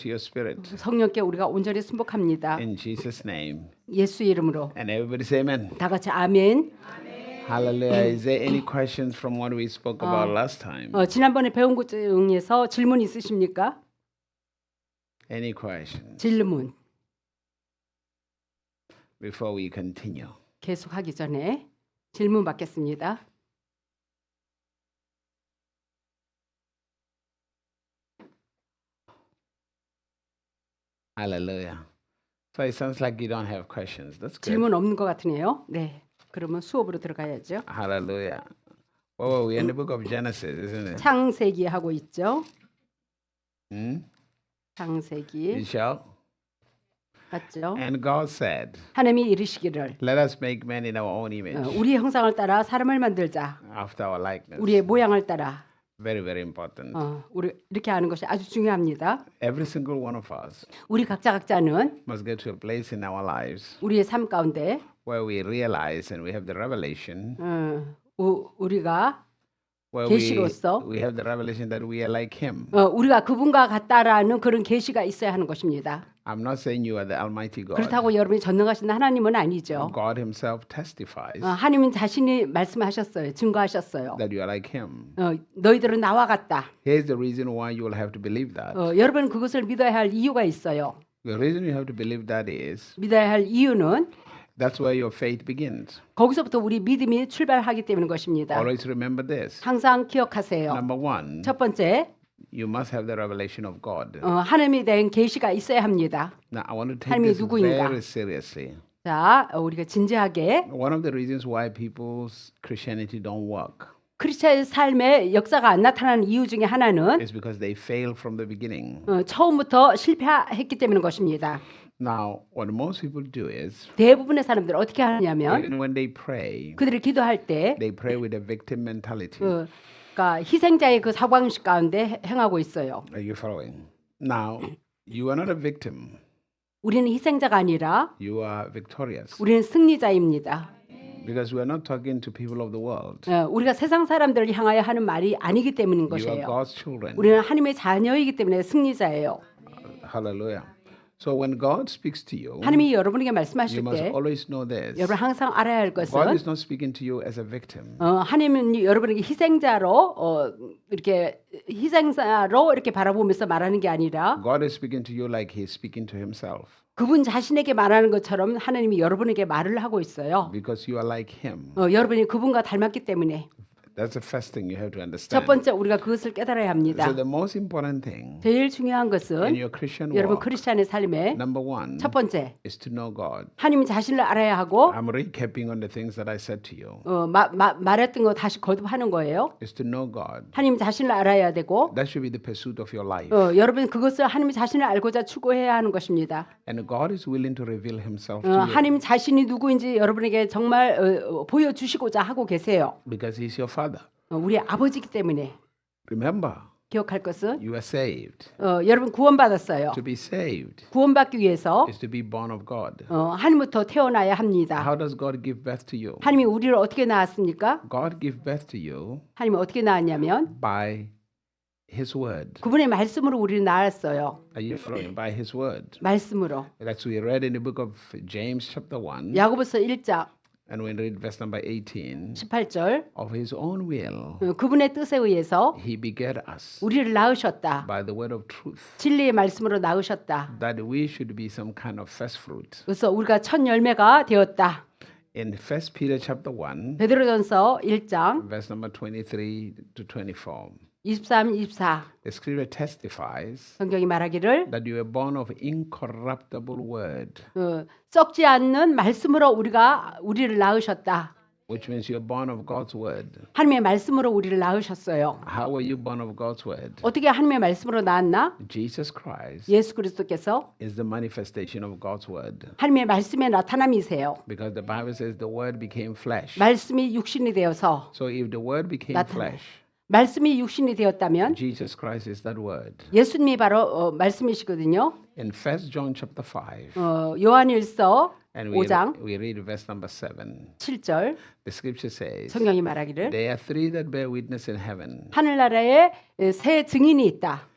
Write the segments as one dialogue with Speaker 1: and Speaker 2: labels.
Speaker 1: to your spirit.
Speaker 2: 성령께 우리가 온전히 순복합니다.
Speaker 1: In Jesus' name.
Speaker 2: 예수 이름으로.
Speaker 1: And everybody say amen.
Speaker 2: 다 같이 아멘.
Speaker 1: Hallelujah. Is there any questions from what we spoke about last time?
Speaker 2: 지난번에 배운 것 중에서 질문 있으십니까?
Speaker 1: Any questions
Speaker 2: 질문.
Speaker 1: before we continue?
Speaker 2: 계속하기 전에 질문 받겠습니다.
Speaker 1: Hallelujah. So it sounds like you don't have questions. That's good.
Speaker 2: 질문 없는 것 같으네요. 네. 그러면 수업으로 들어가야죠.
Speaker 1: Hallelujah. Well, we're in the book of Genesis, isn't it?
Speaker 2: 창세기 하고 있죠.
Speaker 1: You
Speaker 2: 창세기
Speaker 1: shall.
Speaker 2: 맞죠?
Speaker 1: And God said,
Speaker 2: 하나님이 이르시기를
Speaker 1: let us make man in our own image,
Speaker 2: 우리의 형상을 따라 사람을 만들자.
Speaker 1: after our likeness.
Speaker 2: 우리의 모양을 따라.
Speaker 1: Very, very important.
Speaker 2: 우리 이렇게 하는 것이 아주 중요합니다.
Speaker 1: Every single one of us
Speaker 2: 우리 각자는
Speaker 1: must get to a place in our lives
Speaker 2: 우리의 삶 가운데
Speaker 1: where we realize and we have the revelation,
Speaker 2: 우리가
Speaker 1: where
Speaker 2: 계시로서
Speaker 1: we have the revelation that we are like Him.
Speaker 2: 우리가 그분과 같다라는 그런 계시가 있어야 하는 것입니다.
Speaker 1: I'm not saying you are the Almighty God.
Speaker 2: 그렇다고 여러분이 전능하신 하나님은 아니죠.
Speaker 1: God Himself testifies
Speaker 2: 하나님 자신이 말씀하셨어요. 증거하셨어요.
Speaker 1: that you are like Him.
Speaker 2: 너희들은 나와 같다.
Speaker 1: Here's the reason why you will have to believe that.
Speaker 2: 여러분 그것을 믿어야 할 이유가 있어요.
Speaker 1: The reason you have to believe that is
Speaker 2: 믿어야 할 이유는
Speaker 1: that's where your faith begins.
Speaker 2: 거기서부터 우리 믿음이 출발하기 때문인 것입니다.
Speaker 1: Always remember this.
Speaker 2: 항상 기억하세요.
Speaker 1: Number one,
Speaker 2: 첫 번째,
Speaker 1: you must have the revelation of God.
Speaker 2: 하나님에 대한 계시가 있어야 합니다.
Speaker 1: Now, I want to take
Speaker 2: 하나님이
Speaker 1: this
Speaker 2: 누구인가?
Speaker 1: very seriously.
Speaker 2: 자, 우리가 진지하게
Speaker 1: One of the reasons why people's Christianity don't work
Speaker 2: 크리스천의 삶에 역사가 안 나타나는 이유 중에 하나는
Speaker 1: is because they failed from the beginning.
Speaker 2: 처음부터 실패했기 때문인 것입니다.
Speaker 1: Now, what most people do is,
Speaker 2: 대부분의 사람들 어떻게 하냐면
Speaker 1: even when they pray,
Speaker 2: 그들이 기도할 때
Speaker 1: they pray with a victim mentality.
Speaker 2: 그러니까 희생자의 그 사고방식 가운데 행하고 있어요.
Speaker 1: Are you following? Now, you are not a victim.
Speaker 2: 우리는 희생자가 아니라
Speaker 1: You are victorious.
Speaker 2: 우리는 승리자입니다.
Speaker 1: Because we are not talking to people of the world.
Speaker 2: 우리가 세상 사람들을 향하여 하는 말이 아니기 때문인
Speaker 1: You are
Speaker 2: 것이에요.
Speaker 1: God's children.
Speaker 2: 우리는 하나님의 자녀이기 때문에 승리자예요.
Speaker 1: Hallelujah. So when God speaks to you,
Speaker 2: 하나님이 여러분에게
Speaker 1: you
Speaker 2: 말씀하실
Speaker 1: must
Speaker 2: 때
Speaker 1: always know this.
Speaker 2: 여러분 항상 알아야 할
Speaker 1: God
Speaker 2: 것은
Speaker 1: is not speaking to you as a victim.
Speaker 2: 하나님은 여러분에게 희생자로 이렇게 희생자로 이렇게 바라보면서 말하는 게 아니라
Speaker 1: God is speaking to you like He's speaking to Himself.
Speaker 2: 그분 자신에게 말하는 것처럼 하나님이 여러분에게 말을 하고 있어요.
Speaker 1: Because you are like Him.
Speaker 2: 여러분이 그분과 닮았기 때문에
Speaker 1: That's the first thing you have to
Speaker 2: 첫
Speaker 1: understand.
Speaker 2: 번째 우리가 그것을 깨달아야 합니다.
Speaker 1: So the most important thing
Speaker 2: 제일 중요한
Speaker 1: in
Speaker 2: 것은
Speaker 1: your Christian
Speaker 2: 여러분
Speaker 1: walk,
Speaker 2: 크리스찬의 삶에
Speaker 1: number one,
Speaker 2: 첫 번째
Speaker 1: is to know God.
Speaker 2: 하나님 자신을 알아야 하고
Speaker 1: I'm recapping on the things that I said to you.
Speaker 2: 말했던 거 다시 거듭하는 거예요.
Speaker 1: Is to know God.
Speaker 2: 하나님 자신을 알아야 되고
Speaker 1: That should be the pursuit of your life.
Speaker 2: 여러분 그것을 하나님 자신을 알고자 추구해야 하는 것입니다.
Speaker 1: And God is willing to reveal Himself to you
Speaker 2: 하나님 자신이 누구인지 여러분에게 정말 보여주시고자 하고 계세요.
Speaker 1: because He's your Father.
Speaker 2: 우리 아버지이기 때문에
Speaker 1: Remember,
Speaker 2: 기억할 것은
Speaker 1: you are saved.
Speaker 2: 여러분 구원받았어요.
Speaker 1: To be saved
Speaker 2: 구원받기 위해서
Speaker 1: is to be born of God.
Speaker 2: 하나님부터 태어나야 합니다.
Speaker 1: How does God give birth to you?
Speaker 2: 하나님이 우리를 어떻게 낳았습니까?
Speaker 1: God give birth to you
Speaker 2: 하나님이 어떻게 낳았냐면
Speaker 1: by His word.
Speaker 2: 그분의 말씀으로 우리를 낳았어요.
Speaker 1: Are you following? By His word.
Speaker 2: 말씀으로.
Speaker 1: That's we read in the book of James chapter 1
Speaker 2: 야고보서 1장
Speaker 1: and we read verse number 18.
Speaker 2: 18절
Speaker 1: Of His own will
Speaker 2: 그분의 뜻에 의해서
Speaker 1: He begat us
Speaker 2: 우리를 낳으셨다.
Speaker 1: by the word of truth
Speaker 2: 진리의 말씀으로 낳으셨다.
Speaker 1: that we should be some kind of first fruit.
Speaker 2: 그래서 우리가 첫 열매가 되었다.
Speaker 1: In 1 Peter chapter 1
Speaker 2: 베드로전서 1장
Speaker 1: verse number 23 to 24.
Speaker 2: 23, 24
Speaker 1: The scripture testifies
Speaker 2: 성경이 말하기를
Speaker 1: that you were born of incorruptible word,
Speaker 2: 썩지 않는 말씀으로 우리를 낳으셨다.
Speaker 1: which means you're born of God's word.
Speaker 2: 하나님의 말씀으로 우리를 낳으셨어요.
Speaker 1: How were you born of God's word?
Speaker 2: 어떻게 하나님의 말씀으로 낳았나?
Speaker 1: Jesus Christ
Speaker 2: 예수 그리스도께서
Speaker 1: is the manifestation of God's word.
Speaker 2: 하나님의 말씀의 나타남이세요.
Speaker 1: Because the Bible says the word became flesh.
Speaker 2: 말씀이 육신이 되어서
Speaker 1: So if the word became
Speaker 2: 나타나요.
Speaker 1: flesh,
Speaker 2: 말씀이 육신이 되었다면
Speaker 1: Jesus Christ is that word.
Speaker 2: 예수님이 바로 말씀이시거든요.
Speaker 1: In 1 John chapter 5,
Speaker 2: 요한일서
Speaker 1: and
Speaker 2: 5장
Speaker 1: we read verse number 7,
Speaker 2: 7절
Speaker 1: the scripture says,
Speaker 2: 성경이 말하기를
Speaker 1: there are three that bear witness in heaven,
Speaker 2: 하늘나라에 세 증인이 있다.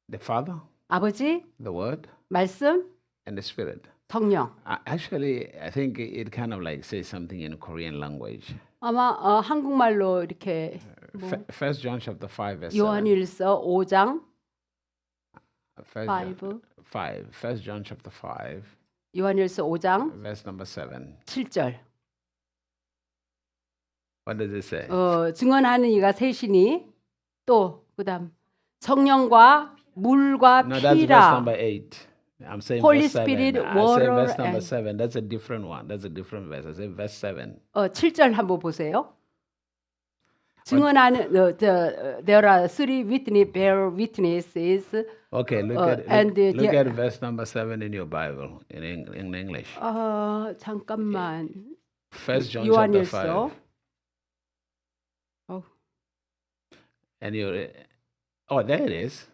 Speaker 1: the Father,
Speaker 2: 아버지,
Speaker 1: the Word,
Speaker 2: 말씀,
Speaker 1: and the Spirit.
Speaker 2: 성령.
Speaker 1: Actually, I think it kind of like says something in Korean language.
Speaker 2: 아마 한국말로 이렇게
Speaker 1: First John chapter 5 verse 7.
Speaker 2: 요한일서 5장
Speaker 1: First John
Speaker 2: 5.
Speaker 1: 5. First John chapter 5
Speaker 2: 요한일서 5장
Speaker 1: verse number 7.
Speaker 2: 7절.
Speaker 1: What does it say?
Speaker 2: 증언하는 이가 셋이니 또 그다음 성령과 물과
Speaker 1: No, that's verse
Speaker 2: 피라.
Speaker 1: number 8. I'm saying
Speaker 2: Holy
Speaker 1: verse 7.
Speaker 2: Spirit,
Speaker 1: I say
Speaker 2: water,
Speaker 1: verse number
Speaker 2: and-
Speaker 1: 7. That's a different one. That's a different verse. I say verse 7.
Speaker 2: 7절 한번 보세요. 증언하는 there are three witness bear witnesses.
Speaker 1: Okay, look
Speaker 2: and the-
Speaker 1: look at verse number 7 in your Bible in English.
Speaker 2: 잠깐만.
Speaker 1: First John chapter
Speaker 2: 요한일서
Speaker 1: 5. And you there it is.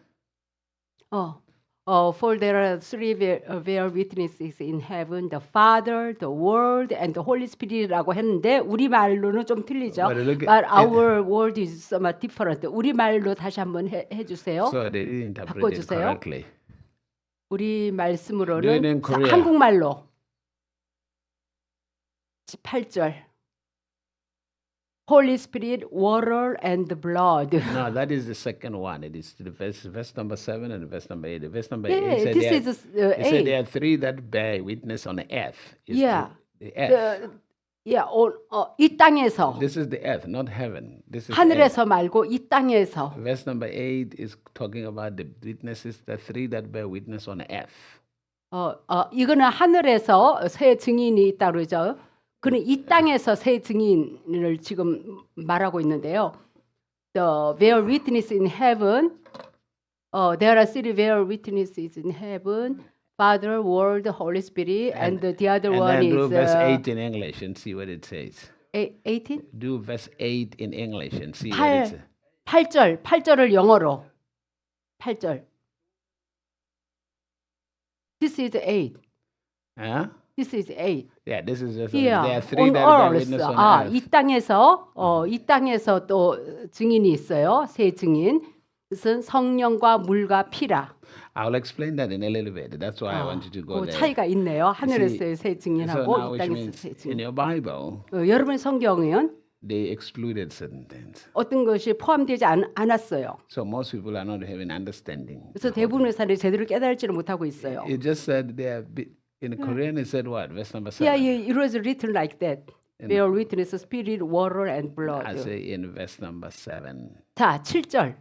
Speaker 2: For there are three bear witnesses in heaven, the Father, the Word, and the Holy Spirit라고 했는데 우리 말로는 좀 틀리죠.
Speaker 1: But look at-
Speaker 2: But our word is somewhat different. 우리 말로 다시 한번 해주세요.
Speaker 1: So they didn't interpret it
Speaker 2: 바꿔주세요.
Speaker 1: correctly.
Speaker 2: 우리
Speaker 1: Do it
Speaker 2: 말씀으로는
Speaker 1: in Korea.
Speaker 2: 한국말로 8절. Holy Spirit, water, and blood.
Speaker 1: No, that is the second one. It is the verse number 7 and verse number 8. The verse number
Speaker 2: Yeah,
Speaker 1: 8 said
Speaker 2: this
Speaker 1: there,
Speaker 2: is
Speaker 1: it said
Speaker 2: 8.
Speaker 1: there are three that bear witness on the earth. It's
Speaker 2: Yeah.
Speaker 1: the earth.
Speaker 2: 이 땅에서
Speaker 1: This is the earth, not heaven. This is earth.
Speaker 2: 하늘에서 말고 이 땅에서
Speaker 1: Verse number 8 is talking about the witnesses, the three that bear witness on earth.
Speaker 2: 이거는 하늘에서 새 증인이 있다 그러죠. 그는 이 땅에서 새 증인을 지금 말하고 있는데요. The bear witness in heaven. There are three bear witnesses in heaven. Father, Word, Holy Spirit, and the other
Speaker 1: And
Speaker 2: one
Speaker 1: then do
Speaker 2: is
Speaker 1: verse 8 in English and see what it says.
Speaker 2: 18?
Speaker 1: Do verse 8 in English and see what it says.
Speaker 2: 8절을 영어로. 8절. This is 8.
Speaker 1: Huh?
Speaker 2: This is 8.
Speaker 1: Yeah, this is just
Speaker 2: Yeah,
Speaker 1: there are three
Speaker 2: on
Speaker 1: that bear
Speaker 2: earth.
Speaker 1: witness on earth.
Speaker 2: 이 땅에서 또 증인이 있어요. 새 증인. 그것은 성령과 물과 피라.
Speaker 1: I'll explain that in a little bit. That's why I want you to go
Speaker 2: 그
Speaker 1: there.
Speaker 2: 차이가 있네요. 하늘에서의 새
Speaker 1: So
Speaker 2: 증인하고
Speaker 1: now,
Speaker 2: 이
Speaker 1: which
Speaker 2: 땅에서
Speaker 1: means
Speaker 2: 새
Speaker 1: in
Speaker 2: 증인.
Speaker 1: your Bible,
Speaker 2: 여러분 성경은
Speaker 1: they excluded certain things.
Speaker 2: 어떤 것이 포함되지 않았어요.
Speaker 1: So most people are not having understanding.
Speaker 2: 그래서 대부분의 사람들이 제대로 깨달지를 못하고 있어요.
Speaker 1: It just said there. In Korean, it said what? Verse number 7.
Speaker 2: Yeah, it was written like that. Bear witness, spirit, water, and
Speaker 1: I
Speaker 2: blood.
Speaker 1: say in verse number 7
Speaker 2: 자, 7절.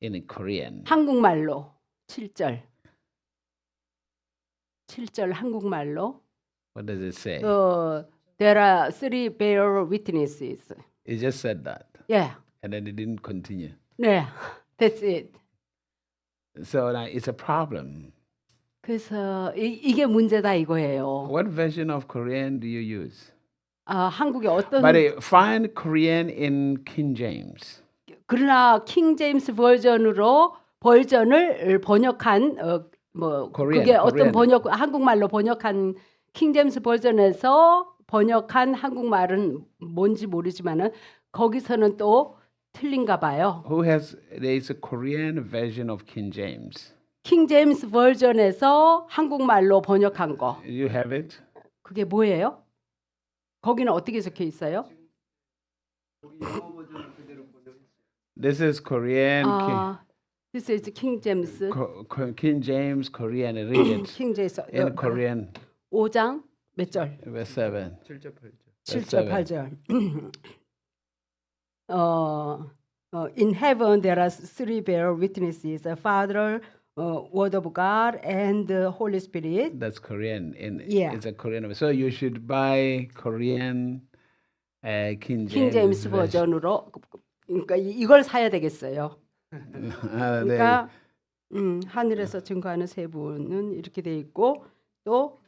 Speaker 1: in Korean.
Speaker 2: 한국말로 7절. 7절 한국말로.
Speaker 1: What does it say?
Speaker 2: There are three bear witnesses.
Speaker 1: It just said that,
Speaker 2: Yeah.
Speaker 1: and then it didn't continue.
Speaker 2: 네. That's it.
Speaker 1: So now it's a problem.
Speaker 2: 그래서 이게 문제다 이거예요.
Speaker 1: What version of Korean do you use?
Speaker 2: 한국에 어떤
Speaker 1: But find Korean in King James.
Speaker 2: 그러나 킹 제임스 버전을 번역한
Speaker 1: Korean,
Speaker 2: 그게 어떤
Speaker 1: Korean.
Speaker 2: 한국말로 번역한 king 제임스 버전에서 번역한 한국말은 뭔지 모르지만은 거기서는 또 틀린가 봐요.
Speaker 1: There is a Korean version of King James.
Speaker 2: 킹 제임스 버전에서 한국말로 번역한 거.
Speaker 1: You have it?
Speaker 2: 그게 뭐예요? 거기는 어떻게 적혀 있어요?
Speaker 1: This is Korean.
Speaker 2: This is king 제임스.
Speaker 1: King James Korean. Read it
Speaker 2: king 제임스
Speaker 1: in Korean.
Speaker 2: 5장 몇 절?
Speaker 1: Verse 7.
Speaker 2: 7절 8절. In heaven there are three bear witnesses: the Father, Word of God, and the Holy Spirit.
Speaker 1: That's Korean.
Speaker 2: Yeah.
Speaker 1: It's a Korean. So you should buy Korean King
Speaker 2: king
Speaker 1: James
Speaker 2: 제임스
Speaker 1: version.
Speaker 2: 버전으로. 그러니까 이걸 사야 되겠어요. 그러니까 하늘에서 증거하는 세 분은 이렇게 돼 있고 또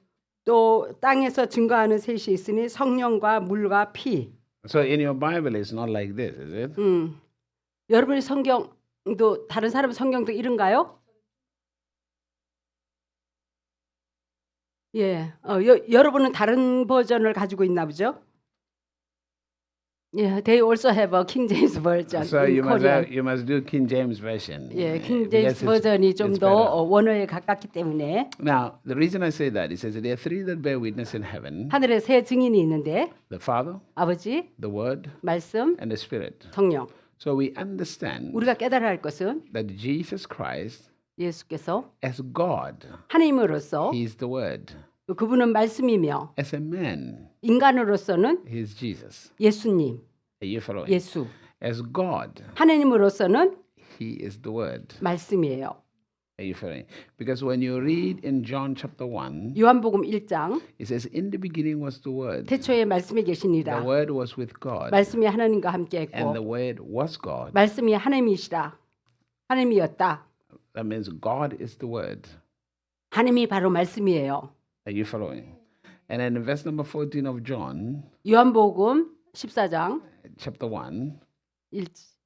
Speaker 2: 땅에서 증거하는 셋이 있으니 성령과 물과 피.
Speaker 1: So in your Bible, it's not like this, is it?
Speaker 2: 여러분의 성경도 다른 사람 성경도 이런가요? 예, 여러분은 다른 버전을 가지고 있나 보죠? Yeah, they also have a King James version
Speaker 1: So
Speaker 2: in Korean.
Speaker 1: you must do King James version.
Speaker 2: 예, King
Speaker 1: because
Speaker 2: James 버전이 좀
Speaker 1: it's
Speaker 2: 더
Speaker 1: better.
Speaker 2: 원어에 가깝기 때문에
Speaker 1: Now, the reason I say that is that there are three that bear witness in heaven:
Speaker 2: 하늘에 세 증인이 있는데
Speaker 1: the Father,
Speaker 2: 아버지,
Speaker 1: the Word,
Speaker 2: 말씀,
Speaker 1: and the Spirit.
Speaker 2: 성령.
Speaker 1: So we understand
Speaker 2: 우리가 깨달아야 할 것은
Speaker 1: that Jesus Christ,
Speaker 2: 예수께서
Speaker 1: as God,
Speaker 2: 하나님으로서
Speaker 1: He is the Word.
Speaker 2: 그분은 말씀이며
Speaker 1: As a man,
Speaker 2: 인간으로서는
Speaker 1: He is Jesus.
Speaker 2: 예수님,
Speaker 1: Are you following?
Speaker 2: 예수.
Speaker 1: As God,
Speaker 2: 하나님으로서는
Speaker 1: He is the Word.
Speaker 2: 말씀이에요.
Speaker 1: Are you following? Because when you read in John chapter 1,
Speaker 2: 요한복음 1장
Speaker 1: it says, "In the beginning was the Word.
Speaker 2: 태초에 말씀이
Speaker 1: The
Speaker 2: 계시니라.
Speaker 1: Word was with God,
Speaker 2: 말씀이 하나님과 함께
Speaker 1: and the
Speaker 2: 했고
Speaker 1: Word was God."
Speaker 2: 말씀이 하나님이시라. 하나님이었다.
Speaker 1: That means God is the Word.
Speaker 2: 하나님이 바로 말씀이에요.
Speaker 1: Are you following? And then in verse number 14 of John,
Speaker 2: 요한복음 14장
Speaker 1: chapter 1,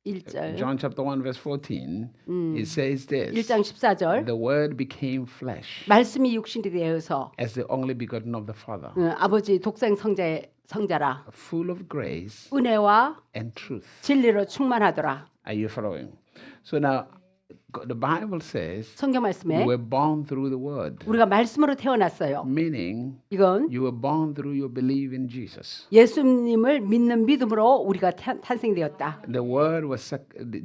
Speaker 2: 1절
Speaker 1: John chapter 1, verse 14, it says this:
Speaker 2: 1장 14절
Speaker 1: "The Word became flesh
Speaker 2: 말씀이 육신이 되어서
Speaker 1: as the only begotten of the Father,
Speaker 2: 아버지 독생 성자라
Speaker 1: full of grace
Speaker 2: 은혜와
Speaker 1: and truth."
Speaker 2: 진리로 충만하더라.
Speaker 1: Are you following? So now, the Bible says
Speaker 2: 성경
Speaker 1: you
Speaker 2: 말씀에
Speaker 1: were born through the Word,
Speaker 2: 우리가 말씀으로 태어났어요.
Speaker 1: meaning
Speaker 2: 이건
Speaker 1: you were born through your belief in Jesus.
Speaker 2: 예수님을 믿는 믿음으로 우리가 탄생되었다.
Speaker 1: The Word was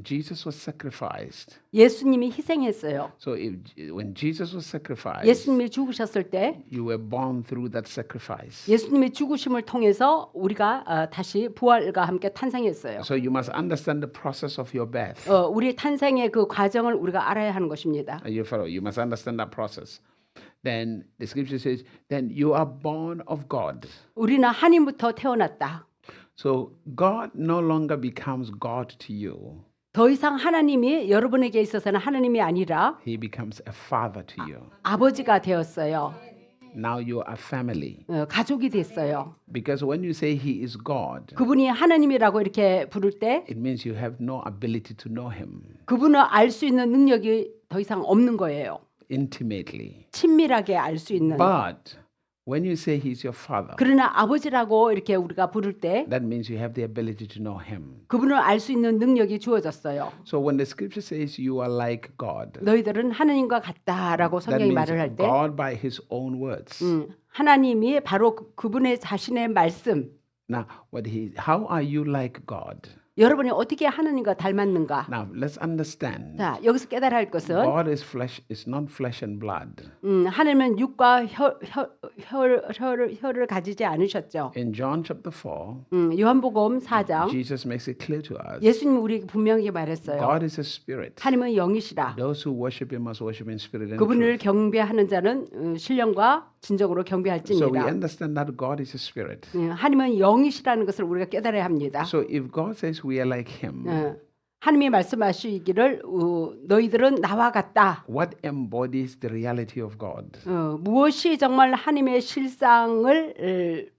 Speaker 1: Jesus was sacrificed.
Speaker 2: 예수님이 희생했어요.
Speaker 1: So when Jesus was sacrificed,
Speaker 2: 예수님이 죽으셨을 때
Speaker 1: you were born through that sacrifice.
Speaker 2: 예수님의 죽으심을 통해서 우리가 다시 부활과 함께 탄생했어요.
Speaker 1: So you must understand the process of your birth.
Speaker 2: 우리 탄생의 그 과정을 우리가 알아야 하는 것입니다.
Speaker 1: You follow? You must understand that process. Then the scripture says, then you are born of God.
Speaker 2: 우리는 하나님부터 태어났다.
Speaker 1: So God no longer becomes God to you.
Speaker 2: 더 이상 하나님이 여러분에게 있어서는 하나님이 아니라
Speaker 1: He becomes a father to you.
Speaker 2: 아버지가 되었어요.
Speaker 1: Now you are family.
Speaker 2: 가족이 됐어요.
Speaker 1: Because when you say He is God,
Speaker 2: 그분이 하나님이라고 이렇게 부를 때
Speaker 1: it means you have no ability to know Him
Speaker 2: 그분을 알 수 있는 능력이 더 이상 없는 거예요.
Speaker 1: intimately.
Speaker 2: 친밀하게 알 수 있는.
Speaker 1: But when you say He's your father,
Speaker 2: 그러나 아버지라고 이렇게 우리가 부를 때
Speaker 1: that means you have the ability to know Him.
Speaker 2: 그분을 알 수 있는 능력이 주어졌어요.
Speaker 1: So when the scripture says you are like God,
Speaker 2: 너희들은 하나님과 같다라고
Speaker 1: that
Speaker 2: 성경이
Speaker 1: means
Speaker 2: 말을 할 때
Speaker 1: God by His own words.
Speaker 2: 하나님이 바로 그분의 자신의 말씀
Speaker 1: Now, how are you like God?
Speaker 2: 여러분이 어떻게 하나님과 닮았는가?
Speaker 1: Now, let's understand.
Speaker 2: 자, 여기서 깨달아야 할 것은
Speaker 1: God is not flesh and blood.
Speaker 2: 하나님은 육과 혀를 가지지 않으셨죠.
Speaker 1: In John chapter 4,
Speaker 2: 요한복음 4장
Speaker 1: Jesus makes it clear to us.
Speaker 2: 예수님이 우리에게 분명히 말했어요.
Speaker 1: God is a spirit.
Speaker 2: 하나님은 영이시라.
Speaker 1: Those who worship Him must worship in spirit and
Speaker 2: 그분을
Speaker 1: truth.
Speaker 2: 경배하는 자는 신령과 진정으로
Speaker 1: So we
Speaker 2: 경배할지니라.
Speaker 1: understand that God is a spirit.
Speaker 2: 하나님은 영이시라는 것을 우리가 깨달아야 합니다.
Speaker 1: So if God says we are like Him,
Speaker 2: 하나님이 말씀하시기를 너희들은 나와 같다.
Speaker 1: what embodies the reality of God?
Speaker 2: 무엇이 정말 하나님의 실상을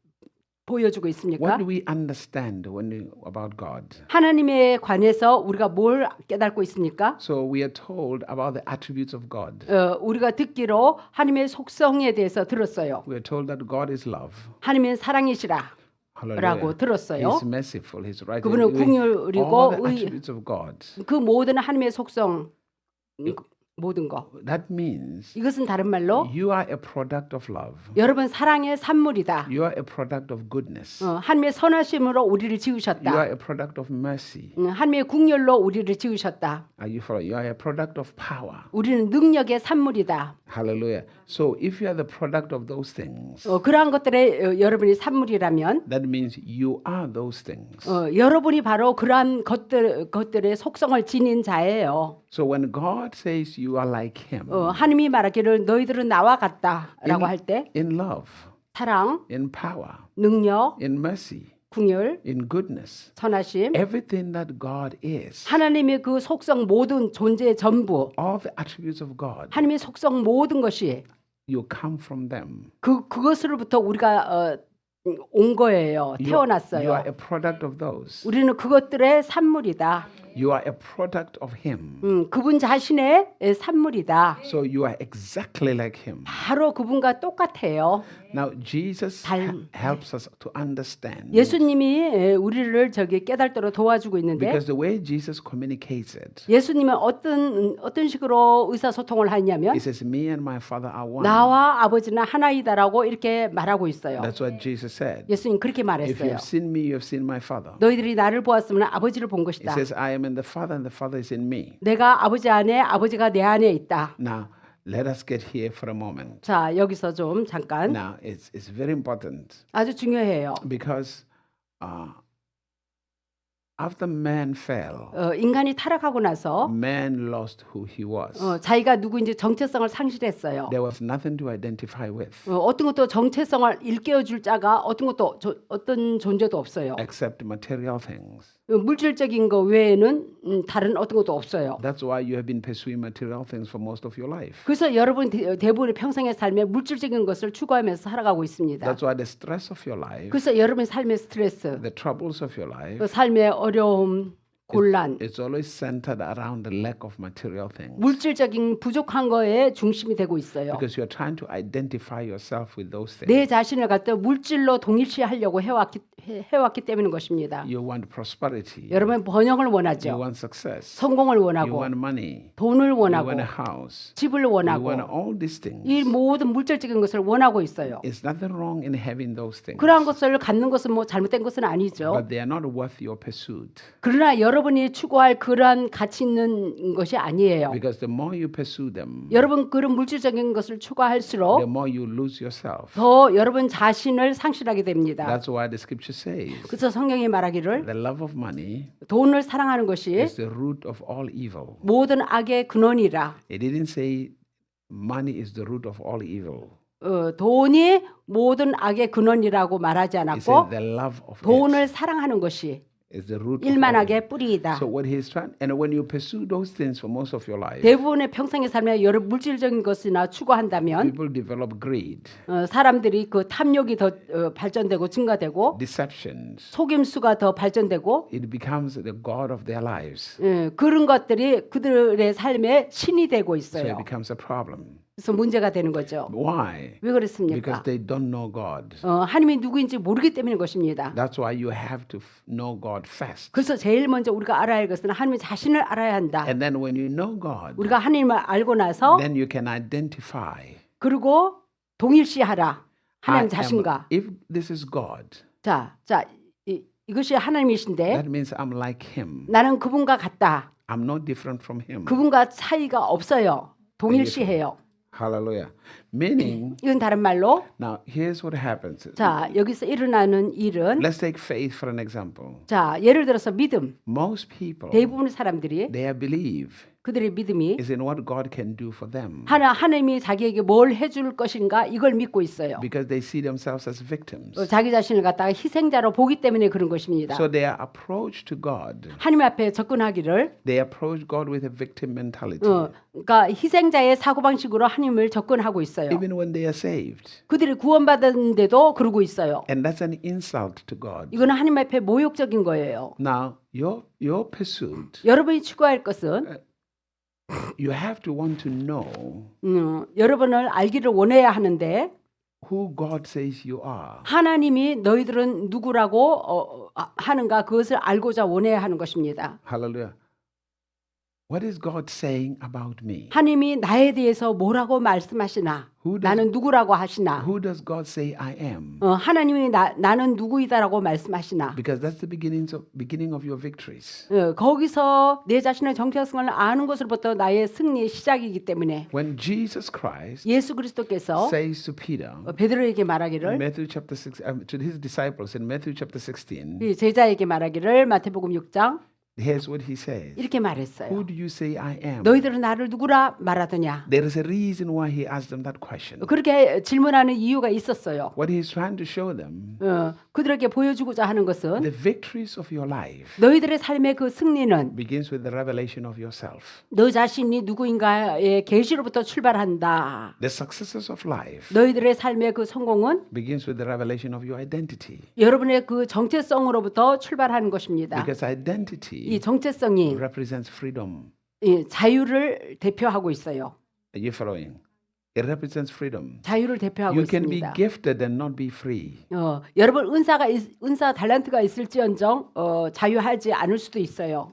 Speaker 2: 보여주고 있습니까?
Speaker 1: What do we understand about God?
Speaker 2: 하나님에 관해서 우리가 뭘 깨닫고 있습니까?
Speaker 1: So we are told about the attributes of God.
Speaker 2: 우리가 듣기로 하나님의 속성에 대해서 들었어요.
Speaker 1: We are told that God is love.
Speaker 2: 하나님은 사랑이시라. 라고 들었어요.
Speaker 1: He's merciful. He's righteous.
Speaker 2: 그분은 궁율이고
Speaker 1: All the attributes of God.
Speaker 2: 그 모든 하나님의 속성 모든 거.
Speaker 1: That means
Speaker 2: 이것은 다른 말로
Speaker 1: you are a product of love.
Speaker 2: 여러분 사랑의 산물이다.
Speaker 1: You are a product of goodness.
Speaker 2: 하나님의 선하심으로 우리를
Speaker 1: You
Speaker 2: 지으셨다.
Speaker 1: are a product of mercy.
Speaker 2: 하나님의 궁율로 우리를 지으셨다.
Speaker 1: Are you following? You are a product of power.
Speaker 2: 우리는 능력의 산물이다.
Speaker 1: Hallelujah. So if you are the product of those things,
Speaker 2: 그러한 것들의 여러분이 산물이라면
Speaker 1: that means you are those things.
Speaker 2: 여러분이 바로 그러한 것들의 속성을 지닌 자예요.
Speaker 1: So when God says you are like Him,
Speaker 2: 하나님이 말하기를 너희들은 나와 같다라고 할 때
Speaker 1: in love,
Speaker 2: 사랑,
Speaker 1: in power,
Speaker 2: 능력,
Speaker 1: in mercy,
Speaker 2: 궁율,
Speaker 1: in goodness,
Speaker 2: 선하심,
Speaker 1: everything that God is,
Speaker 2: 하나님의 그 속성 모든 존재의 전부,
Speaker 1: all the attributes of God,
Speaker 2: 하나님의 속성 모든 것이
Speaker 1: you come from them.
Speaker 2: 그것으로부터 우리가 온 거예요.
Speaker 1: You are
Speaker 2: 태어났어요.
Speaker 1: a product of those.
Speaker 2: 우리는 그것들의 산물이다.
Speaker 1: You are a product of Him.
Speaker 2: 그분 자신의 산물이다.
Speaker 1: So you are exactly like Him.
Speaker 2: 바로 그분과 똑같아요.
Speaker 1: Now, Jesus helps us to understand.
Speaker 2: 예수님이 우리를 저기 깨달도록 도와주고 있는데
Speaker 1: Because the way Jesus communicates it,
Speaker 2: 예수님은 어떤 식으로 의사소통을 하냐면
Speaker 1: He says, Me and my Father are one.
Speaker 2: 나와 아버지는 하나이다라고 이렇게 말하고 있어요.
Speaker 1: That's what Jesus said.
Speaker 2: 예수님 그렇게
Speaker 1: If you
Speaker 2: 말했어요.
Speaker 1: have seen me, you have seen my Father.
Speaker 2: 너희들이 나를 보았으면 아버지를 본
Speaker 1: He
Speaker 2: 것이다.
Speaker 1: says, I am in the Father and the Father is in me.
Speaker 2: 내가 아버지 안에 아버지가 내 안에 있다.
Speaker 1: Now, let us get here for a moment.
Speaker 2: 자, 여기서 좀 잠깐
Speaker 1: Now, it's very important
Speaker 2: 아주 중요해요.
Speaker 1: because after man fell,
Speaker 2: 인간이 타락하고 나서
Speaker 1: man lost who he was.
Speaker 2: 자기가 누구인지 정체성을 상실했어요.
Speaker 1: There was nothing to identify with
Speaker 2: 어떤 것도 정체성을 일깨워줄 자가 어떤 존재도 없어요.
Speaker 1: except material things.
Speaker 2: 물질적인 거 외에는 다른 어떤 것도 없어요.
Speaker 1: That's why you have been pursuing material things for most of your life.
Speaker 2: 그래서 여러분 대부분의 평생의 삶에 물질적인 것을 추구하면서 살아가고 있습니다.
Speaker 1: That's why the stress of your life,
Speaker 2: 그래서 여러분의 삶의 스트레스,
Speaker 1: the troubles of your life,
Speaker 2: 삶의 어려움, 곤란,
Speaker 1: it's always centered around the lack of material things.
Speaker 2: 물질적인 부족한 거에 중심이 되고 있어요.
Speaker 1: Because you're trying to identify yourself with those
Speaker 2: 내
Speaker 1: things.
Speaker 2: 자신을 갖다 물질로 동일시하려고 해왔기 때문인 것입니다.
Speaker 1: You want prosperity.
Speaker 2: 여러분 번영을
Speaker 1: You
Speaker 2: 원하죠.
Speaker 1: want success.
Speaker 2: 성공을
Speaker 1: You
Speaker 2: 원하고
Speaker 1: want money.
Speaker 2: 돈을
Speaker 1: You
Speaker 2: 원하고
Speaker 1: want a house.
Speaker 2: 집을
Speaker 1: You
Speaker 2: 원하고
Speaker 1: want all these things.
Speaker 2: 이 모든 물질적인 것을 원하고 있어요.
Speaker 1: There's nothing wrong in having those things.
Speaker 2: 그러한 것을 갖는 것은 뭐 잘못된 것은 아니죠.
Speaker 1: But they are not worth your pursuit.
Speaker 2: 그러나 여러분이 추구할 그러한 가치 있는 것이 아니에요.
Speaker 1: Because the more you pursue them,
Speaker 2: 여러분 그런 물질적인 것을 추구할수록
Speaker 1: the more you lose yourself.
Speaker 2: 더 여러분 자신을 상실하게 됩니다.
Speaker 1: That's why the scripture says
Speaker 2: 그래서 성경이 말하기를
Speaker 1: the love of money
Speaker 2: 돈을 사랑하는 것이
Speaker 1: is the root of all evil.
Speaker 2: 모든 악의 근원이라.
Speaker 1: It didn't say money is the root of all evil.
Speaker 2: 돈이 모든 악의 근원이라고 말하지
Speaker 1: It
Speaker 2: 않았고
Speaker 1: said the love of it
Speaker 2: 돈을 사랑하는 것이
Speaker 1: is the root of all evil.
Speaker 2: 일만악의 뿌리이다.
Speaker 1: So what he's trying, and when you pursue those things for most of your life,
Speaker 2: 대부분의 평생의 삶에 여러 물질적인 것이나 추구한다면
Speaker 1: people develop greed,
Speaker 2: 사람들이 그 탐욕이 더 발전되고 증가되고
Speaker 1: deceptions.
Speaker 2: 속임수가 더 발전되고
Speaker 1: It becomes the god of their lives.
Speaker 2: 그런 것들이 그들의 삶의 신이 되고
Speaker 1: So it
Speaker 2: 있어요.
Speaker 1: becomes a problem.
Speaker 2: 그래서 문제가 되는 거죠.
Speaker 1: Why?
Speaker 2: 왜 그렇습니까?
Speaker 1: Because they don't know God.
Speaker 2: 하나님이 누구인지 모르기 때문인 것입니다.
Speaker 1: That's why you have to know God first.
Speaker 2: 그래서 제일 먼저 우리가 알아야 할 것은 하나님 자신을 알아야 한다.
Speaker 1: And then when you know God,
Speaker 2: 우리가 하나님을 알고 나서
Speaker 1: then you can identify.
Speaker 2: 그리고 동일시하라. 하나님
Speaker 1: I am-
Speaker 2: 자신과.
Speaker 1: if this is God,
Speaker 2: 자, 이것이 하나님이신데
Speaker 1: that means I'm like Him.
Speaker 2: 나는 그분과 같다.
Speaker 1: I'm not different from Him.
Speaker 2: 그분과 차이가 없어요. 동일시해요.
Speaker 1: Hallelujah. Meaning,
Speaker 2: 이건 다른 말로
Speaker 1: now here's what happens.
Speaker 2: 자, 여기서 일어나는 일은
Speaker 1: Let's take faith for an example.
Speaker 2: 자, 예를 들어서 믿음.
Speaker 1: Most people,
Speaker 2: 대부분의 사람들이
Speaker 1: their belief
Speaker 2: 그들의 믿음이
Speaker 1: is in what God can do for them
Speaker 2: 하나님이 자기에게 뭘 해줄 것인가 이걸 믿고 있어요.
Speaker 1: because they see themselves as victims.
Speaker 2: 자기 자신을 갖다가 희생자로 보기 때문에 그런 것입니다.
Speaker 1: So their approach to God,
Speaker 2: 하나님 앞에 접근하기를
Speaker 1: they approach God with a victim mentality.
Speaker 2: 그러니까 희생자의 사고방식으로 하나님을 접근하고 있어요.
Speaker 1: Even when they are saved.
Speaker 2: 그들이 구원받았는데도 그러고 있어요.
Speaker 1: And that's an insult to God.
Speaker 2: 이거는 하나님 앞에 모욕적인 거예요.
Speaker 1: Now, your pursuit,
Speaker 2: 여러분이 추구할 것은
Speaker 1: you have to want to know
Speaker 2: 여러분을 알기를 원해야 하는데
Speaker 1: who God says you are.
Speaker 2: 하나님이 너희들은 누구라고 하는가 그것을 알고자 원해야 하는 것입니다.
Speaker 1: Hallelujah. What is God saying about me?
Speaker 2: 하나님이 나에 대해서 뭐라고 말씀하시나? 나는 누구라고 하시나?
Speaker 1: Who does God say I am?
Speaker 2: 하나님이 나는 누구이다라고 말씀하시나?
Speaker 1: Because that's the beginning of your victories.
Speaker 2: 거기서 내 자신의 정체성을 아는 것으로부터 나의 승리의 시작이기 때문에
Speaker 1: When Jesus Christ
Speaker 2: 예수 그리스도께서
Speaker 1: says to Peter,
Speaker 2: 베드로에게
Speaker 1: in
Speaker 2: 말하기를
Speaker 1: Matthew chapter 6, to his disciples in Matthew chapter 16,
Speaker 2: 이 제자에게 말하기를 마태복음 6장
Speaker 1: here's what he says.
Speaker 2: 이렇게 말했어요.
Speaker 1: Who do you say I am?
Speaker 2: 너희들은 나를 누구라 말하더냐?
Speaker 1: There is a reason why he asked them that question.
Speaker 2: 그렇게 질문하는 이유가 있었어요.
Speaker 1: What he's trying to show them,
Speaker 2: 그들에게 보여주고자 하는 것은
Speaker 1: the victories of your life
Speaker 2: 너희들의 삶의 그 승리는
Speaker 1: begins with the revelation of yourself.
Speaker 2: 너 자신이 누구인가의 계시로부터 출발한다.
Speaker 1: The successes of life
Speaker 2: 너희들의 삶의 그 성공은
Speaker 1: begins with the revelation of your identity.
Speaker 2: 여러분의 그 정체성으로부터 출발하는 것입니다.
Speaker 1: Because identity
Speaker 2: 이 정체성이
Speaker 1: represents freedom.
Speaker 2: 이 자유를 대표하고 있어요.
Speaker 1: Are you following? It represents freedom.
Speaker 2: 자유를 대표하고
Speaker 1: You can be
Speaker 2: 있습니다.
Speaker 1: gifted and not be free.
Speaker 2: 여러분 은사 달란트가 있을지언정 자유하지 않을 수도 있어요.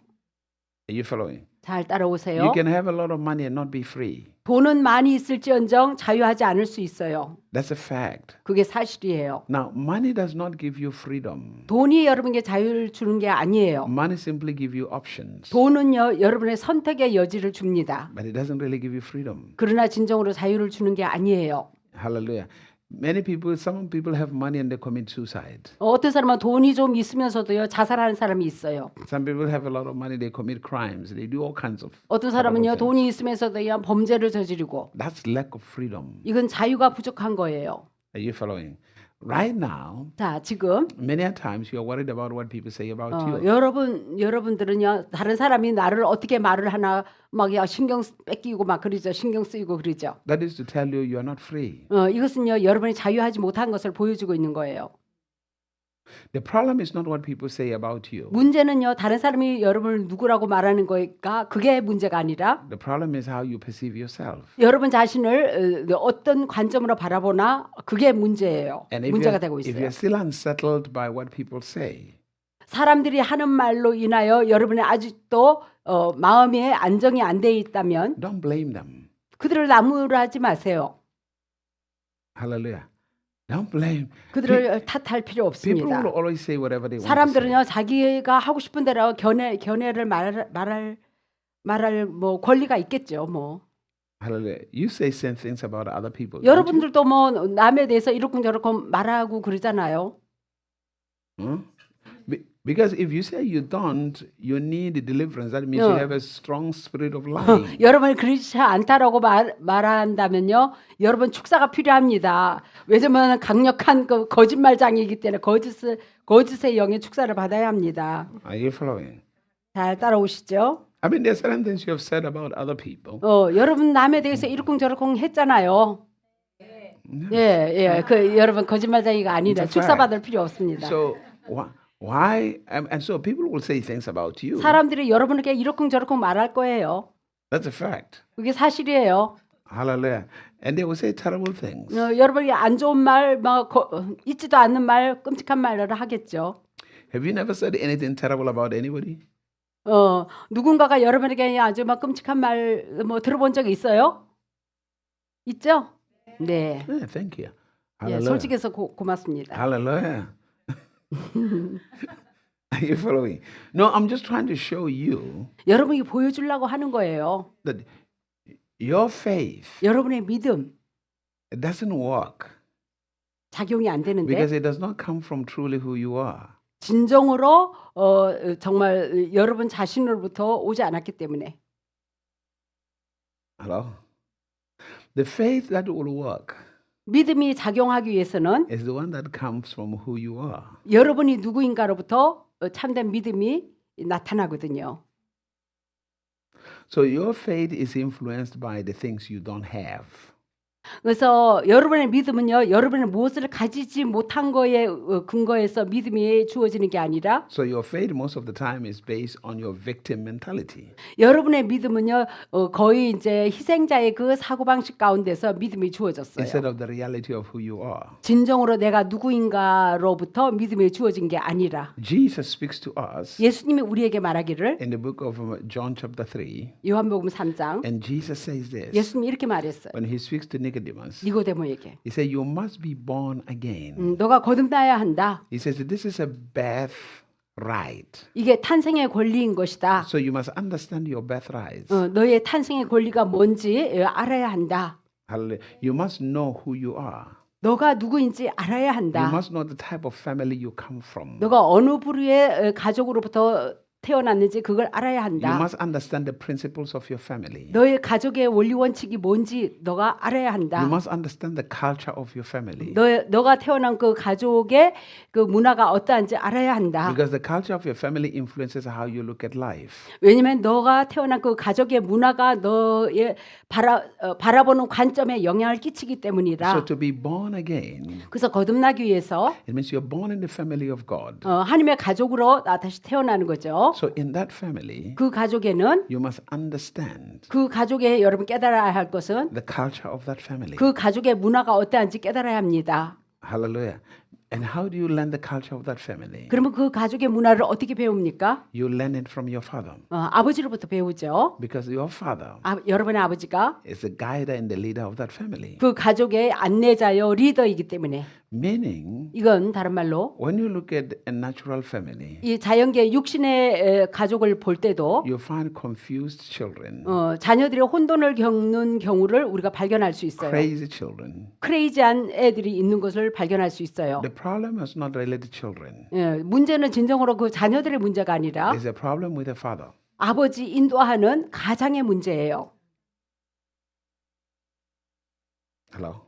Speaker 1: Are you following?
Speaker 2: 잘 따라오세요.
Speaker 1: You can have a lot of money and not be free.
Speaker 2: 돈은 많이 있을지언정 자유하지 않을 수 있어요.
Speaker 1: That's a fact.
Speaker 2: 그게 사실이에요.
Speaker 1: Now, money does not give you freedom.
Speaker 2: 돈이 여러분에게 자유를 주는 게 아니에요.
Speaker 1: Money simply give you options,
Speaker 2: 돈은요 여러분의 선택의 여지를 줍니다.
Speaker 1: but it doesn't really give you freedom.
Speaker 2: 그러나 진정으로 자유를 주는 게 아니에요.
Speaker 1: Hallelujah. Some people have money and they commit suicide.
Speaker 2: 어떤 사람은 돈이 좀 있으면서도요 자살하는 사람이 있어요.
Speaker 1: Some people have a lot of money, they commit crimes, they do all kinds of.
Speaker 2: 어떤 사람은요 돈이 있으면서도요 범죄를 저지르고.
Speaker 1: That's lack of freedom.
Speaker 2: 이건 자유가 부족한 거예요.
Speaker 1: Are you following? Right now,
Speaker 2: 자 지금
Speaker 1: many a times you are worried about what people say about you.
Speaker 2: 여러분들은요 다른 사람이 나를 어떻게 말을 하나 막 신경 뺏기고 막 그러죠. 신경 쓰이고 그러죠.
Speaker 1: That is to tell you you are not free.
Speaker 2: 이것은요 여러분이 자유하지 못한 것을 보여주고 있는 거예요.
Speaker 1: The problem is not what people say about you.
Speaker 2: 문제는요 다른 사람이 여러분을 누구라고 말하는 거니까 그게 문제가 아니라
Speaker 1: The problem is how you perceive yourself.
Speaker 2: 여러분 자신을 어떤 관점으로 바라보나 그게 문제예요.
Speaker 1: And
Speaker 2: 문제가 되고
Speaker 1: if
Speaker 2: 있어요.
Speaker 1: you're still unsettled by what people say,
Speaker 2: 사람들이 하는 말로 인하여 여러분이 아직도 마음에 안정이 안 돼 있다면
Speaker 1: don't blame them.
Speaker 2: 그들을 나무라지 마세요.
Speaker 1: Hallelujah. Don't blame.
Speaker 2: 그들을 탓할 필요
Speaker 1: People
Speaker 2: 없습니다.
Speaker 1: will always say whatever they want to say.
Speaker 2: 사람들은요 자기가 하고 싶은 대로 견해를 말할 뭐 권리가 있겠죠. 뭐
Speaker 1: Hallelujah. You say same things about other people. don't you?
Speaker 2: 여러분들도 뭐 남에 대해서 이렇쿵저렇쿵 말하고 그러잖아요.
Speaker 1: Because if you say you don't, you need deliverance. That means you
Speaker 2: Yeah.
Speaker 1: have a strong spirit of lying.
Speaker 2: 여러분이 그렇지 않다라고 말한다면요, 여러분 축사가 필요합니다. 왜냐면 강력한 그 거짓말장이기 때문에 거짓의 영의 축사를 받아야 합니다.
Speaker 1: Are you following?
Speaker 2: 잘 따라오시죠?
Speaker 1: I mean, there's certain things you have said about other people.
Speaker 2: 여러분 남에 대해서 이러쿵저러쿵 했잖아요. 예, 그 여러분 거짓말장이가 아니라
Speaker 1: That's
Speaker 2: 축사
Speaker 1: right.
Speaker 2: 받을 필요 없습니다.
Speaker 1: So why? And so people will say things about you.
Speaker 2: 사람들이 여러분에게 이러쿵저러쿵 말할 거예요.
Speaker 1: That's a fact.
Speaker 2: 그게 사실이에요.
Speaker 1: Hallelujah. And they will say terrible things.
Speaker 2: 여러분이 안 좋은 말, 막 있지도 않는 말, 끔찍한 말을 하겠죠.
Speaker 1: Have you never said anything terrible about anybody?
Speaker 2: 누군가가 여러분에게 아주 막 끔찍한 말 뭐 들어본 적 있어요? 있죠? 네.
Speaker 1: Yeah, thank you.
Speaker 2: 예,
Speaker 1: Hallelujah.
Speaker 2: 솔직해서 고맙습니다.
Speaker 1: Hallelujah. Are you following? No, I'm just trying to show you
Speaker 2: 여러분이 보여주려고 하는 거예요.
Speaker 1: that your faith
Speaker 2: 여러분의 믿음
Speaker 1: it doesn't work
Speaker 2: 작용이 안 되는데
Speaker 1: because it does not come from truly who you are.
Speaker 2: 진정으로 정말 여러분 자신으로부터 오지 않았기 때문에
Speaker 1: Hello? The faith that will work
Speaker 2: 믿음이 작용하기 위해서는
Speaker 1: is the one that comes from who you are.
Speaker 2: 여러분이 누구인가로부터 참된 믿음이 나타나거든요.
Speaker 1: So your faith is influenced by the things you don't have.
Speaker 2: 그래서 여러분의 믿음은요, 여러분이 무엇을 가지지 못한 거에 근거해서 믿음이 주어지는 게 아니라
Speaker 1: So your faith most of the time is based on your victim mentality.
Speaker 2: 여러분의 믿음은요, 거의 이제 희생자의 그 사고방식 가운데서 믿음이 주어졌어요.
Speaker 1: Instead of the reality of who you are.
Speaker 2: 진정으로 내가 누구인가로부터 믿음이 주어진 게 아니라
Speaker 1: Jesus speaks to us
Speaker 2: 예수님이 우리에게 말하기를
Speaker 1: in the book of John chapter 3.
Speaker 2: 요한복음 3장
Speaker 1: And Jesus says this.
Speaker 2: 예수님이 이렇게 말했어요.
Speaker 1: When he speaks to Nicodemus,
Speaker 2: 니고데모에게
Speaker 1: he said, you must be born again.
Speaker 2: 너가 거듭나야 한다.
Speaker 1: He says, this is a birthright.
Speaker 2: 이게 탄생의 권리인 것이다.
Speaker 1: So you must understand your birthright.
Speaker 2: 너의 탄생의 권리가 뭔지 알아야 한다.
Speaker 1: Hallelujah. You must know who you are.
Speaker 2: 너가 누구인지 알아야
Speaker 1: You
Speaker 2: 한다.
Speaker 1: must know the type of family you come from.
Speaker 2: 너가 어느 부류의 가족으로부터 태어났는지 그걸 알아야
Speaker 1: You
Speaker 2: 한다.
Speaker 1: must understand the principles of your family.
Speaker 2: 너의 가족의 원리 원칙이 뭔지 너가 알아야 한다.
Speaker 1: You must understand the culture of your family.
Speaker 2: 너가 태어난 그 가족의 그 문화가 어떠한지 알아야 한다.
Speaker 1: Because the culture of your family influences how you look at life.
Speaker 2: 왜냐면 너가 태어난 그 가족의 문화가 너의 바라보는 관점에 영향을 끼치기 때문이라.
Speaker 1: So to be born again,
Speaker 2: 그래서 거듭나기 위해서
Speaker 1: it means you're born in the family of God.
Speaker 2: 하나님의 가족으로 다시 태어나는 거죠.
Speaker 1: So in that family,
Speaker 2: 그 가족에는
Speaker 1: you must understand
Speaker 2: 그 가족에 여러분 깨달아야 할 것은
Speaker 1: the culture of that family.
Speaker 2: 그 가족의 문화가 어떠한지 깨달아야 합니다.
Speaker 1: Hallelujah. And how do you learn the culture of that family?
Speaker 2: 그러면 그 가족의 문화를 어떻게 배웁니까?
Speaker 1: You learn it from your father.
Speaker 2: 아버지로부터 배우죠.
Speaker 1: Because your father
Speaker 2: 여러분의 아버지가
Speaker 1: is the guide and the leader of that family.
Speaker 2: 그 가족의 안내자요 리더이기 때문에
Speaker 1: Meaning,
Speaker 2: 이건 다른 말로
Speaker 1: when you look at a natural family,
Speaker 2: 이 자연계 육신의 가족을 볼 때도
Speaker 1: you find confused children,
Speaker 2: 자녀들이 혼돈을 겪는 경우를 우리가 발견할 수 있어요.
Speaker 1: crazy children.
Speaker 2: 크레이지한 애들이 있는 것을 발견할 수 있어요.
Speaker 1: The problem is not related to children.
Speaker 2: 문제는 진정으로 그 자녀들의 문제가 아니라
Speaker 1: There's a problem with the father.
Speaker 2: 아버지 인도하는 가장의 문제예요.
Speaker 1: Hello?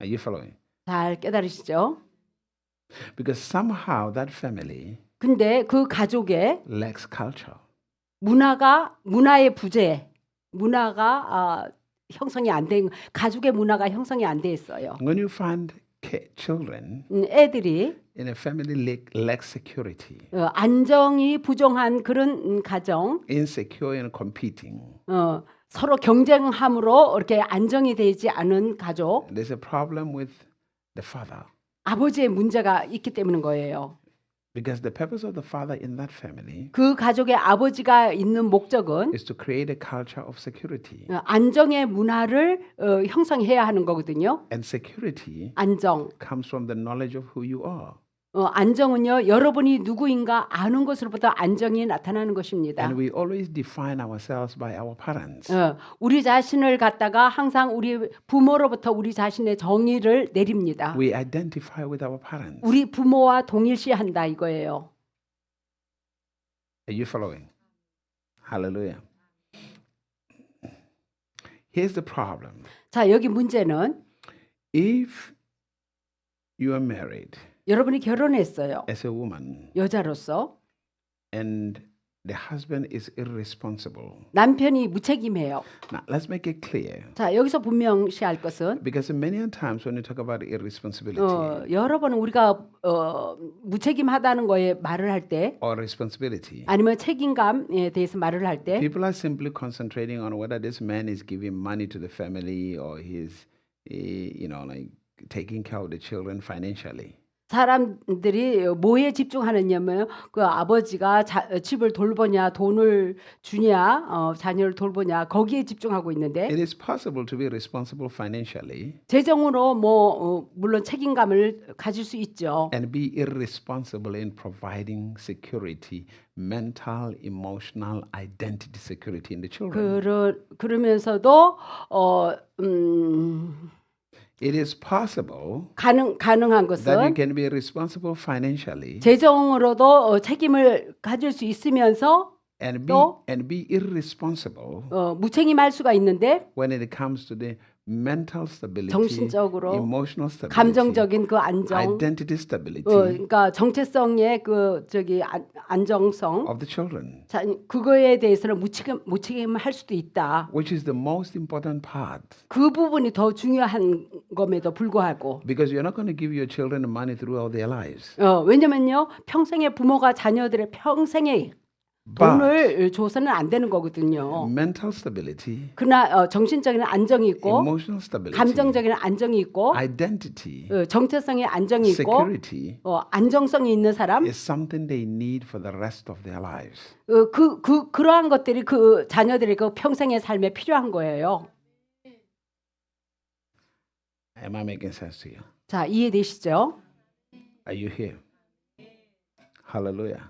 Speaker 1: Are you following?
Speaker 2: 잘 깨달으시죠?
Speaker 1: Because somehow that family
Speaker 2: 근데 그 가족의
Speaker 1: lacks culture.
Speaker 2: 문화의 부재, 문화가 형성이 안 된, 가족의 문화가 형성이 안 돼 있어요.
Speaker 1: When you find children
Speaker 2: 애들이
Speaker 1: in a family lacks security,
Speaker 2: 안정이 부정한 그런 가정,
Speaker 1: insecure and competing,
Speaker 2: 서로 경쟁함으로 이렇게 안정이 되지 않은 가족,
Speaker 1: there's a problem with the father.
Speaker 2: 아버지의 문제가 있기 때문인 거예요.
Speaker 1: Because the purpose of the father in that family
Speaker 2: 그 가족의 아버지가 있는 목적은
Speaker 1: is to create a culture of security.
Speaker 2: 안정의 문화를 형성해야 하는 거거든요.
Speaker 1: And security
Speaker 2: 안정.
Speaker 1: comes from the knowledge of who you are.
Speaker 2: 안정은요, 여러분이 누구인가 아는 것으로부터 안정이 나타나는 것입니다.
Speaker 1: And we always define ourselves by our parents.
Speaker 2: 우리 자신을 갖다가 항상 우리 부모로부터 우리 자신의 정의를 내립니다.
Speaker 1: We identify with our parents.
Speaker 2: 우리 부모와 동일시한다 이거예요.
Speaker 1: Are you following? Hallelujah. Here's the problem.
Speaker 2: 자, 여기 문제는
Speaker 1: If you are married
Speaker 2: 여러분이 결혼했어요.
Speaker 1: as a woman
Speaker 2: 여자로서
Speaker 1: and the husband is irresponsible.
Speaker 2: 남편이 무책임해요.
Speaker 1: Now, let's make it clear.
Speaker 2: 자, 여기서 분명시할 것은
Speaker 1: Because many times when you talk about irresponsibility
Speaker 2: 여러 번 우리가 무책임하다는 거에 말을 할 때
Speaker 1: or responsibility,
Speaker 2: 아니면 책임감에 대해서 말을 할 때
Speaker 1: people are simply concentrating on whether this man is giving money to the family or he's, like taking care of the children financially.
Speaker 2: 사람들이 뭐에 집중하느냐면 그 아버지가 집을 돌보냐 돈을 주냐 자녀를 돌보냐 거기에 집중하고 있는데
Speaker 1: It is possible to be responsible financially
Speaker 2: 재정으로 물론 책임감을 가질 수 있죠.
Speaker 1: and be irresponsible in providing security, mental, emotional, identity security in the children.
Speaker 2: 그러면서도
Speaker 1: It is possible
Speaker 2: 가능한
Speaker 1: that you
Speaker 2: 것은
Speaker 1: can be responsible financially
Speaker 2: 재정으로도 책임을 가질 수 있으면서
Speaker 1: and
Speaker 2: 또
Speaker 1: be irresponsible
Speaker 2: 무책임할 수가 있는데
Speaker 1: when it comes to the mental stability,
Speaker 2: 정신적으로
Speaker 1: emotional stability,
Speaker 2: 감정적인 그 안정,
Speaker 1: identity stability
Speaker 2: 그러니까 정체성의 안정성,
Speaker 1: of the children,
Speaker 2: 그거에 대해서는 무책임할 수도 있다.
Speaker 1: which is the most important part.
Speaker 2: 그 부분이 더 중요한 것에도 불구하고.
Speaker 1: Because you're not going to give your children money throughout their lives.
Speaker 2: 왜냐면요, 평생의 부모가 자녀들의 평생에 돈을 줘서는 안 되는 거거든요.
Speaker 1: Mental stability,
Speaker 2: 그러나 정신적인 안정이 있고,
Speaker 1: emotional stability,
Speaker 2: 감정적인 안정이 있고,
Speaker 1: identity,
Speaker 2: 정체성의 안정이 있고,
Speaker 1: security
Speaker 2: 안정성이 있는 사람,
Speaker 1: is something they need for the rest of their lives.
Speaker 2: 그러한 것들이 그 자녀들의 그 평생의 삶에 필요한 거예요.
Speaker 1: Am I making sense to you?
Speaker 2: 자, 이해되시죠?
Speaker 1: Are you here? Hallelujah.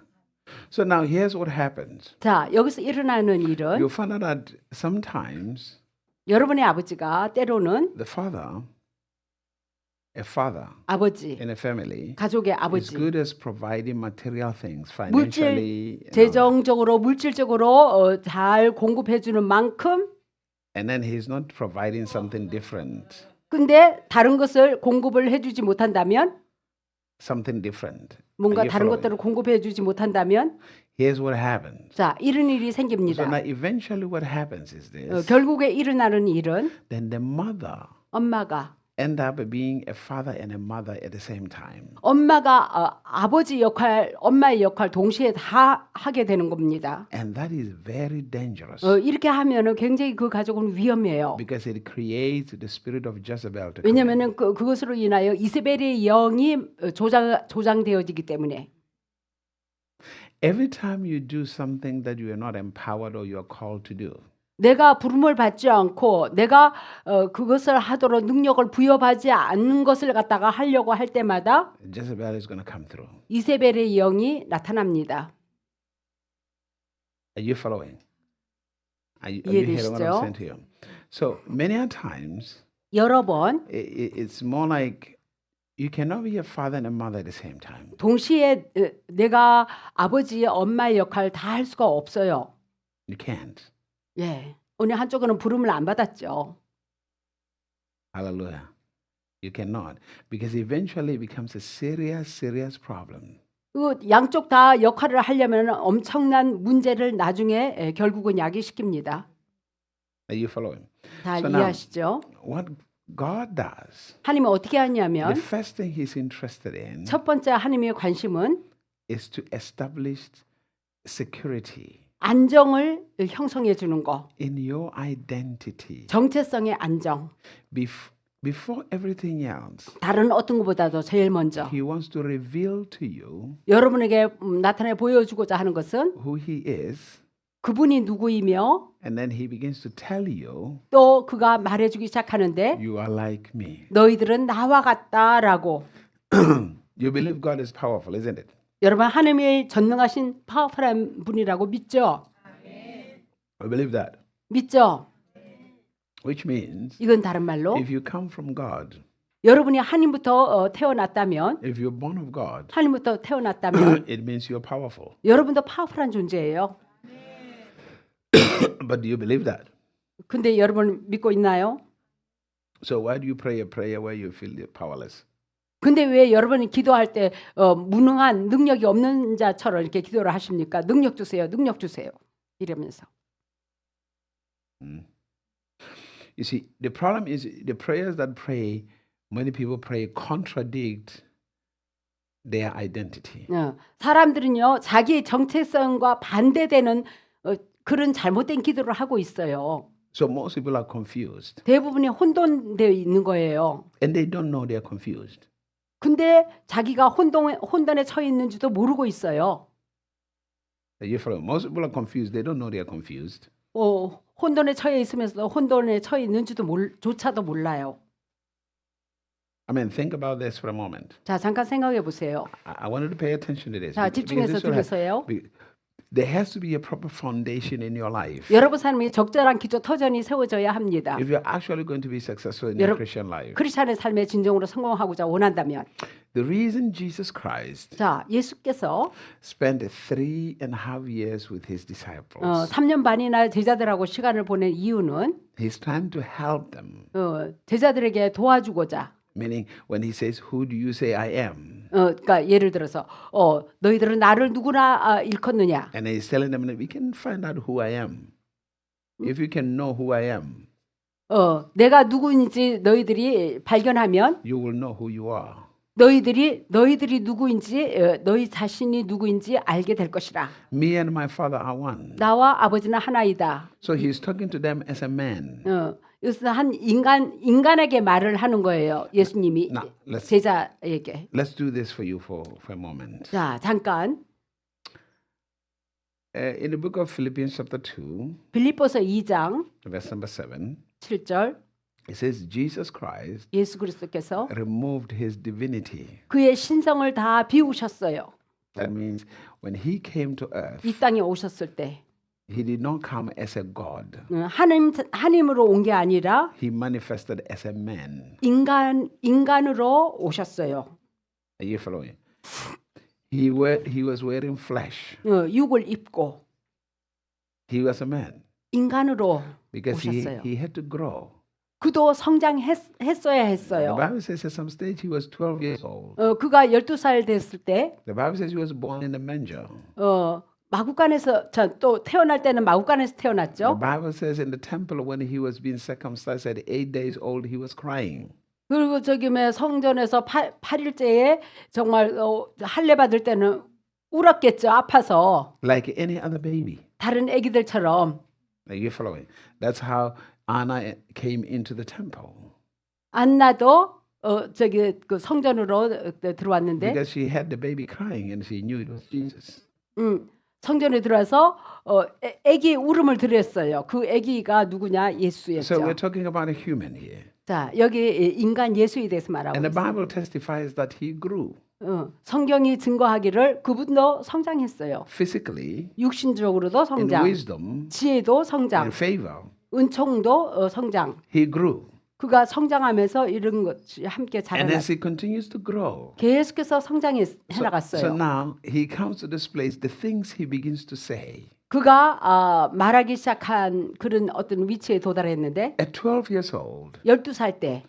Speaker 1: So now here's what happens.
Speaker 2: 자, 여기서 일어나는 일은
Speaker 1: You find out that sometimes
Speaker 2: 여러분의 아버지가 때로는
Speaker 1: the father, a father
Speaker 2: 아버지,
Speaker 1: in a family,
Speaker 2: 가족의
Speaker 1: is
Speaker 2: 아버지,
Speaker 1: good as providing material things,
Speaker 2: 물질,
Speaker 1: financially,
Speaker 2: 재정적으로, 물질적으로 잘 공급해주는 만큼
Speaker 1: and then he's not providing something different.
Speaker 2: 근데 다른 것을 공급을 해주지 못한다면
Speaker 1: Something different.
Speaker 2: 뭔가
Speaker 1: Are you
Speaker 2: 다른
Speaker 1: following?
Speaker 2: 것들을 공급해주지 못한다면
Speaker 1: Here's what happens.
Speaker 2: 자, 이런 일이
Speaker 1: So
Speaker 2: 생깁니다.
Speaker 1: now eventually what happens is this.
Speaker 2: 결국에 일어나는 일은
Speaker 1: Then the mother
Speaker 2: 엄마가
Speaker 1: end up being a father and a mother at the same time.
Speaker 2: 엄마가 아버지 역할, 엄마의 역할 동시에 다 하게 되는 겁니다.
Speaker 1: And that is very dangerous
Speaker 2: 이렇게 하면은 굉장히 그 가족은 위험해요.
Speaker 1: because it creates the spirit of Jezebel to come in.
Speaker 2: 왜냐면은 그것으로 인하여 이세벨의 영이 조장되어지기 때문에.
Speaker 1: Every time you do something that you are not empowered or you are called to do,
Speaker 2: 내가 부름을 받지 않고 내가 그것을 하도록 능력을 부여받지 않는 것을 갖다가 하려고 할 때마다
Speaker 1: Jezebel is going to come through.
Speaker 2: 이세벨의 영이 나타납니다.
Speaker 1: Are you following? Are you hearing what I'm
Speaker 2: 이해되시죠?
Speaker 1: saying to you? So many a times,
Speaker 2: 여러 번
Speaker 1: it's more like you cannot be a father and a mother at the same time.
Speaker 2: 동시에 내가 아버지의 엄마의 역할을 다 할 수가 없어요.
Speaker 1: You can't.
Speaker 2: 예. 어느 한쪽은 부름을 안 받았죠.
Speaker 1: Hallelujah. You cannot. Because eventually it becomes a serious, serious problem.
Speaker 2: 그 양쪽 다 역할을 하려면 엄청난 문제를 나중에 결국은 야기시킵니다.
Speaker 1: Are you following?
Speaker 2: 잘
Speaker 1: So now,
Speaker 2: 이해하시죠?
Speaker 1: what God does,
Speaker 2: 하나님은 어떻게 하냐면
Speaker 1: the first thing He's interested in
Speaker 2: 첫 번째 하나님의 관심은
Speaker 1: is to establish security
Speaker 2: 안정을 형성해 주는 거.
Speaker 1: in your identity.
Speaker 2: 정체성의 안정.
Speaker 1: Before everything else,
Speaker 2: 다른 어떤 것보다도 제일 먼저
Speaker 1: He wants to reveal to you
Speaker 2: 여러분에게 나타내 보여주고자 하는 것은
Speaker 1: who He is,
Speaker 2: 그분이 누구이며
Speaker 1: and then He begins to tell you,
Speaker 2: 또 그가 말해주기 시작하는데
Speaker 1: you are like me.
Speaker 2: 너희들은 나와 같다라고.
Speaker 1: You believe God is powerful, isn't it?
Speaker 2: 여러분 하나님의 전능하신 파워풀한 분이라고 믿죠?
Speaker 1: I believe that.
Speaker 2: 믿죠?
Speaker 1: Which means
Speaker 2: 이건 다른 말로
Speaker 1: if you come from God,
Speaker 2: 여러분이 하나님부터 태어났다면
Speaker 1: if you're born of God,
Speaker 2: 하나님부터 태어났다면
Speaker 1: it means you're powerful.
Speaker 2: 여러분도 파워풀한 존재예요.
Speaker 1: But do you believe that?
Speaker 2: 근데 여러분 믿고 있나요?
Speaker 1: So why do you pray a prayer where you feel you're powerless?
Speaker 2: 근데 왜 여러분이 기도할 때 무능한 능력이 없는 자처럼 이렇게 기도를 하십니까? 능력 주세요. 능력 주세요. 이러면서.
Speaker 1: You see, the problem is the prayers that many people pray contradict their identity.
Speaker 2: 사람들은요. 자기의 정체성과 반대되는 그런 잘못된 기도를 하고 있어요.
Speaker 1: So most people are confused.
Speaker 2: 대부분이 혼돈되어 있는 거예요.
Speaker 1: And they don't know they're confused.
Speaker 2: 근데 자기가 혼돈에 처해 있는지도 모르고 있어요.
Speaker 1: Most people are confused. They don't know they're confused.
Speaker 2: 혼돈에 처해 있으면서도 혼돈에 처해 있는지도 조차도 몰라요.
Speaker 1: I mean, think about this for a moment.
Speaker 2: 자, 잠깐 생각해 보세요.
Speaker 1: I want you to pay attention to this.
Speaker 2: 자,
Speaker 1: because
Speaker 2: 집중해서
Speaker 1: this will
Speaker 2: 들으세요.
Speaker 1: there has to be a proper foundation in your life.
Speaker 2: 여러분 삶에 적절한 기초 터전이 세워져야 합니다.
Speaker 1: If you're actually going to be successful in your Christian life.
Speaker 2: 크리스천의 삶에 진정으로 성공하고자 원한다면
Speaker 1: The reason Jesus Christ
Speaker 2: 자, 예수께서
Speaker 1: spent 3.5 years with his disciples.
Speaker 2: 3년 반이나 제자들하고 시간을 보낸 이유는
Speaker 1: He's trying to help them.
Speaker 2: 제자들에게 도와주고자.
Speaker 1: Meaning, when he says, "Who do you say I am?"
Speaker 2: 그러니까 예를 들어서 너희들은 나를 누구나 일컫느냐.
Speaker 1: And he's telling them that we can find out who I am. If you can know who I am,
Speaker 2: 내가 누구인지 너희들이 발견하면
Speaker 1: you will know who you are.
Speaker 2: 너희들이 누구인지 너희 자신이 누구인지 알게 될 것이라.
Speaker 1: Me and my Father are one.
Speaker 2: 나와 아버지는 하나이다.
Speaker 1: So he's talking to them as a man.
Speaker 2: 여기서 한 인간에게 말을 하는 거예요. 예수님이
Speaker 1: Now,
Speaker 2: 제자에게.
Speaker 1: let's do this for you for a moment.
Speaker 2: 자, 잠깐.
Speaker 1: In the book of Philippians chapter 2,
Speaker 2: 빌립보서 2장
Speaker 1: verse number 7,
Speaker 2: 7절
Speaker 1: it says Jesus Christ
Speaker 2: 예수 그리스도께서
Speaker 1: removed his divinity.
Speaker 2: 그의 신성을 다 비우셨어요.
Speaker 1: That means when he came to earth,
Speaker 2: 이 땅에 오셨을 때
Speaker 1: he did not come as a god.
Speaker 2: 하나님으로 온 게 아니라
Speaker 1: He manifested as a man.
Speaker 2: 인간으로 오셨어요.
Speaker 1: Are you following? He was wearing flesh.
Speaker 2: 육을 입고
Speaker 1: He was a man
Speaker 2: 인간으로
Speaker 1: because
Speaker 2: 오셨어요.
Speaker 1: he had to grow.
Speaker 2: 그도 성장했어야
Speaker 1: The
Speaker 2: 했어요.
Speaker 1: Bible says at some stage he was 12 years old.
Speaker 2: 그가 12살 됐을 때
Speaker 1: The Bible says he was born in a manger.
Speaker 2: 마구간에서 또 태어날 때는 마구간에서
Speaker 1: The
Speaker 2: 태어났죠.
Speaker 1: Bible says in the temple when he was being circumcised at 8 days old, he was crying.
Speaker 2: 그리고 저기 뭐 성전에서 8일째에 정말 할례 받을 때는 울었겠죠. 아파서.
Speaker 1: like any other baby.
Speaker 2: 다른 아기들처럼.
Speaker 1: Are you following? That's how Anna came into the temple.
Speaker 2: 안나도 저기 그 성전으로 들어왔는데
Speaker 1: Because she had the baby crying and she knew it was Jesus.
Speaker 2: 성전에 들어와서 아기 울음을 들었어요. 그 아기가 누구냐?
Speaker 1: So
Speaker 2: 예수였죠.
Speaker 1: we're talking about a human here.
Speaker 2: 자, 여기 인간 예수에 대해서 말하고
Speaker 1: And the
Speaker 2: 있어요.
Speaker 1: Bible testifies that he grew
Speaker 2: 성경이 증거하기를 그분도 성장했어요.
Speaker 1: physically,
Speaker 2: 육신적으로도
Speaker 1: in
Speaker 2: 성장,
Speaker 1: wisdom,
Speaker 2: 지혜도 성장,
Speaker 1: in favor.
Speaker 2: 은총도 성장.
Speaker 1: He grew.
Speaker 2: 그가 성장하면서 이런 것이 함께
Speaker 1: And
Speaker 2: 자라났어요.
Speaker 1: as he continues to grow,
Speaker 2: 계속해서 성장해
Speaker 1: so
Speaker 2: 나갔어요.
Speaker 1: now he comes to this place, the things he begins to say.
Speaker 2: 그가 말하기 시작한 그런 어떤 위치에 도달했는데
Speaker 1: At 12 years old,
Speaker 2: 12살 때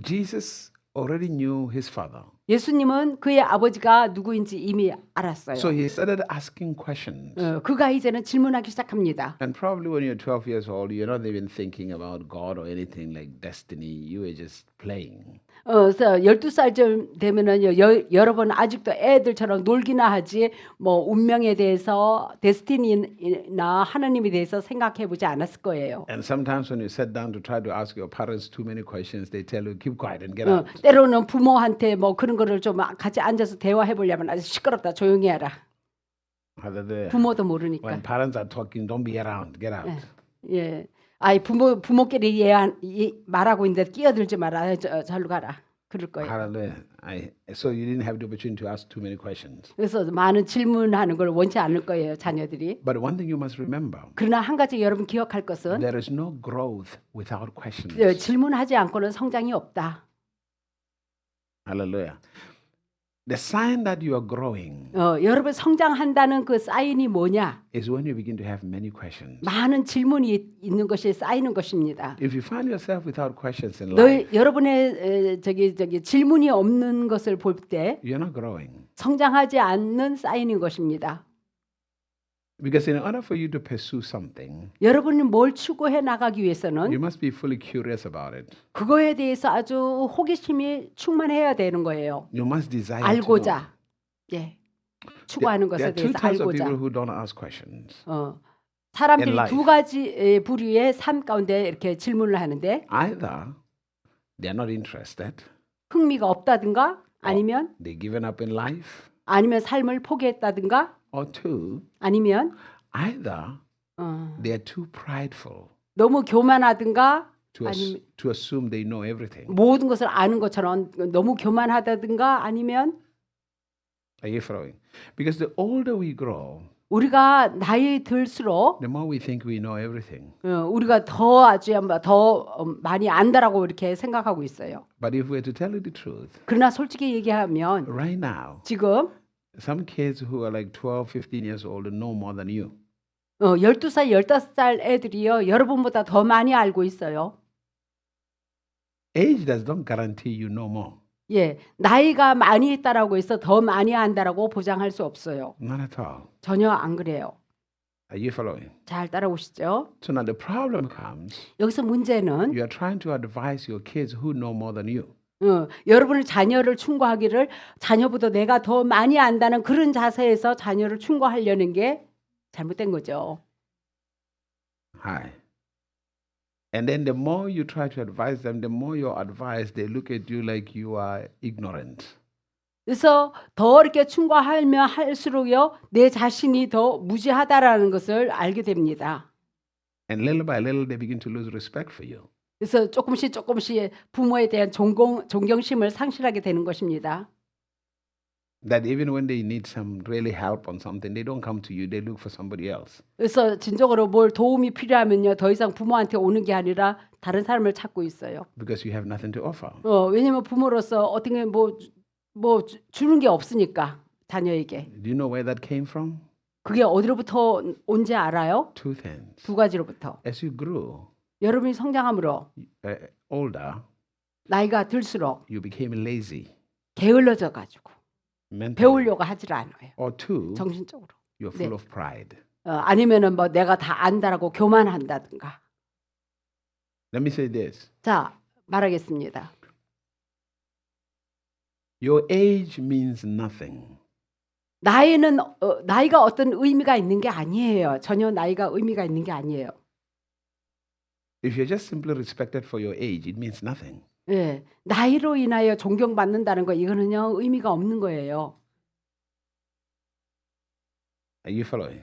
Speaker 1: Jesus already knew his father.
Speaker 2: 예수님은 그의 아버지가 누구인지 이미 알았어요.
Speaker 1: So he started asking questions.
Speaker 2: 그가 이제는 질문하기 시작합니다.
Speaker 1: And probably when you're 12 years old, you're not even thinking about God or anything like destiny. You were just playing.
Speaker 2: 그래서 12살쯤 되면은 여러분 아직도 애들처럼 놀기나 하지 뭐 운명에 대해서 데스티니나 하나님에 대해서 생각해 보지 않았을 거예요.
Speaker 1: And sometimes when you sit down to try to ask your parents too many questions, they tell you, keep quiet and get out.
Speaker 2: 때로는 부모한테 뭐 그런 거를 좀 같이 앉아서 대화해 보려면 아주 시끄럽다 조용히 해라.
Speaker 1: Hallelujah.
Speaker 2: 부모도 모르니까.
Speaker 1: When parents are talking, don't be around, get out.
Speaker 2: 예. 아이 부모끼리 말하고 있는데 끼어들지 마라. 절로 가라. 그럴 거예요.
Speaker 1: Hallelujah. So you didn't have the opportunity to ask too many questions.
Speaker 2: 그래서 많은 질문하는 걸 원치 않을 거예요, 자녀들이.
Speaker 1: But one thing you must remember,
Speaker 2: 그러나 한 가지 여러분 기억할 것은
Speaker 1: there is no growth without questions.
Speaker 2: 질문하지 않고는 성장이 없다.
Speaker 1: Hallelujah. The sign that you are growing
Speaker 2: 여러분 성장한다는 그 사인이 뭐냐?
Speaker 1: is when you begin to have many questions.
Speaker 2: 많은 질문이 있는 것이 쌓이는 것입니다.
Speaker 1: If you find yourself without questions in life,
Speaker 2: 여러분의 저기 질문이 없는 것을 볼 때
Speaker 1: you're not growing.
Speaker 2: 성장하지 않는 사인인 것입니다.
Speaker 1: Because in order for you to pursue something,
Speaker 2: 여러분이 뭘 추구해 나가기 위해서는
Speaker 1: you must be fully curious about it.
Speaker 2: 그거에 대해서 아주 호기심이 충만해야 되는 거예요.
Speaker 1: You must desire to know.
Speaker 2: 알고자, 예, 추구하는
Speaker 1: There
Speaker 2: 것에
Speaker 1: are two
Speaker 2: 대해서
Speaker 1: types of
Speaker 2: 알고자.
Speaker 1: people who don't ask questions.
Speaker 2: 사람들이
Speaker 1: in life.
Speaker 2: 두 가지 부류의 삶 가운데 이렇게 질문을 하는데
Speaker 1: Either they're not interested,
Speaker 2: 흥미가 없다든가 아니면
Speaker 1: they've given up in life,
Speaker 2: 삶을 포기했다든가
Speaker 1: or two,
Speaker 2: 아니면
Speaker 1: either they're too prideful
Speaker 2: 너무 교만하든가
Speaker 1: to assume they know everything.
Speaker 2: 모든 것을 아는 것처럼 너무 교만하다든가 아니면
Speaker 1: Are you following? Because the older we grow,
Speaker 2: 우리가 나이 들수록
Speaker 1: the more we think we know everything.
Speaker 2: 우리가 더 아주 더 많이 안다라고 이렇게 생각하고 있어요.
Speaker 1: But if we're to tell you the truth,
Speaker 2: 그러나 솔직히 얘기하면
Speaker 1: right now,
Speaker 2: 지금
Speaker 1: some kids who are like 12, 15 years old know more than you.
Speaker 2: 12살, 15살 애들이요. 여러분보다 더 많이 알고 있어요.
Speaker 1: Age does not guarantee you know more.
Speaker 2: 예, 나이가 많이 있다라고 해서 더 많이 안다라고 보장할 수 없어요.
Speaker 1: Not at all.
Speaker 2: 전혀 안 그래요.
Speaker 1: Are you following?
Speaker 2: 잘 따라오시죠?
Speaker 1: So now the problem comes,
Speaker 2: 여기서 문제는
Speaker 1: you are trying to advise your kids who know more than you.
Speaker 2: 여러분의 자녀를 충고하기를 자녀보다 내가 더 많이 안다는 그런 자세에서 자녀를 충고하려는 게 잘못된 거죠.
Speaker 1: Hi. And then the more you try to advise them, the more your advice, they look at you like you are ignorant.
Speaker 2: 그래서 더 이렇게 충고하면 할수록요 내 자신이 더 무지하다라는 것을 알게 됩니다.
Speaker 1: And little by little, they begin to lose respect for you.
Speaker 2: 그래서 조금씩 부모에 대한 존경심을 상실하게 되는 것입니다.
Speaker 1: That even when they need some really help on something, they don't come to you, they look for somebody else.
Speaker 2: 그래서 진정으로 뭘 도움이 필요하면요 더 이상 부모한테 오는 게 아니라 다른 사람을 찾고 있어요.
Speaker 1: Because you have nothing to offer.
Speaker 2: 왜냐면 부모로서 어떻게 뭐 주는 게 없으니까 자녀에게.
Speaker 1: Do you know where that came from?
Speaker 2: 그게 어디로부터 온지 알아요?
Speaker 1: Two things.
Speaker 2: 두 가지로부터.
Speaker 1: As you grew
Speaker 2: 여러분이 성장함으로
Speaker 1: older,
Speaker 2: 나이가 들수록
Speaker 1: you became lazy.
Speaker 2: 게을러져 가지고
Speaker 1: Mentally.
Speaker 2: 배우려고 하질 않아요.
Speaker 1: Or two,
Speaker 2: 정신적으로.
Speaker 1: you're full of pride.
Speaker 2: 아니면은 뭐 내가 다 안다라고 교만한다든가.
Speaker 1: Let me say this.
Speaker 2: 자, 말하겠습니다.
Speaker 1: Your age means nothing.
Speaker 2: 나이는 나이가 어떤 의미가 있는 게 아니에요. 전혀 나이가 의미가 있는 게 아니에요.
Speaker 1: If you're just simply respected for your age, it means nothing.
Speaker 2: 예, 나이로 인하여 존경받는다는 거 이거는요 의미가 없는 거예요.
Speaker 1: Are you following?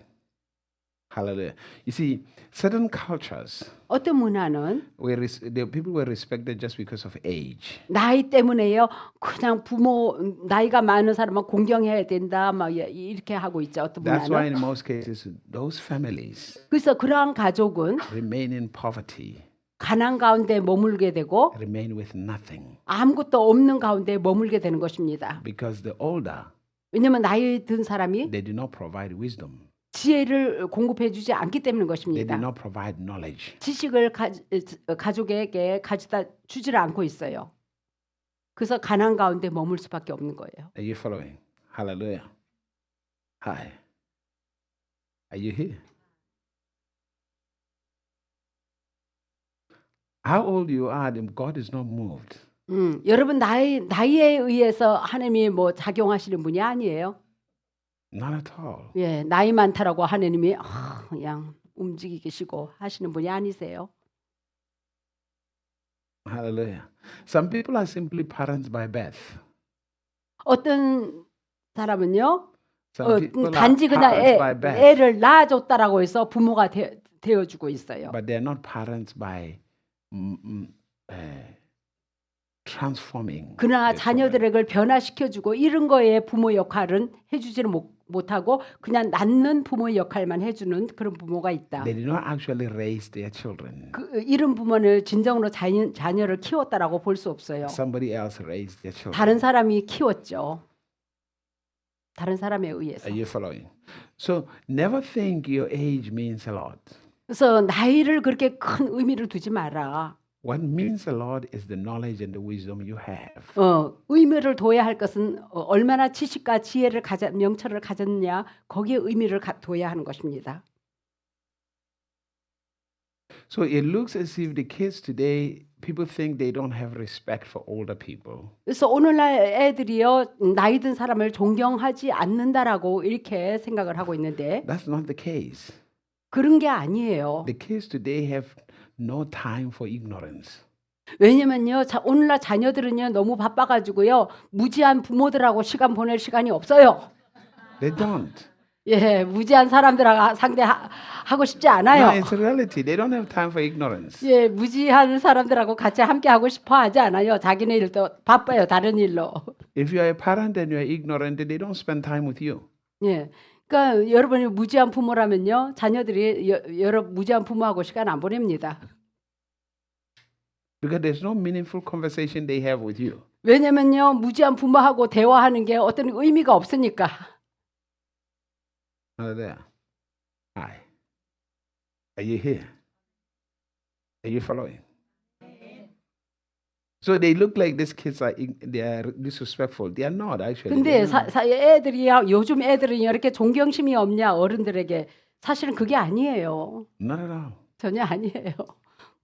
Speaker 1: Hallelujah. You see, certain cultures,
Speaker 2: 어떤 문화는
Speaker 1: the people were respected just because of age.
Speaker 2: 나이 때문에요 그냥 부모 나이가 많은 사람은 공경해야 된다 막 이렇게 하고 있죠. 어떤
Speaker 1: That's why
Speaker 2: 문화는.
Speaker 1: in most cases, those families
Speaker 2: 그래서 그러한 가족은
Speaker 1: remain in poverty,
Speaker 2: 가난 가운데 머물게 되고
Speaker 1: remain with nothing.
Speaker 2: 아무것도 없는 가운데 머물게 되는 것입니다.
Speaker 1: Because the older,
Speaker 2: 왜냐하면 나이 든 사람이
Speaker 1: they do not provide wisdom.
Speaker 2: 지혜를 공급해 주지 않기 때문인
Speaker 1: They
Speaker 2: 것입니다.
Speaker 1: do not provide knowledge.
Speaker 2: 지식을 가족에게 가져다 주지를 않고 있어요. 그래서 가난 가운데 머물 수밖에 없는 거예요.
Speaker 1: Are you following? Hallelujah. Hi. Are you here? How old you are, God is not moved.
Speaker 2: 여러분 나이에 의해서 하나님이 뭐 작용하시는 분이 아니에요.
Speaker 1: Not at all.
Speaker 2: 예, 나이 많다라고 하나님이 그냥 움직이시고 하시는 분이 아니세요.
Speaker 1: Hallelujah. Some people are simply parents by birth.
Speaker 2: 어떤 사람은요,
Speaker 1: Some people are
Speaker 2: 단지 그냥
Speaker 1: parents by birth,
Speaker 2: 애를 낳아줬다라고 해서 부모가 되어주고 있어요.
Speaker 1: but they're not parents by transforming.
Speaker 2: 그러나
Speaker 1: their children.
Speaker 2: 자녀들에게 변화시켜주고 이런 거에 부모 역할은 해주지를 못하고 그냥 낳는 부모의 역할만 해주는 그런 부모가 있다.
Speaker 1: They did not actually raise their children.
Speaker 2: 이런 부모는 진정으로 자녀를 키웠다라고 볼 수 없어요.
Speaker 1: Somebody else raised their children.
Speaker 2: 다른 사람이 키웠죠. 다른 사람에 의해서.
Speaker 1: Are you following? So never think your age means a lot.
Speaker 2: 그래서 나이를 그렇게 큰 의미를 두지 마라.
Speaker 1: What means a lot is the knowledge and the wisdom you have.
Speaker 2: 의미를 둬야 할 것은 얼마나 지식과 지혜를 명철을 가졌냐 거기에 의미를 둬야 하는 것입니다.
Speaker 1: So it looks as if the kids today, people think they don't have respect for older people.
Speaker 2: 그래서 오늘날 애들이요 나이 든 사람을 존경하지 않는다라고 이렇게 생각을 하고 있는데
Speaker 1: That's not the case.
Speaker 2: 그런 게 아니에요.
Speaker 1: The kids today have no time for ignorance.
Speaker 2: 왜냐면요 오늘날 자녀들은요 너무 바빠가지고요 무지한 부모들하고 시간 보낼 시간이 없어요.
Speaker 1: They don't.
Speaker 2: 예, 무지한 사람들하고 상대하고 싶지
Speaker 1: No,
Speaker 2: 않아요.
Speaker 1: it's a reality. They don't have time for ignorance.
Speaker 2: 예, 무지한 사람들하고 같이 함께 하고 싶어 하지 않아요. 자기네 일도 바빠요. 다른 일로.
Speaker 1: If you are a parent and you are ignorant, they don't spend time with you.
Speaker 2: 예. 그러니까 여러분이 무지한 부모라면요. 자녀들이 여러 무지한 부모하고 시간 안 보냅니다.
Speaker 1: Because there's no meaningful conversation they have with you.
Speaker 2: 왜냐면요. 무지한 부모하고 대화하는 게 어떤 의미가 없으니까.
Speaker 1: Hallelujah. Hi. Are you here? Are you following? So they look like these kids they are disrespectful. They are not actually.
Speaker 2: 근데
Speaker 1: They're not.
Speaker 2: 요즘 애들은 이렇게 존경심이 없냐 어른들에게 사실은 그게 아니에요.
Speaker 1: Not at all.
Speaker 2: 전혀 아니에요.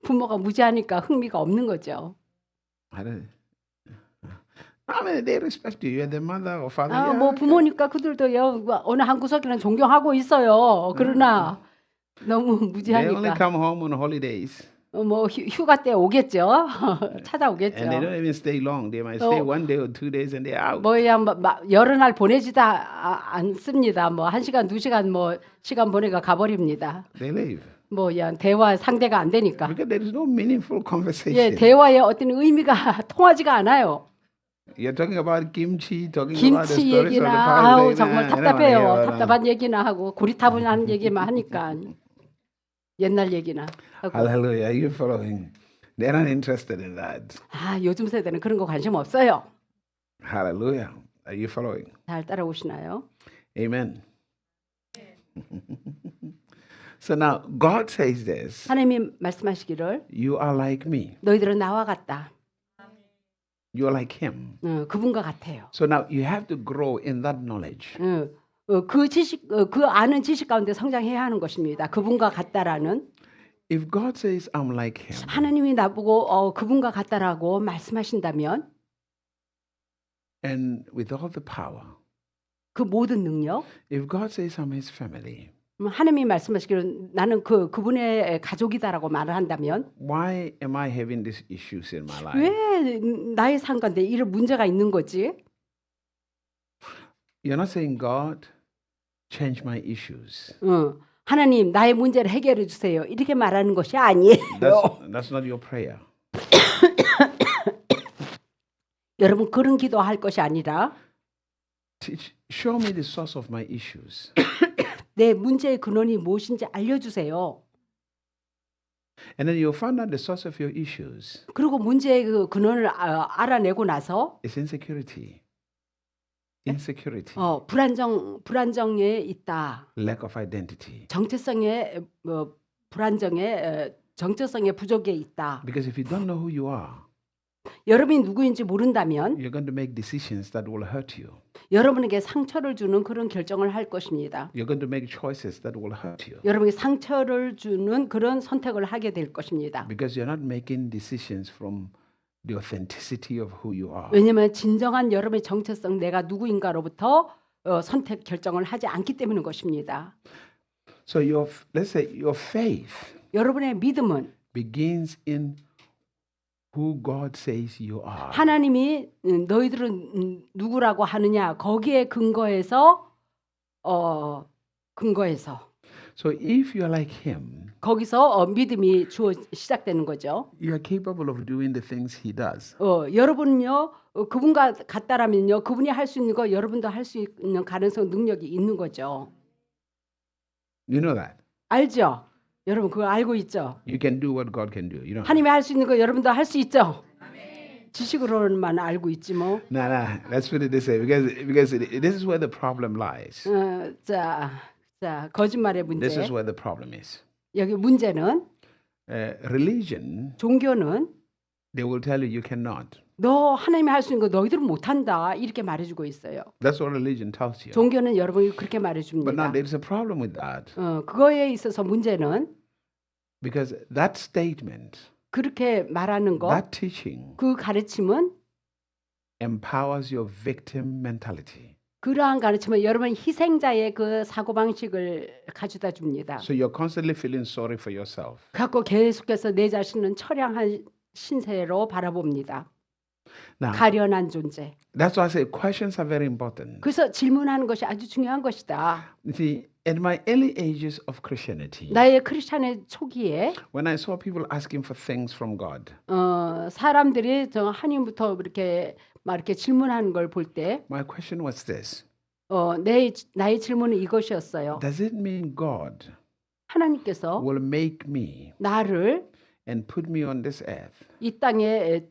Speaker 2: 부모가 무지하니까 흥미가 없는 거죠.
Speaker 1: I mean, they respect you. You're the mother or father.
Speaker 2: 아,
Speaker 1: Yeah,
Speaker 2: 뭐
Speaker 1: okay.
Speaker 2: 부모니까 그들도요 어느 한 구석에는 존경하고 있어요. 그러나 너무
Speaker 1: They only
Speaker 2: 무지하니까
Speaker 1: come home on holidays.
Speaker 2: 뭐 휴가 때 오겠죠. 찾아오겠죠.
Speaker 1: And they don't even stay long. They might stay 1 day or 2 days and they're out.
Speaker 2: 뭐야 여러 날 보내지도 않습니다. 뭐 1시간 2시간 뭐 시간 보내가 가버립니다.
Speaker 1: They leave.
Speaker 2: 뭐야 대화 상대가 안 되니까.
Speaker 1: Because there is no meaningful
Speaker 2: 예,
Speaker 1: conversation.
Speaker 2: 대화에 어떤 의미가 통하지가 않아요.
Speaker 1: You're talking about kimchi, talking about the
Speaker 2: 김치
Speaker 1: stories of the
Speaker 2: 얘기나
Speaker 1: past.
Speaker 2: 아우
Speaker 1: like,
Speaker 2: 정말
Speaker 1: I don't wanna
Speaker 2: 답답해요.
Speaker 1: hear about that.
Speaker 2: 답답한 얘기나 하고 고리타분한 얘기만 하니까 옛날 얘기나 하고.
Speaker 1: Hallelujah. Are you following? They're not interested in that.
Speaker 2: 아 요즘 세대는 그런 거 관심 없어요.
Speaker 1: Hallelujah. Are you following?
Speaker 2: 잘 따라오시나요?
Speaker 1: Amen. So now God says this.
Speaker 2: 하나님이 말씀하시기를
Speaker 1: You are like me.
Speaker 2: 너희들은 나와 같다.
Speaker 1: You are like him.
Speaker 2: 그분과 같아요.
Speaker 1: So now you have to grow in that knowledge.
Speaker 2: 그 지식, 그 아는 지식 가운데 성장해야 하는 것입니다. 그분과 같다라는.
Speaker 1: If God says I'm like him,
Speaker 2: 하나님이 나보고 그분과 같다라고 말씀하신다면,
Speaker 1: and with all the power,
Speaker 2: 그 모든 능력,
Speaker 1: if God says I'm his family,
Speaker 2: 하나님이 말씀하시기로 나는 그분의 가족이다라고 말을 한다면
Speaker 1: why am I having these issues in my life?
Speaker 2: 왜 나의 삶 가운데 이런 문제가 있는 거지?
Speaker 1: You're not saying, God, change my issues.
Speaker 2: 하나님 나의 문제를 해결해 주세요. 이렇게 말하는 것이 아니에요.
Speaker 1: That's not your prayer.
Speaker 2: 여러분 그런 기도할 것이 아니라
Speaker 1: Show me the source of my issues.
Speaker 2: 내 문제의 근원이 무엇인지 알려주세요.
Speaker 1: And then you'll find out the source of your issues
Speaker 2: 그리고 문제의 그 근원을 알아내고 나서
Speaker 1: is insecurity. Insecurity,
Speaker 2: 불안정에 있다.
Speaker 1: lack of identity.
Speaker 2: 정체성의 불안정에 정체성의 부족에 있다.
Speaker 1: Because if you don't know who you are,
Speaker 2: 여러분이 누구인지 모른다면
Speaker 1: you're going to make decisions that will hurt you.
Speaker 2: 여러분에게 상처를 주는 그런 결정을 할 것입니다.
Speaker 1: You're going to make choices that will hurt you.
Speaker 2: 여러분에게 상처를 주는 그런 선택을 하게 될 것입니다.
Speaker 1: Because you're not making decisions from the authenticity of who you are.
Speaker 2: 왜냐하면 진정한 여러분의 정체성 내가 누구인가로부터 선택 결정을 하지 않기 때문인 것입니다.
Speaker 1: So let's say your faith
Speaker 2: 여러분의 믿음은
Speaker 1: begins in who God says you are.
Speaker 2: 하나님이 너희들은 누구라고 하느냐 거기에 근거해서
Speaker 1: So if you're like him,
Speaker 2: 거기서 믿음이 시작되는 거죠.
Speaker 1: you are capable of doing the things he does.
Speaker 2: 여러분은요 그분과 같다라면요 그분이 할 수 있는 거 여러분도 할 수 있는 가능성 능력이 있는 거죠.
Speaker 1: You know that.
Speaker 2: 알죠? 여러분 그거 알고 있죠?
Speaker 1: You can do what God can do. You know.
Speaker 2: 하나님이 할 수 있는 거 여러분도 할 수 있죠? 지식으로만 알고 있지 뭐.
Speaker 1: No. Let's put it this way, because this is where the problem lies.
Speaker 2: 자 거짓말의 문제.
Speaker 1: This is where the problem is.
Speaker 2: 여기 문제는
Speaker 1: Religion,
Speaker 2: 종교는
Speaker 1: they will tell you you cannot.
Speaker 2: 너 하나님이 할 수 있는 거 너희들은 못한다 이렇게 말해주고 있어요.
Speaker 1: That's what religion tells you.
Speaker 2: 종교는 여러분이 그렇게
Speaker 1: But
Speaker 2: 말해줍니다.
Speaker 1: now there's a problem with that,
Speaker 2: 그거에 있어서 문제는
Speaker 1: because that statement,
Speaker 2: 그렇게 말하는 거,
Speaker 1: that teaching,
Speaker 2: 그 가르침은
Speaker 1: empowers your victim mentality.
Speaker 2: 그러한 가르침은 여러분 희생자의 그 사고방식을 가져다 줍니다.
Speaker 1: So you're constantly feeling sorry for yourself.
Speaker 2: 갖고 계속해서 내 자신은 처량한 신세로 바라봅니다.
Speaker 1: Now,
Speaker 2: 가련한 존재.
Speaker 1: that's why I say questions are very important.
Speaker 2: 그래서 질문하는 것이 아주 중요한 것이다.
Speaker 1: You see, in my early ages of Christianity,
Speaker 2: 나의 크리스찬의 초기에
Speaker 1: when I saw people asking for things from God,
Speaker 2: 사람들이 저 하나님부터 이렇게 막 이렇게 질문하는 걸 볼 때
Speaker 1: my question was this:
Speaker 2: 나의 질문은 이것이었어요.
Speaker 1: does it mean God
Speaker 2: 하나님께서
Speaker 1: will make me
Speaker 2: 나를
Speaker 1: and put me on this earth
Speaker 2: 이 땅에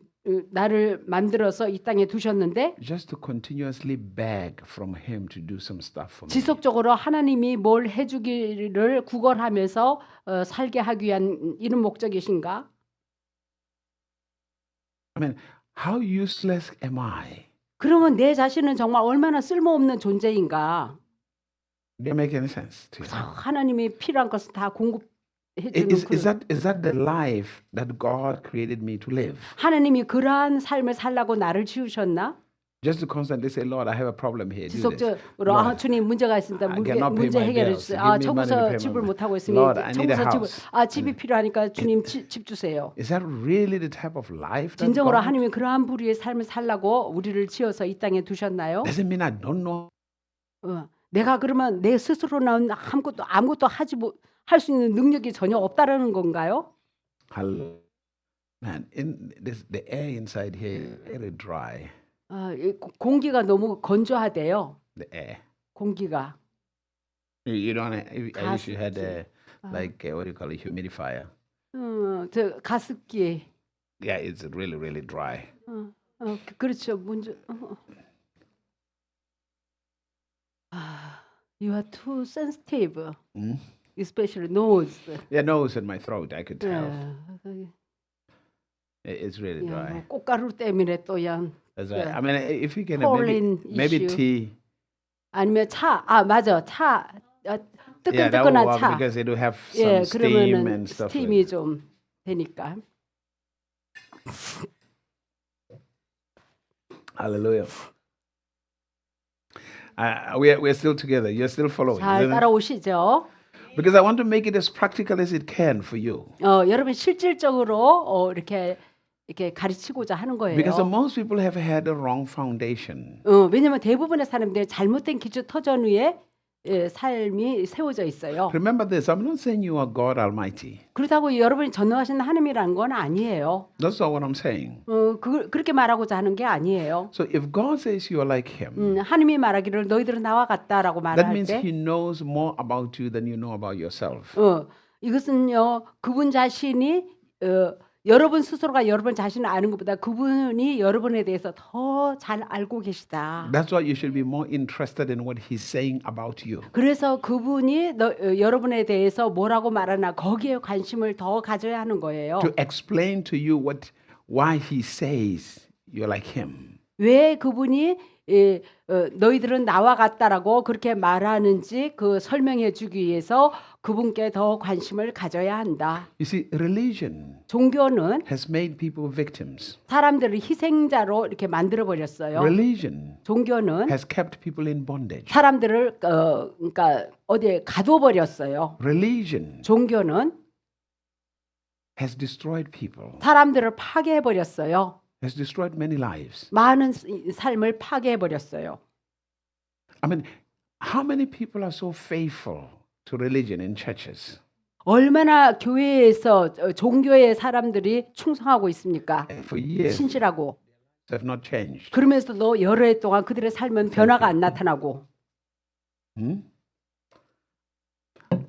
Speaker 2: 나를 만들어서 이 땅에 두셨는데
Speaker 1: just to continuously beg from Him to do some stuff for me?
Speaker 2: 지속적으로 하나님이 뭘 해주기를 구걸하면서 살게 하기 위한 이런 목적이신가?
Speaker 1: I mean, how useless am I?
Speaker 2: 그러면 내 자신은 정말 얼마나 쓸모없는 존재인가?
Speaker 1: Does that make any sense to you?
Speaker 2: 하나님이 필요한 것을 다 공급해 주는
Speaker 1: Is that the life that God created me to live?
Speaker 2: 하나님이 그러한 삶을 살라고 나를 지으셨나?
Speaker 1: Just to constantly say, Lord, I have a problem here. Do this.
Speaker 2: 지속적으로 주님 문제가 있습니다.
Speaker 1: I cannot pay
Speaker 2: 문제
Speaker 1: my
Speaker 2: 해결해
Speaker 1: bills.
Speaker 2: 주세요.
Speaker 1: Give me money to
Speaker 2: 청구서
Speaker 1: pay my
Speaker 2: 집을
Speaker 1: bills.
Speaker 2: 못 하고 있으니
Speaker 1: Lord, I need a
Speaker 2: 청구서
Speaker 1: house.
Speaker 2: 집이 필요하니까 주님 집 주세요.
Speaker 1: Is that really the type of life that
Speaker 2: 진정으로
Speaker 1: God?
Speaker 2: 하나님이 그러한 부류의 삶을 살라고 우리를 지어서 이 땅에 두셨나요?
Speaker 1: Does it mean I don't know?
Speaker 2: 내가 그러면 내 스스로는 아무것도 할 수 있는 능력이 전혀 없다라는 건가요?
Speaker 1: Man, the air inside here is very dry.
Speaker 2: 공기가 너무 건조하대요.
Speaker 1: The air.
Speaker 2: 공기가.
Speaker 1: You don't. I wish you had like what do you call it, humidifier.
Speaker 2: 저 가습기.
Speaker 1: Yeah, it's really really dry.
Speaker 2: 그렇죠. You are too sensitive, especially nose.
Speaker 1: Yeah, nose and my throat, I could tell. It's really dry.
Speaker 2: 꽃가루 때문에 또야.
Speaker 1: That's right. I mean, if you can
Speaker 2: pollen
Speaker 1: maybe
Speaker 2: issue.
Speaker 1: tea.
Speaker 2: 아니면 차. 맞아. 차.
Speaker 1: Yeah, that will
Speaker 2: 뜨끈뜨끈한
Speaker 1: work
Speaker 2: 차.
Speaker 1: because it will have some steam and
Speaker 2: 그러면은
Speaker 1: stuff.
Speaker 2: 스팀이 좀 되니까.
Speaker 1: Hallelujah. we're still together. You're still following.
Speaker 2: 잘
Speaker 1: Isn't it?
Speaker 2: 따라오시죠?
Speaker 1: Because I want to make it as practical as it can for you.
Speaker 2: 여러분 실질적으로 이렇게 가르치고자 하는
Speaker 1: Because
Speaker 2: 거예요.
Speaker 1: most people have had a wrong foundation.
Speaker 2: 왜냐면 대부분의 사람들이 잘못된 기초 터전 위에 삶이 세워져 있어요.
Speaker 1: Remember this, I'm not saying you are God Almighty.
Speaker 2: 그렇다고 여러분이 전능하신 하나님이라는 건 아니에요.
Speaker 1: That's not what I'm saying.
Speaker 2: 그렇게 말하고자 하는 게 아니에요.
Speaker 1: So if God says you are like Him,
Speaker 2: 하나님이 말하기를 너희들은 나와 같다라고
Speaker 1: that
Speaker 2: 말할
Speaker 1: means
Speaker 2: 때
Speaker 1: He knows more about you than you know about yourself.
Speaker 2: 이것은요 그분 자신이 여러분 스스로가 여러분 자신을 아는 것보다 그분이 여러분에 대해서 더 잘 알고 계시다.
Speaker 1: That's why you should be more interested in what He's saying about you.
Speaker 2: 그래서 그분이 여러분에 대해서 뭐라고 말하나 거기에 관심을 더 가져야 하는 거예요.
Speaker 1: To explain to you why He says you're like Him.
Speaker 2: 왜 그분이 너희들은 나와 같다라고 그렇게 말하는지 그 설명해 주기 위해서 그분께 더 관심을 가져야 한다.
Speaker 1: You see, religion
Speaker 2: 종교는
Speaker 1: has made people victims.
Speaker 2: 사람들을 희생자로 이렇게 만들어 버렸어요.
Speaker 1: Religion
Speaker 2: 종교는
Speaker 1: has kept people in bondage.
Speaker 2: 사람들을 그러니까 어디에 가둬 버렸어요.
Speaker 1: Religion
Speaker 2: 종교는
Speaker 1: has destroyed people,
Speaker 2: 사람들을 파괴해 버렸어요.
Speaker 1: has destroyed many lives.
Speaker 2: 많은 삶을 파괴해 버렸어요.
Speaker 1: I mean, how many people are so faithful to religion in churches?
Speaker 2: 얼마나 교회에서 종교의 사람들이 충성하고 있습니까?
Speaker 1: For years,
Speaker 2: 신실하고.
Speaker 1: have not changed.
Speaker 2: 그러면서도 여러 해 동안 그들의 삶은 변화가 안 나타나고.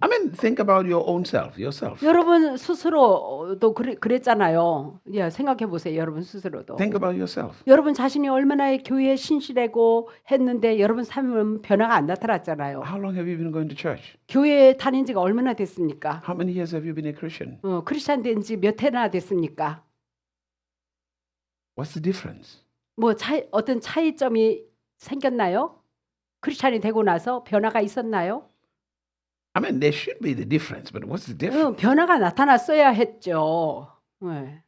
Speaker 1: I mean, think about your own self, yourself.
Speaker 2: 여러분 스스로도 그랬잖아요. 예, 생각해 보세요. 여러분 스스로도.
Speaker 1: Think about yourself.
Speaker 2: 여러분 자신이 얼마나 교회에 신실하고 했는데 여러분 삶은 변화가 안 나타났잖아요.
Speaker 1: How long have you been going to church?
Speaker 2: 교회에 다닌 지가 얼마나 됐습니까?
Speaker 1: How many years have you been a Christian?
Speaker 2: 크리스찬 된 지 몇 해나 됐습니까?
Speaker 1: What's the difference?
Speaker 2: 어떤 차이점이 생겼나요? 크리스찬이 되고 나서 변화가 있었나요?
Speaker 1: I mean, there should be the difference, but what's the difference?
Speaker 2: 변화가 나타났어야 했죠. 네.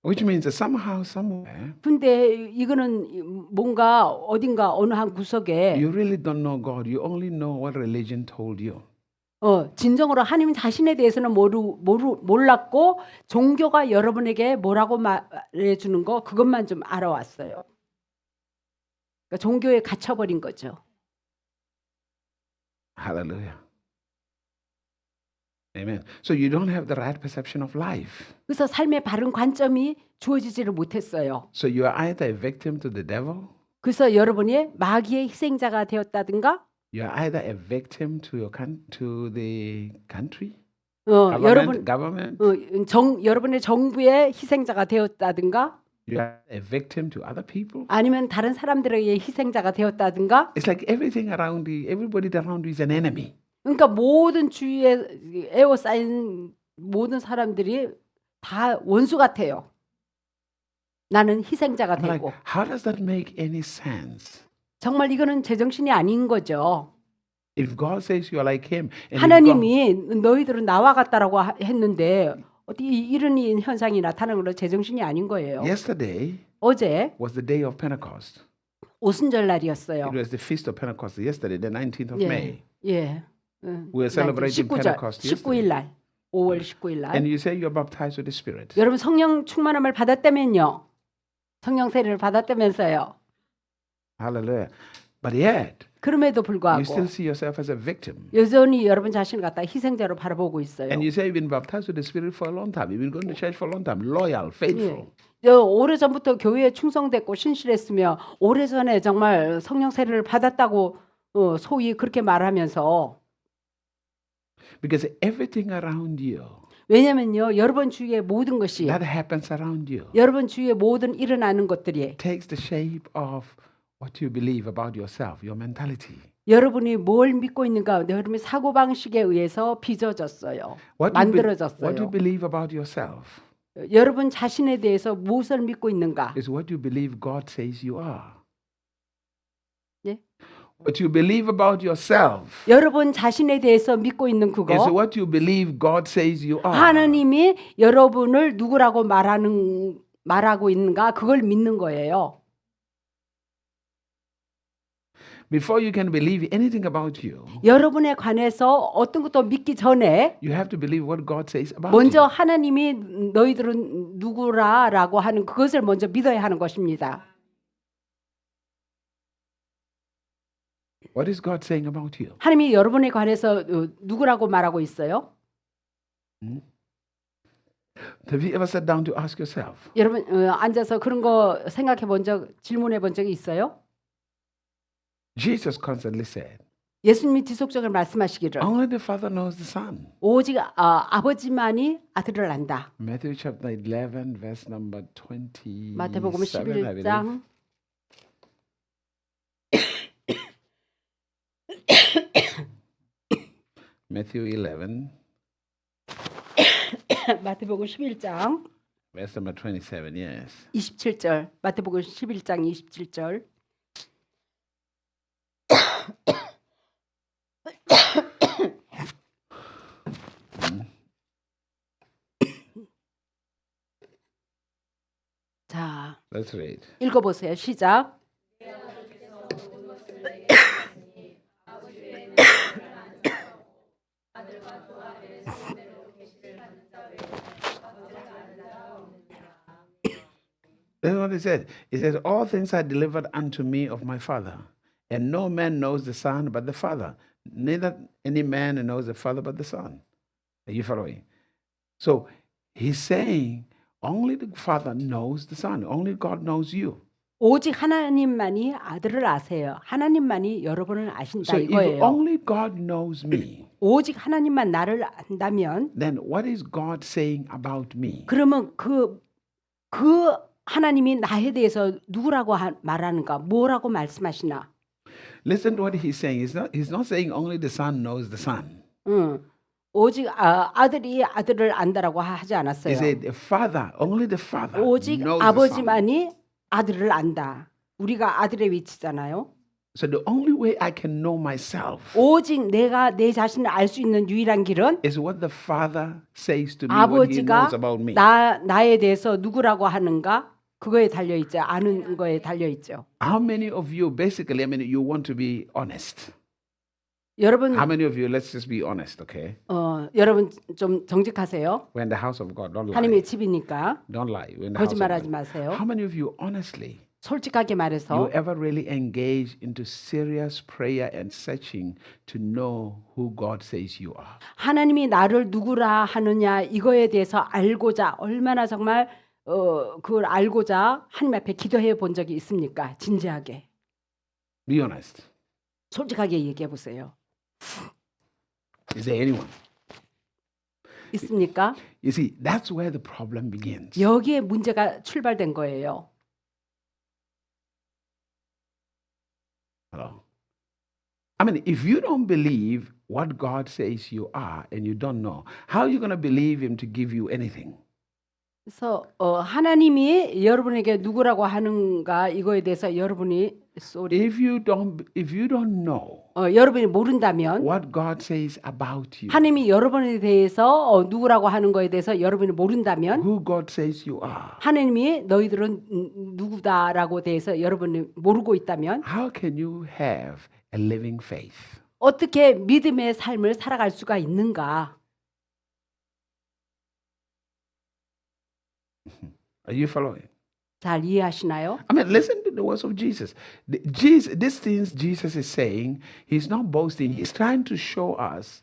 Speaker 1: Which means that somehow, somewhere,
Speaker 2: 근데 이거는 뭔가 어딘가 어느 한 구석에
Speaker 1: you really don't know God. You only know what religion told you.
Speaker 2: 진정으로 하나님 자신에 대해서는 몰랐고 종교가 여러분에게 뭐라고 말해주는 거 그것만 좀 알아왔어요. 그러니까 종교에 갇혀버린 거죠.
Speaker 1: Hallelujah. Amen. So you don't have the right perception of life.
Speaker 2: 그래서 삶의 바른 관점이 주어지지를 못했어요.
Speaker 1: So you are either a victim to the devil,
Speaker 2: 그래서 여러분이 마귀의 희생자가 되었다든가
Speaker 1: you are either a victim to the country,
Speaker 2: 여러분
Speaker 1: government,
Speaker 2: 여러분의 정부의 희생자가 되었다든가
Speaker 1: you are a victim to other people.
Speaker 2: 아니면 다른 사람들에게 희생자가 되었다든가
Speaker 1: It's like everybody around you is an enemy.
Speaker 2: 그러니까 모든 주위에 에워싸인 모든 사람들이 다 원수 같아요. 나는 희생자가
Speaker 1: I'm like,
Speaker 2: 되고
Speaker 1: how does that make any sense?
Speaker 2: 정말 이거는 제정신이 아닌 거죠.
Speaker 1: If God says you are like Him, and
Speaker 2: 하나님이 너희들은 나와 같다라고 했는데 어떻게 이런 현상이 나타나는 걸로 제정신이 아닌 거예요.
Speaker 1: yesterday
Speaker 2: 어제
Speaker 1: was the day of Pentecost.
Speaker 2: 오순절 날이었어요.
Speaker 1: It was the feast of Pentecost yesterday, the 19th of May.
Speaker 2: 예.
Speaker 1: We were celebrating Pentecost
Speaker 2: 19일
Speaker 1: yesterday.
Speaker 2: 날 5월 19일 날
Speaker 1: And you say you're baptized with the Spirit.
Speaker 2: 여러분 성령 충만함을 받았다면요. 성령 세례를 받았다면서요.
Speaker 1: Hallelujah. But yet,
Speaker 2: 그럼에도
Speaker 1: you
Speaker 2: 불구하고
Speaker 1: still see yourself as a victim.
Speaker 2: 여전히 여러분 자신을 갖다 희생자로 바라보고 있어요.
Speaker 1: And you say you've been baptized with the Spirit for a long time. You've been going to church for a long time. Loyal, faithful.
Speaker 2: 오래전부터 교회에 충성됐고 신실했으며 오래전에 정말 성령 세례를 받았다고 소위 그렇게 말하면서
Speaker 1: Because everything around you,
Speaker 2: 왜냐면요. 여러분 주위의 모든 것이
Speaker 1: that happens around you,
Speaker 2: 여러분 주위에 모든 일어나는 것들이
Speaker 1: takes the shape of what you believe about yourself, your mentality.
Speaker 2: 여러분이 뭘 믿고 있는가 여러분의 사고방식에 의해서 빚어졌어요.
Speaker 1: What you
Speaker 2: 만들어졌어요.
Speaker 1: believe about yourself
Speaker 2: 여러분 자신에 대해서 무엇을 믿고 있는가?
Speaker 1: is what you believe God says you are.
Speaker 2: 예?
Speaker 1: What you believe about yourself
Speaker 2: 여러분 자신에 대해서 믿고 있는
Speaker 1: is
Speaker 2: 그거
Speaker 1: what you believe God says you are.
Speaker 2: 하나님이 여러분을 누구라고 말하고 있는가 그걸 믿는 거예요.
Speaker 1: before you can believe anything about you,
Speaker 2: 여러분에 관해서 어떤 것도 믿기 전에
Speaker 1: you have to believe what God says about
Speaker 2: 먼저
Speaker 1: you.
Speaker 2: 하나님이 너희들은 누구라라고 하는 그것을 먼저 믿어야 하는 것입니다.
Speaker 1: What is God saying about you?
Speaker 2: 하나님이 여러분에 관해서 누구라고 말하고 있어요?
Speaker 1: Have you ever sat down to ask yourself?
Speaker 2: 여러분 앉아서 그런 거 생각해 본 적, 질문해 본 적이 있어요?
Speaker 1: Jesus constantly said,
Speaker 2: 예수님이 지속적으로 말씀하시기를
Speaker 1: only the Father knows the Son.
Speaker 2: 오직 아버지만이 아들을 안다.
Speaker 1: Matthew chapter 11, verse number 27,
Speaker 2: 마태복음
Speaker 1: I believe.
Speaker 2: 11장
Speaker 1: Matthew 11,
Speaker 2: 마태복음 11장
Speaker 1: verse number 27, yes.
Speaker 2: 27절. 마태복음 11장 27절. 자,
Speaker 1: Let's read.
Speaker 2: 읽어보세요. 시작.
Speaker 1: That's what he said. He says, all things are delivered unto me of my Father. And no man knows the Son but the Father. Neither any man knows the Father but the Son. Are you following? So he's saying only the Father knows the Son. Only God knows you.
Speaker 2: 오직 하나님만이 아들을 아세요. 하나님만이 여러분을 아신다
Speaker 1: So if
Speaker 2: 이거예요.
Speaker 1: only God knows me,
Speaker 2: 오직 하나님만 나를 안다면
Speaker 1: then what is God saying about me?
Speaker 2: 그러면 그 하나님이 나에 대해서 누구라고 말하는가? 뭐라고 말씀하시나?
Speaker 1: Listen to what he's saying. He's not saying only the Son knows the Son.
Speaker 2: 오직 아들이 아들을 안다라고 하지
Speaker 1: He
Speaker 2: 않았어요.
Speaker 1: said the Father, only the Father
Speaker 2: 오직
Speaker 1: knows the Son.
Speaker 2: 아버지만이 아들을 안다. 우리가 아들의 위치잖아요.
Speaker 1: So the only way I can know myself
Speaker 2: 오직 내가 내 자신을 알 수 있는 유일한 길은
Speaker 1: is what the Father says to me, what He
Speaker 2: 아버지가
Speaker 1: knows about me.
Speaker 2: 나에 대해서 누구라고 하는가? 그거에 달려 있죠. 아는 거에 달려 있죠.
Speaker 1: How many of you, basically, I mean, you want to be honest?
Speaker 2: 여러분,
Speaker 1: How many of you, let's just be honest, okay?
Speaker 2: 여러분 좀 정직하세요.
Speaker 1: We're in the house of God. Don't lie.
Speaker 2: 하나님의 집이니까
Speaker 1: Don't lie. We're in the house of
Speaker 2: 거짓말하지
Speaker 1: God.
Speaker 2: 마세요.
Speaker 1: How many of you, honestly,
Speaker 2: 솔직하게
Speaker 1: you
Speaker 2: 말해서
Speaker 1: ever really engage into serious prayer and searching to know who God says you are?
Speaker 2: 하나님이 나를 누구라 하느냐 이거에 대해서 알고자 얼마나 정말 그걸 알고자 하나님 앞에 기도해 본 적이 있습니까? 진지하게
Speaker 1: Be honest.
Speaker 2: 솔직하게 얘기해 보세요.
Speaker 1: Is there anyone?
Speaker 2: 있습니까?
Speaker 1: You see, that's where the problem begins.
Speaker 2: 여기에 문제가 출발된 거예요.
Speaker 1: Hello. I mean, if you don't believe what God says you are and you don't know, how are you going to believe Him to give you anything?
Speaker 2: 그래서 하나님이 여러분에게 누구라고 하는가 이거에 대해서 여러분이
Speaker 1: If you don't know
Speaker 2: 여러분이 모른다면
Speaker 1: what God says about you,
Speaker 2: 하나님이 여러분에 대해서 누구라고 하는 거에 대해서 여러분이 모른다면
Speaker 1: who God says you are,
Speaker 2: 하나님이 너희들은 누구다라고 대해서 여러분이 모르고 있다면
Speaker 1: how can you have a living faith?
Speaker 2: 어떻게 믿음의 삶을 살아갈 수가 있는가?
Speaker 1: Are you following?
Speaker 2: 잘 이해하시나요?
Speaker 1: I mean, listen to the words of Jesus. These things Jesus is saying, He's not boasting. He's trying to show us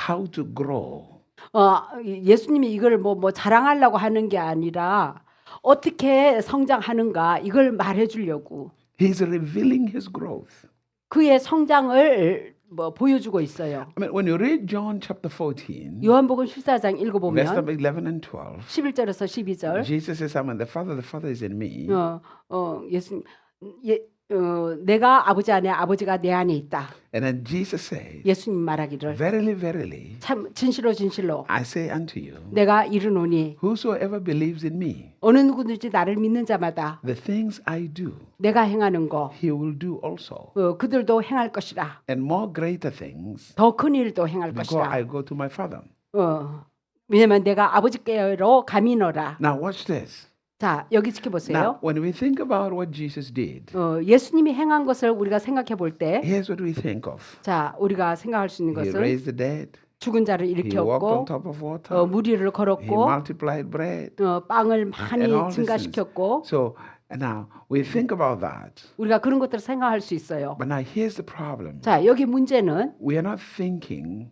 Speaker 1: how to grow.
Speaker 2: 예수님이 이걸 뭐 자랑하려고 하는 게 아니라 어떻게 성장하는가 이걸 말해 주려고
Speaker 1: He's revealing His growth.
Speaker 2: 그의 성장을 보여주고 있어요.
Speaker 1: I mean, when you read John chapter 14,
Speaker 2: 요한복음 14장
Speaker 1: verse
Speaker 2: 읽어보면
Speaker 1: number 11 and 12,
Speaker 2: 11절에서 12절
Speaker 1: Jesus says, I'm in the Father is in me.
Speaker 2: 예수님 내가 아버지 안에 아버지가 내 안에 있다.
Speaker 1: And then Jesus says,
Speaker 2: 예수님 말하기를
Speaker 1: verily, verily,
Speaker 2: 참 진실로 진실로
Speaker 1: I say unto you,
Speaker 2: 내가 이르노니
Speaker 1: whosoever believes in me,
Speaker 2: 어느 누구든지 나를 믿는 자마다
Speaker 1: the things I do,
Speaker 2: 내가 행하는 거
Speaker 1: he will do also.
Speaker 2: 그들도 행할 것이라.
Speaker 1: And more greater things,
Speaker 2: 더 큰 일도 행할
Speaker 1: because
Speaker 2: 것이라.
Speaker 1: I go to my Father.
Speaker 2: 왜냐면 내가 아버지께로 가미노라.
Speaker 1: Now watch this.
Speaker 2: 자, 여기 지켜보세요.
Speaker 1: Now, when we think about what Jesus did,
Speaker 2: 예수님이 행한 것을 우리가 생각해 볼 때,
Speaker 1: here's what we think of.
Speaker 2: 자, 우리가 생각할 수 있는
Speaker 1: He
Speaker 2: 것은
Speaker 1: raised the dead.
Speaker 2: 죽은 자를
Speaker 1: He walked on
Speaker 2: 일으켰고,
Speaker 1: top of water.
Speaker 2: 무리를
Speaker 1: He
Speaker 2: 걸었고,
Speaker 1: multiplied bread.
Speaker 2: 빵을
Speaker 1: And
Speaker 2: 많이
Speaker 1: all these things.
Speaker 2: 증가시켰고,
Speaker 1: So now we think about that.
Speaker 2: 우리가 그런 것들을 생각할 수 있어요.
Speaker 1: But now here's the problem.
Speaker 2: 자, 여기 문제는
Speaker 1: We are not thinking,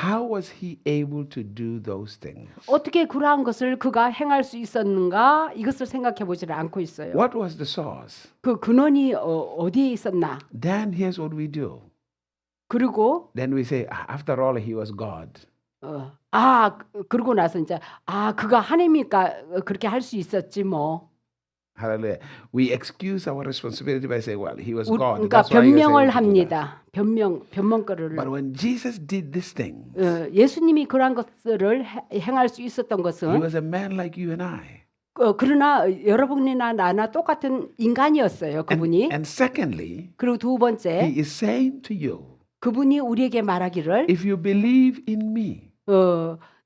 Speaker 1: how was he able to do those things?
Speaker 2: 어떻게 그러한 것을 그가 행할 수 있었는가 이것을 생각해 보지를 않고 있어요.
Speaker 1: What was the source?
Speaker 2: 그 근원이 어디에 있었나?
Speaker 1: Then here's what we do.
Speaker 2: 그리고
Speaker 1: Then we say, after all, he was God.
Speaker 2: 그러고 나서 이제 그가 하나님이니까 그렇게 할 수 있었지 뭐.
Speaker 1: Hallelujah. We excuse our responsibility by saying, well, he was God.
Speaker 2: 그러니까
Speaker 1: That's why he was
Speaker 2: 변명을
Speaker 1: able to do that.
Speaker 2: 합니다. 변명거리를.
Speaker 1: But when Jesus did this thing,
Speaker 2: 예수님이 그러한 것들을 행할 수 있었던
Speaker 1: he
Speaker 2: 것은
Speaker 1: was a man like you and I.
Speaker 2: 그러나 여러분이나 나나 똑같은 인간이었어요. 그분이.
Speaker 1: And secondly,
Speaker 2: 그리고 두 번째,
Speaker 1: he is saying to you,
Speaker 2: 그분이 우리에게 말하기를
Speaker 1: if you believe in me,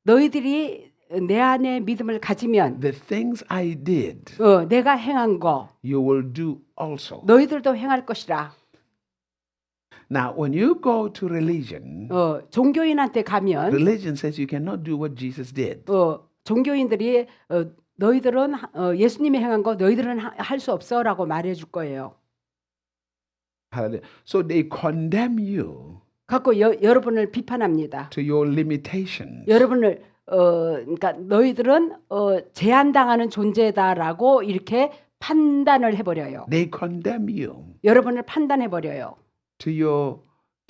Speaker 2: 너희들이 내 안에 믿음을 가지면
Speaker 1: the things I did,
Speaker 2: 내가 행한 거
Speaker 1: you will do also.
Speaker 2: 너희들도 행할 것이라.
Speaker 1: Now, when you go to religion,
Speaker 2: 종교인한테 가면
Speaker 1: religion says you cannot do what Jesus did.
Speaker 2: 종교인들이 너희들은 예수님이 행한 거 너희들은 할 수 없어라고 말해줄 거예요.
Speaker 1: Hallelujah. So they condemn you
Speaker 2: 갖고 여러분을 비판합니다.
Speaker 1: to your limitations.
Speaker 2: 여러분을 그러니까 너희들은 제한당하는 존재다라고 이렇게 판단을 해버려요.
Speaker 1: They condemn you
Speaker 2: 여러분을 판단해버려요.
Speaker 1: to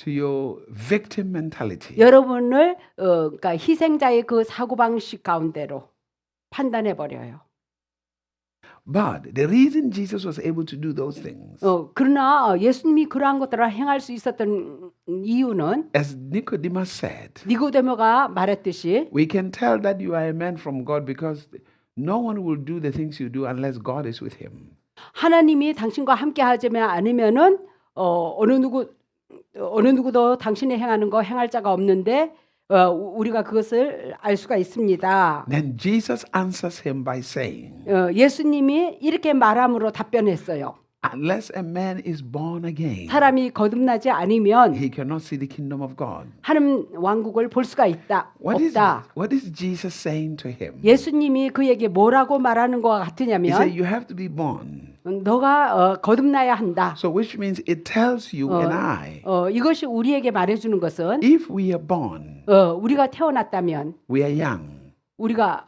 Speaker 1: your victim mentality.
Speaker 2: 여러분을 그러니까 희생자의 그 사고방식 가운데로 판단해버려요.
Speaker 1: But the reason Jesus was able to do those things,
Speaker 2: 그러나 예수님이 그러한 것들을 행할 수 있었던 이유는
Speaker 1: as Nicodemus said,
Speaker 2: 니고데모가 말했듯이
Speaker 1: we can tell that you are a man from God because no one will do the things you do unless God is with him.
Speaker 2: 하나님이 당신과 함께 하지 않으면은 어느 누구도 당신이 행하는 거 행할 자가 없는데 우리가 그것을 알 수가 있습니다.
Speaker 1: Then Jesus answers him by saying,
Speaker 2: 예수님이 이렇게 말함으로 답변했어요.
Speaker 1: unless a man is born again,
Speaker 2: 사람이 거듭나지 않으면
Speaker 1: he cannot see the kingdom of God.
Speaker 2: 하나님 왕국을 볼 수가 없다.
Speaker 1: What is Jesus saying to him?
Speaker 2: 예수님이 그에게 뭐라고 말하는 것
Speaker 1: He
Speaker 2: 같으냐면
Speaker 1: said, you have to be born.
Speaker 2: 너가 거듭나야 한다.
Speaker 1: So which means it tells you and I,
Speaker 2: 이것이 우리에게 말해주는 것은
Speaker 1: if we are born,
Speaker 2: 우리가 태어났다면
Speaker 1: we are young,
Speaker 2: 우리가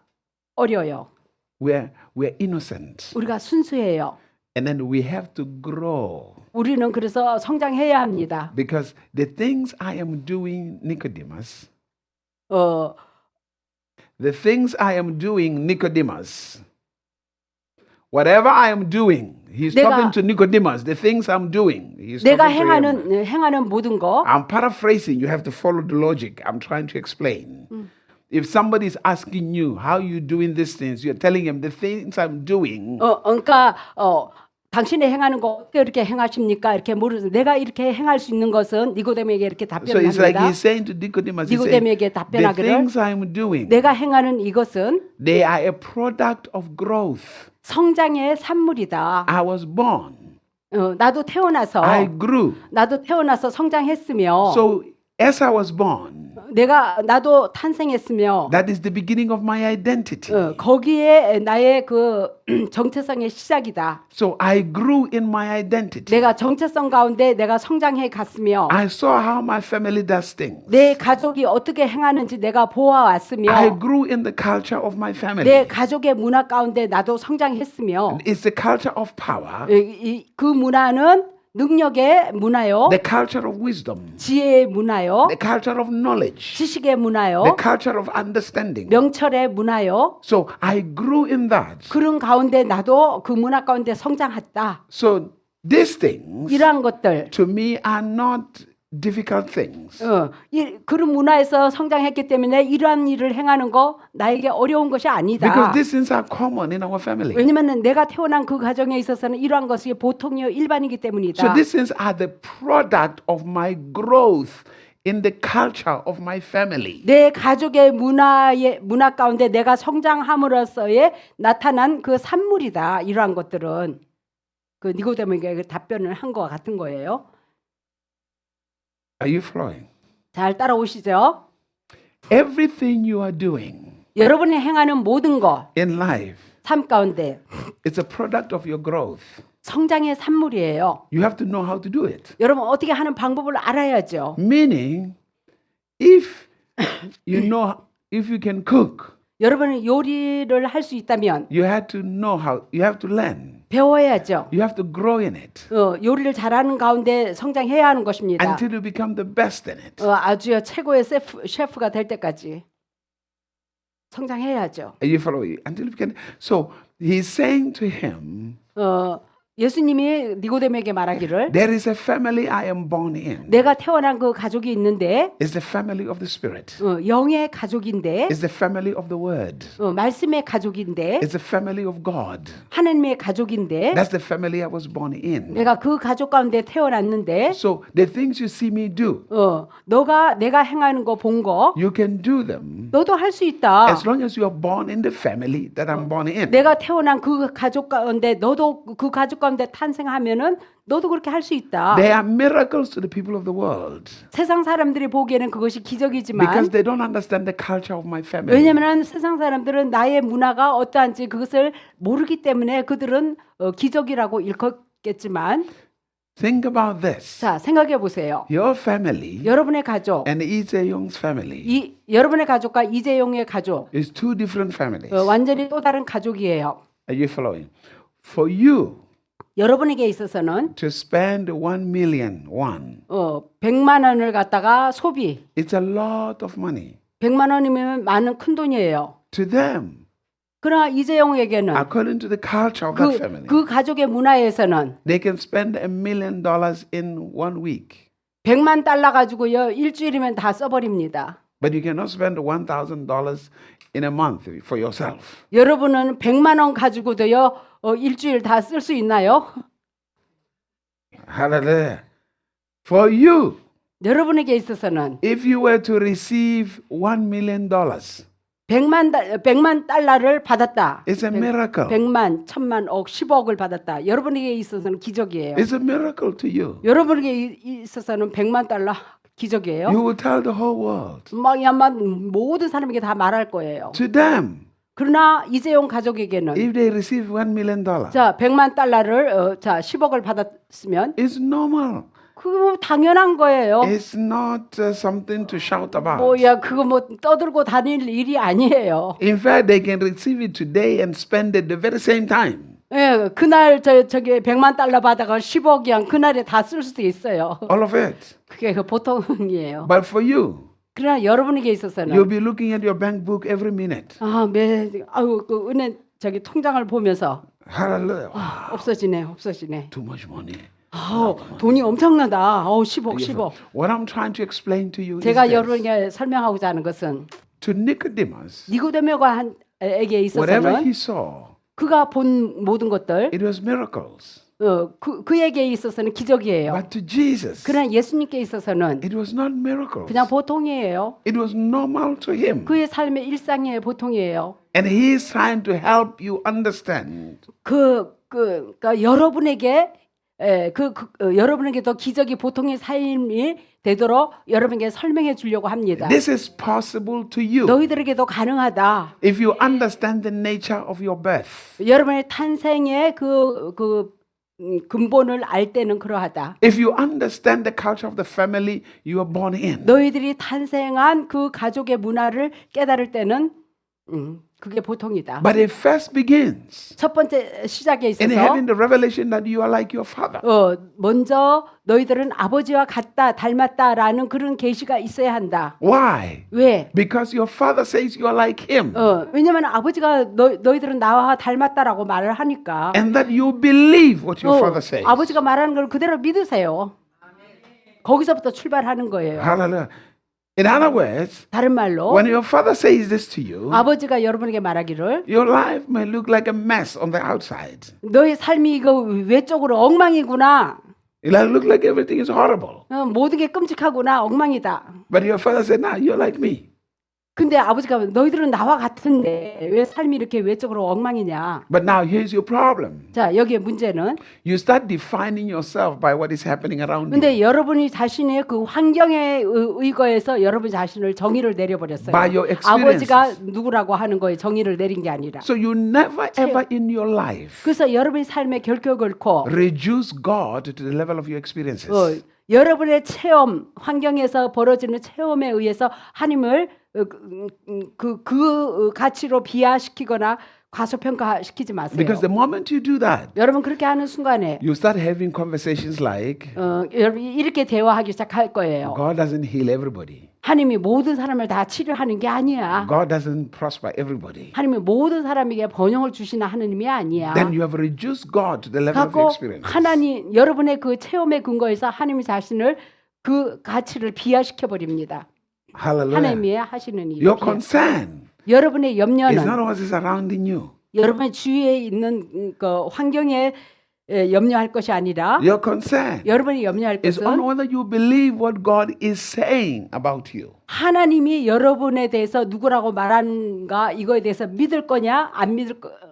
Speaker 2: 어려요.
Speaker 1: we are innocent,
Speaker 2: 우리가 순수해요.
Speaker 1: and then we have to grow.
Speaker 2: 우리는 그래서 성장해야 합니다.
Speaker 1: Because the things I am doing, Nicodemus, the things I am doing, Nicodemus, whatever I am doing, he's talking to Nicodemus, the things I'm doing. He's
Speaker 2: 내가
Speaker 1: talking to him.
Speaker 2: 행하는 모든 거
Speaker 1: I'm paraphrasing. You have to follow the logic. I'm trying to explain. If somebody is asking you how you doing these things, you're telling him the things I'm doing.
Speaker 2: 그러니까 당신이 행하는 거 어떻게 이렇게 행하십니까? 이렇게 물으서 내가 이렇게 행할 수 있는 것은 니고데모에게 이렇게
Speaker 1: So it's like
Speaker 2: 답변합니다.
Speaker 1: he's saying to Nicodemus, he's saying,
Speaker 2: 니고데모에게
Speaker 1: the
Speaker 2: 답변하기를
Speaker 1: things I'm doing,
Speaker 2: 내가 행하는 이것은
Speaker 1: they are a product of growth.
Speaker 2: 성장의 산물이다.
Speaker 1: I was born.
Speaker 2: 나도 태어나서
Speaker 1: I grew.
Speaker 2: 성장했으며
Speaker 1: So as I was born,
Speaker 2: 나도 탄생했으며
Speaker 1: that is the beginning of my identity.
Speaker 2: 거기에 나의 그 정체성의 시작이다.
Speaker 1: So I grew in my identity.
Speaker 2: 내가 정체성 가운데 내가 성장해 갔으며
Speaker 1: I saw how my family does things.
Speaker 2: 내 가족이 어떻게 행하는지 내가 보아왔으며
Speaker 1: I grew in the culture of my family.
Speaker 2: 내 가족의 문화 가운데 나도 성장했으며
Speaker 1: It's the culture of power,
Speaker 2: 그 문화는 능력의 문화요,
Speaker 1: the culture of wisdom,
Speaker 2: 지혜의 문화요,
Speaker 1: the culture of knowledge,
Speaker 2: 지식의 문화요,
Speaker 1: the culture of understanding.
Speaker 2: 명철의 문화요.
Speaker 1: So I grew in that.
Speaker 2: 그런 가운데 나도 그 문화 가운데 성장했다.
Speaker 1: So these things
Speaker 2: 이러한 것들,
Speaker 1: to me are not difficult things.
Speaker 2: 그런 문화에서 성장했기 때문에 이러한 일을 행하는 거 나에게 어려운 것이 아니다.
Speaker 1: Because these things are common in our family.
Speaker 2: 왜냐하면 내가 태어난 그 가정에 있어서는 이러한 것이 보통이요 일반이기 때문이다.
Speaker 1: So these things are the product of my growth in the culture of my family.
Speaker 2: 내 가족의 문화 가운데 내가 성장함으로써의 나타난 그 산물이다. 이러한 것들은 그 니고데모에게 답변을 한 것과 같은 거예요.
Speaker 1: Are you following?
Speaker 2: 잘 따라오시죠?
Speaker 1: Everything you are doing
Speaker 2: 여러분이 행하는 모든 것,
Speaker 1: in life
Speaker 2: 삶 가운데
Speaker 1: is a product of your growth.
Speaker 2: 성장의 산물이에요.
Speaker 1: You have to know how to do it.
Speaker 2: 여러분 어떻게 하는 방법을 알아야죠.
Speaker 1: Meaning, if if you can cook,
Speaker 2: 여러분은 요리를 할 수 있다면
Speaker 1: you have to know how. You have to learn.
Speaker 2: 배워야죠.
Speaker 1: You have to grow in it
Speaker 2: 요리를 잘하는 가운데 성장해야 하는 것입니다.
Speaker 1: until you become the best in it.
Speaker 2: 아주 최고의 셰프가 될 때까지 성장해야죠.
Speaker 1: Are you following? Until you can. So he's saying to him,
Speaker 2: 예수님이 니고데모에게 말하기를
Speaker 1: there is a family I am born in.
Speaker 2: 내가 태어난 그 가족이 있는데
Speaker 1: It's the family of the Spirit.
Speaker 2: 영의 가족인데
Speaker 1: It's the family of the Word.
Speaker 2: 말씀의 가족인데
Speaker 1: It's the family of God.
Speaker 2: 하나님의 가족인데
Speaker 1: That's the family I was born in.
Speaker 2: 내가 그 가족 가운데 태어났는데
Speaker 1: So the things you see me do,
Speaker 2: 내가 행하는 거 본 거
Speaker 1: you can do them
Speaker 2: 너도 할 수 있다.
Speaker 1: as long as you are born in the family that I'm born in.
Speaker 2: 내가 태어난 그 가족 가운데 너도 그 가족 가운데 탄생하면은 너도 그렇게 할 수 있다.
Speaker 1: They are miracles to the people of the world
Speaker 2: 세상 사람들이 보기에는 그것이 기적이지만
Speaker 1: because they don't understand the culture of my family.
Speaker 2: 왜냐하면 세상 사람들은 나의 문화가 어떠한지 그것을 모르기 때문에 그들은 기적이라고 일컫겠지만
Speaker 1: Think about this.
Speaker 2: 자 생각해 보세요.
Speaker 1: Your family
Speaker 2: 여러분의 가족,
Speaker 1: and Lee Jae-young's family
Speaker 2: 여러분의 가족과 이재용의 가족
Speaker 1: is two different families.
Speaker 2: 완전히 또 다른 가족이에요.
Speaker 1: Are you following? For you
Speaker 2: 여러분에게 있어서는
Speaker 1: to spend 1 million won,
Speaker 2: 100만 원을 갖다가 소비,
Speaker 1: it's a lot of money.
Speaker 2: 100만 원이면 많은 큰 돈이에요.
Speaker 1: To them,
Speaker 2: 그러나 이재용에게는
Speaker 1: according to the culture of that family,
Speaker 2: 그 가족의 문화에서는
Speaker 1: they can spend $1 million in 1 week.
Speaker 2: 100만 달러 가지고요 일주일이면 다 써버립니다.
Speaker 1: But you cannot spend $1,000 in a month for yourself.
Speaker 2: 여러분은 100만 원 가지고도요 일주일 다 쓸 수 있나요?
Speaker 1: Hallelujah. For you,
Speaker 2: 여러분에게 있어서는
Speaker 1: if you were to receive $1 million,
Speaker 2: 100만 달러를 받았다.
Speaker 1: it's a miracle.
Speaker 2: 100만, 1000만, 억, 10억을 받았다. 여러분에게 있어서는 기적이에요.
Speaker 1: It's a miracle to you.
Speaker 2: 여러분에게 있어서는 100만 달러 기적이에요.
Speaker 1: You will tell the whole world.
Speaker 2: 아마 모든 사람에게 다 말할 거예요.
Speaker 1: To them,
Speaker 2: 그러나 이재용 가족에게는
Speaker 1: if they receive $1 million,
Speaker 2: 자 100만 달러를 10억을 받았으면
Speaker 1: it's normal.
Speaker 2: 그거 당연한 거예요.
Speaker 1: It's not something to shout about.
Speaker 2: 뭐야 그거 뭐 떠들고 다닐 일이 아니에요.
Speaker 1: In fact, they can receive it today and spend it the very same time.
Speaker 2: 예, 그날 저기 100만 달러 받아가 10억이랑 그날에 다 쓸 수도 있어요.
Speaker 1: All of it.
Speaker 2: 그게 그 보통이에요.
Speaker 1: But for you,
Speaker 2: 그러나 여러분에게 있어서는
Speaker 1: you'll be looking at your bank book every minute.
Speaker 2: 그 은행 저기 통장을 보면서
Speaker 1: Hallelujah.
Speaker 2: 없어지네.
Speaker 1: Too much money.
Speaker 2: 돈이 엄청나다. 10억.
Speaker 1: What I'm trying to explain to you is
Speaker 2: 제가
Speaker 1: this.
Speaker 2: 여러분에게 설명하고자 하는 것은
Speaker 1: To Nicodemus,
Speaker 2: 니고데모에게
Speaker 1: whatever
Speaker 2: 있어서는
Speaker 1: he saw,
Speaker 2: 그가 본 모든 것들
Speaker 1: it was miracles.
Speaker 2: 그에게 있어서는 기적이에요.
Speaker 1: But to Jesus,
Speaker 2: 그러나 예수님께 있어서는
Speaker 1: it was not miracles.
Speaker 2: 그냥 보통이에요.
Speaker 1: It was normal to him.
Speaker 2: 그의 삶의 일상의 보통이에요.
Speaker 1: And he is trying to help you understand.
Speaker 2: 그러니까 여러분에게 여러분에게도 기적이 보통의 삶이 되도록 여러분에게 설명해 주려고 합니다.
Speaker 1: This is possible to you
Speaker 2: 너희들에게도 가능하다.
Speaker 1: if you understand the nature of your birth.
Speaker 2: 여러분의 탄생의 근본을 알 때는 그러하다.
Speaker 1: If you understand the culture of the family you are born in.
Speaker 2: 너희들이 탄생한 그 가족의 문화를 깨달을 때는 그게 보통이다.
Speaker 1: But it first begins
Speaker 2: 첫 번째 시작에
Speaker 1: in
Speaker 2: 있어서
Speaker 1: having the revelation that you are like your father.
Speaker 2: 먼저 너희들은 아버지와 같다, 닮았다라는 그런 계시가 있어야 한다.
Speaker 1: Why?
Speaker 2: 왜?
Speaker 1: Because your father says you are like him.
Speaker 2: 왜냐하면 아버지가 너희들은 나와 닮았다라고 말을 하니까.
Speaker 1: And that you believe what your father says.
Speaker 2: 아버지가 말하는 걸 그대로 믿으세요. 거기서부터 출발하는 거예요.
Speaker 1: Hallelujah. In other words,
Speaker 2: 다른 말로
Speaker 1: when your father says this to you,
Speaker 2: 아버지가 여러분에게 말하기를
Speaker 1: your life may look like a mess on the outside.
Speaker 2: 너의 삶이 이거 외적으로 엉망이구나.
Speaker 1: It look like everything is horrible.
Speaker 2: 모든 게 끔찍하구나, 엉망이다.
Speaker 1: But your father said, "Nah, you're like me."
Speaker 2: 근데 아버지가 너희들은 나와 같은데 왜 삶이 이렇게 외적으로 엉망이냐?
Speaker 1: But now here's your problem.
Speaker 2: 자, 여기에 문제는
Speaker 1: You start defining yourself by what is happening around you.
Speaker 2: 근데 여러분이 자신의 그 환경에 의거해서 여러분 자신을 정의를 내려버렸어요.
Speaker 1: By your experiences.
Speaker 2: 아버지가 누구라고 하는 거에 정의를 내린 게 아니라.
Speaker 1: So you never ever in your life
Speaker 2: 그래서 여러분의 삶의 결코 결코
Speaker 1: reduce God to the level of your experiences.
Speaker 2: 여러분의 체험, 환경에서 벌어지는 체험에 의해서 하나님을 그 가치로 비하시키거나 과소평가시키지 마세요.
Speaker 1: Because the moment you do that,
Speaker 2: 여러분 그렇게 하는 순간에
Speaker 1: you start having conversations like,
Speaker 2: 여러분 이렇게 대화하기 시작할 거예요.
Speaker 1: God doesn't heal everybody.
Speaker 2: 하나님이 모든 사람을 다 치료하는 게 아니야.
Speaker 1: God doesn't prosper everybody.
Speaker 2: 하나님이 모든 사람에게 번영을 주시는 하나님이 아니야.
Speaker 1: Then you have reduced God to the level of your
Speaker 2: 갖고
Speaker 1: experience.
Speaker 2: 하나님 여러분의 그 체험에 근거해서 하나님 자신을 그 가치를 비하시켜 버립니다.
Speaker 1: Hallelujah.
Speaker 2: 하나님이 하시는
Speaker 1: Your
Speaker 2: 일.
Speaker 1: concern
Speaker 2: 여러분의
Speaker 1: is
Speaker 2: 염려는
Speaker 1: not what is surrounding you.
Speaker 2: 여러분의 주위에 있는 그 환경에 염려할 것이 아니라
Speaker 1: Your concern
Speaker 2: 여러분이 염려할
Speaker 1: is on
Speaker 2: 것은
Speaker 1: whether you believe what God is saying about you.
Speaker 2: 하나님이 여러분에 대해서 누구라고 말하는가 이거에 대해서 믿을 거냐 안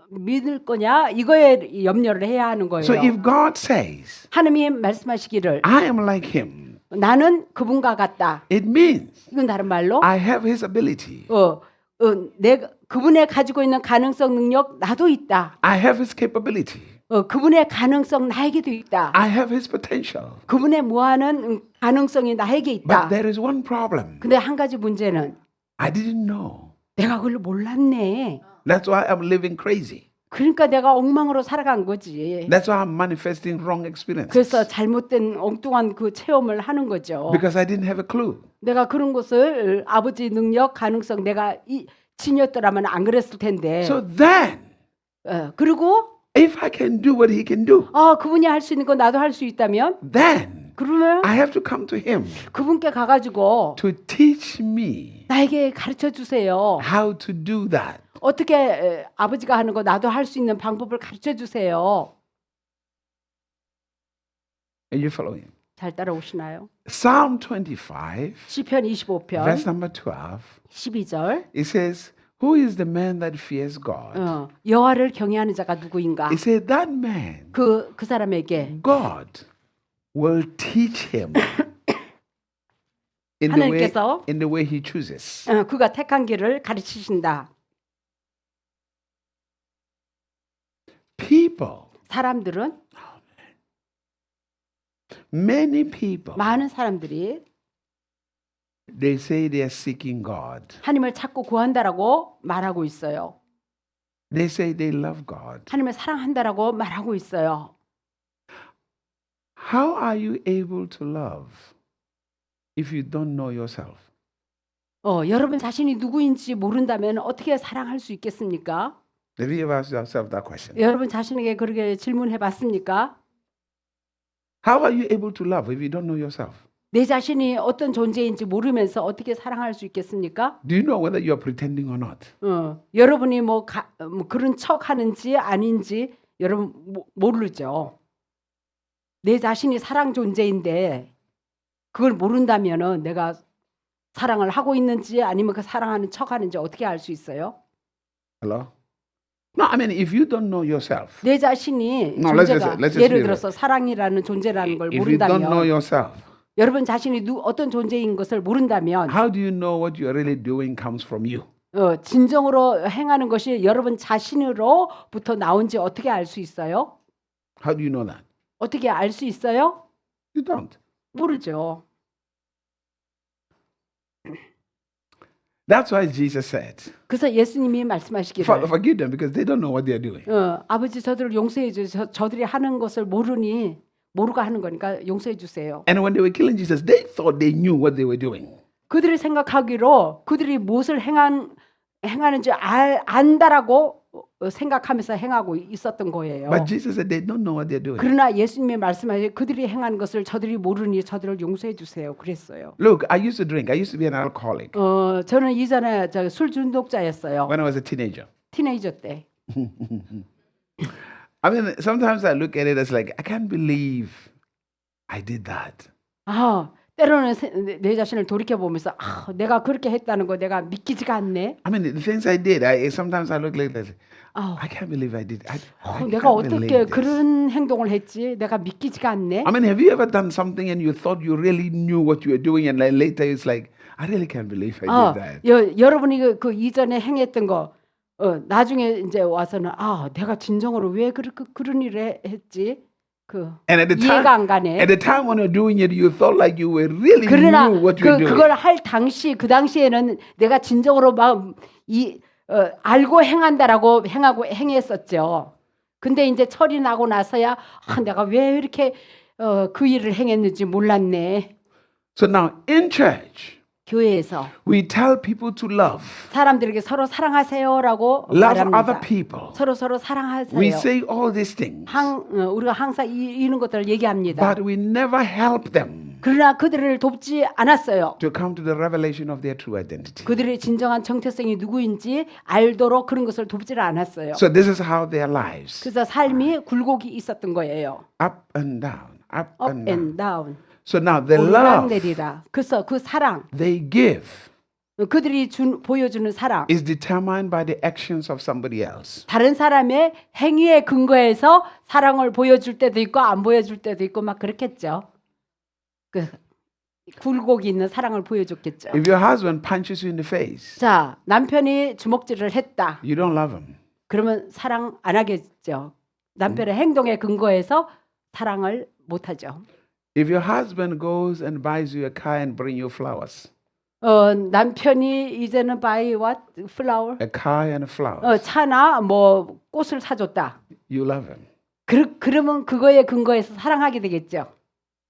Speaker 2: 믿을 거냐 이거에 염려를 해야 하는 거예요.
Speaker 1: So if God says,
Speaker 2: 하나님이 말씀하시기를
Speaker 1: I am like him,
Speaker 2: 나는 그분과 같다.
Speaker 1: it means
Speaker 2: 이건 다른 말로
Speaker 1: I have his ability.
Speaker 2: 내가 그분의 가지고 있는 가능성 능력 나도 있다.
Speaker 1: I have his capability.
Speaker 2: 그분의 가능성 나에게도 있다.
Speaker 1: I have his potential.
Speaker 2: 그분의 무한한 가능성이 나에게 있다.
Speaker 1: But there is one problem.
Speaker 2: 근데 한 가지 문제는
Speaker 1: I didn't know.
Speaker 2: 내가 그걸 몰랐네.
Speaker 1: That's why I'm living crazy.
Speaker 2: 그러니까 내가 엉망으로 살아간 거지.
Speaker 1: That's why I'm manifesting wrong experiences.
Speaker 2: 그래서 잘못된 엉뚱한 그 체험을 하는 거죠.
Speaker 1: Because I didn't have a clue.
Speaker 2: 내가 그런 것을 아버지 능력, 가능성 내가 지녔더라면 안 그랬을 텐데.
Speaker 1: So then,
Speaker 2: 그리고
Speaker 1: if I can do what he can do,
Speaker 2: 그분이 할 수 있는 거 나도 할 수 있다면
Speaker 1: then
Speaker 2: 그러면
Speaker 1: I have to come to him
Speaker 2: 그분께 가가지고
Speaker 1: to teach me
Speaker 2: 나에게 가르쳐 주세요.
Speaker 1: how to do that.
Speaker 2: 어떻게 아버지가 하는 거 나도 할 수 있는 방법을 가르쳐 주세요.
Speaker 1: Are you following?
Speaker 2: 잘 따라오시나요?
Speaker 1: Psalm 25,
Speaker 2: 시편 25편
Speaker 1: verse number 12,
Speaker 2: 12절.
Speaker 1: it says, who is the man that fears God?
Speaker 2: 여호와를 경외하는 자가 누구인가?
Speaker 1: It says that man,
Speaker 2: 그 사람에게
Speaker 1: God will teach him
Speaker 2: 하나님께서
Speaker 1: in the way he chooses.
Speaker 2: 그가 택한 길을 가르치신다.
Speaker 1: People,
Speaker 2: 사람들은
Speaker 1: many people,
Speaker 2: 많은 사람들이
Speaker 1: they say they are seeking God.
Speaker 2: 하나님을 찾고 구한다라고 말하고 있어요.
Speaker 1: They say they love God.
Speaker 2: 하나님을 사랑한다라고 말하고 있어요.
Speaker 1: How are you able to love if you don't know yourself?
Speaker 2: 여러분 자신이 누구인지 모른다면 어떻게 사랑할 수 있겠습니까?
Speaker 1: Have you ever asked yourself that question?
Speaker 2: 여러분 자신에게 그렇게 질문해 봤습니까?
Speaker 1: How are you able to love if you don't know yourself?
Speaker 2: 내 자신이 어떤 존재인지 모르면서 어떻게 사랑할 수 있겠습니까?
Speaker 1: Do you know whether you are pretending or not?
Speaker 2: 여러분이 뭐 그런 척 하는지 아닌지 여러분 모르죠. 내 자신이 사랑 존재인데 그걸 모른다면은 내가 사랑을 하고 있는지 아니면 그 사랑하는 척 하는지 어떻게 알 수 있어요?
Speaker 1: Hello? No, I mean if you don't know yourself,
Speaker 2: 내 자신이
Speaker 1: No, let's
Speaker 2: 존재가
Speaker 1: just
Speaker 2: 예를
Speaker 1: be
Speaker 2: 들어서 사랑이라는 존재라는 걸
Speaker 1: if you don't know
Speaker 2: 모른다면
Speaker 1: yourself,
Speaker 2: 여러분 자신이 어떤 존재인 것을 모른다면
Speaker 1: how do you know what you are really doing comes from you?
Speaker 2: 진정으로 행하는 것이 여러분 자신으로부터 나온지 어떻게 알 수 있어요?
Speaker 1: How do you know that?
Speaker 2: 어떻게 알 수 있어요?
Speaker 1: You don't.
Speaker 2: 모르죠.
Speaker 1: That's why Jesus said,
Speaker 2: 그래서 예수님이 말씀하시기를
Speaker 1: forgive them because they don't know what they are doing.
Speaker 2: 아버지 저들을 용서해 주세요. 저들이 하는 것을 모르고 하는 거니까 용서해 주세요.
Speaker 1: And when they were killing Jesus, they thought they knew what they were doing.
Speaker 2: 그들이 생각하기로 그들이 무엇을 행하는지 안다라고 생각하면서 행하고 있었던 거예요.
Speaker 1: But Jesus said they don't know what they're doing.
Speaker 2: 그러나 예수님이 말씀하신 그들이 행한 것을 저들이 모르니 저들을 용서해 주세요. 그랬어요.
Speaker 1: Look, I used to drink. I used to be an alcoholic
Speaker 2: 저는 이전에 술 중독자였어요.
Speaker 1: when I was a teenager.
Speaker 2: 티네이저 때.
Speaker 1: I mean, sometimes I look at it as like, I can't believe I did that.
Speaker 2: 때로는 내 자신을 돌이켜 보면서 내가 그렇게 했다는 거 내가 믿기지가 않네.
Speaker 1: I mean, the things I did, sometimes I look like this. I can't believe I did. I
Speaker 2: 내가
Speaker 1: can't
Speaker 2: 어떻게
Speaker 1: believe this.
Speaker 2: 그런 행동을 했지? 내가 믿기지가 않네.
Speaker 1: I mean, have you ever done something and you thought you really knew what you were doing, and like later it's like, I really can't believe I did that.
Speaker 2: 여러분이 그 이전에 행했던 거 나중에 이제 와서는 내가 진정으로 왜 그런 일을 했지?
Speaker 1: And at the
Speaker 2: 이해가 안
Speaker 1: time,
Speaker 2: 가네.
Speaker 1: at the time when you're doing it, you thought like you were really
Speaker 2: 그러나
Speaker 1: knew what you were doing.
Speaker 2: 그걸 할 그 당시에는 내가 진정으로 알고 행했었죠. 근데 이제 철이 나고 나서야 내가 왜 이렇게 그 일을 행했는지 몰랐네.
Speaker 1: So now in church,
Speaker 2: 교회에서
Speaker 1: we tell people to love
Speaker 2: 사람들에게 서로 사랑하세요라고
Speaker 1: other
Speaker 2: 말합니다.
Speaker 1: people.
Speaker 2: 서로 사랑하세요.
Speaker 1: We say all these things,
Speaker 2: 우리가 항상 이런 것들을 얘기합니다.
Speaker 1: but we never help them
Speaker 2: 그러나 그들을 돕지 않았어요.
Speaker 1: to come to the revelation of their true identity.
Speaker 2: 그들의 진정한 정체성이 누구인지 알도록 그런 것을 돕지를 않았어요.
Speaker 1: So this is how their lives,
Speaker 2: 그래서 삶이 굴곡이 있었던 거예요.
Speaker 1: up and down, up
Speaker 2: Up
Speaker 1: and down.
Speaker 2: and down.
Speaker 1: So now the
Speaker 2: 오르락
Speaker 1: love
Speaker 2: 내리라. 그래서 그 사랑,
Speaker 1: they give
Speaker 2: 그들이 보여주는 사랑,
Speaker 1: is determined by the actions of somebody else.
Speaker 2: 다른 사람의 행위에 근거해서 사랑을 보여줄 때도 있고 안 보여줄 때도 있고 막 그렇겠죠. 그 굴곡이 있는 사랑을 보여줬겠죠.
Speaker 1: If your husband punches you in the face,
Speaker 2: 자, 남편이 주먹질을 했다.
Speaker 1: you don't love him.
Speaker 2: 그러면 사랑 안 하겠죠. 남편의 행동에 근거해서 사랑을 못 하죠.
Speaker 1: If your husband goes and buys you a car and bring you flowers,
Speaker 2: 남편이 이제는 buy what? flower?
Speaker 1: a car and a flower,
Speaker 2: 차나 뭐 꽃을 사줬다.
Speaker 1: you love him.
Speaker 2: 그러면 그거에 근거해서 사랑하게 되겠죠.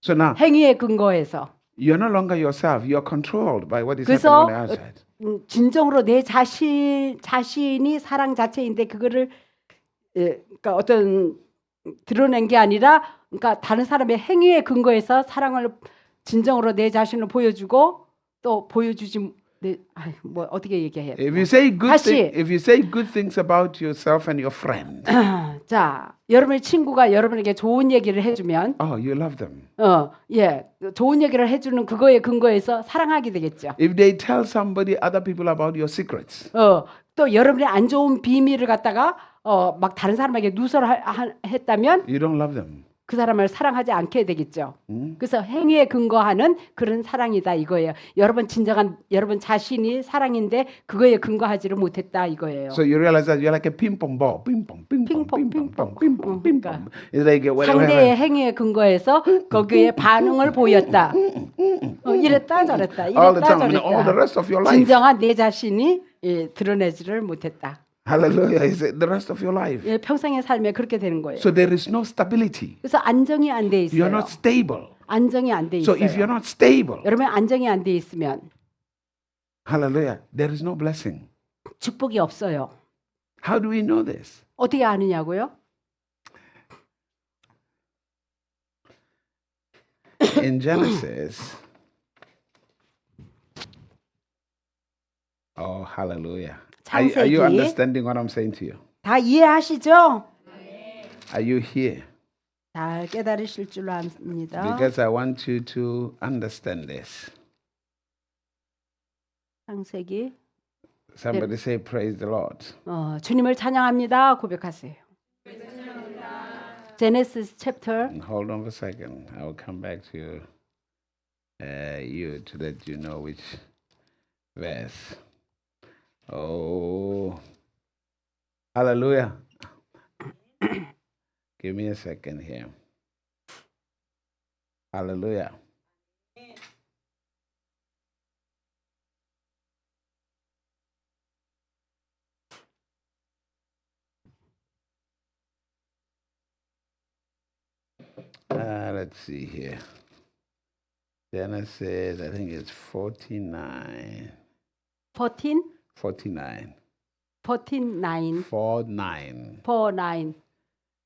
Speaker 1: So now
Speaker 2: 행위에 근거해서.
Speaker 1: you're no longer yourself. You're controlled by what is
Speaker 2: 그래서
Speaker 1: happening on the outside.
Speaker 2: 진정으로 내 자신이 사랑 자체인데 그거를 그러니까 어떤 드러낸 게 아니라 그러니까 다른 사람의 행위에 근거해서 사랑을 진정으로 내 자신을 보여주고 또 보여주지 뭐 어떻게 얘기해야 돼?
Speaker 1: If you say good
Speaker 2: 다시.
Speaker 1: if you say good things about yourself and your friend,
Speaker 2: 자, 여러분의 친구가 여러분에게 좋은 얘기를 해주면
Speaker 1: oh, you love them.
Speaker 2: 좋은 얘기를 해주는 그거에 근거해서 사랑하게 되겠죠.
Speaker 1: If they tell somebody, other people about your secrets,
Speaker 2: 또 여러분의 안 좋은 비밀을 갖다가 막 다른 사람에게 누설했다면
Speaker 1: you don't love them.
Speaker 2: 그 사람을 사랑하지 않게 되겠죠. 그래서 행위에 근거하는 그런 사랑이다 이거예요. 여러분 자신이 사랑인데 그거에 근거하지를 못했다 이거예요.
Speaker 1: So you realize that you're like a ping pong ball, ping pong, ping pong, ping pong, ping pong, ping pong. It's like
Speaker 2: 상대의 행위에 근거해서 거기에 반응을 보였다. 이랬다 저랬다.
Speaker 1: all the
Speaker 2: 이랬다
Speaker 1: time, and all the
Speaker 2: 저랬다.
Speaker 1: rest of your life.
Speaker 2: 진정한 내 자신이 드러내지를 못했다.
Speaker 1: Hallelujah! Is the rest of your life.
Speaker 2: 평생의 삶에 그렇게 되는 거예요.
Speaker 1: So there is no stability.
Speaker 2: 그래서 안정이 안 돼
Speaker 1: You're
Speaker 2: 있어요.
Speaker 1: not stable.
Speaker 2: 안정이 안 돼
Speaker 1: So
Speaker 2: 있어요.
Speaker 1: if you're not stable,
Speaker 2: 여러분 안정이 안 돼 있으면
Speaker 1: hallelujah, there is no blessing.
Speaker 2: 축복이 없어요.
Speaker 1: How do we know this?
Speaker 2: 어떻게 아느냐고요?
Speaker 1: In Genesis, oh, hallelujah. Are you
Speaker 2: 창세기.
Speaker 1: understanding what I'm saying to you?
Speaker 2: 다 이해하시죠?
Speaker 1: Are you here?
Speaker 2: 잘 깨달으실 줄 압니다.
Speaker 1: Because I want you to understand this.
Speaker 2: 창세기
Speaker 1: Somebody say, Praise the Lord.
Speaker 2: 주님을 찬양합니다. 고백하세요. Genesis chapter
Speaker 1: Hold on for a second. I will come back to you to let you know which verse. Oh, hallelujah. Give me a second here. Hallelujah. Let's see here. Genesis, I think it's 49.
Speaker 2: 14
Speaker 1: 49.
Speaker 2: 49
Speaker 1: 49.
Speaker 2: 49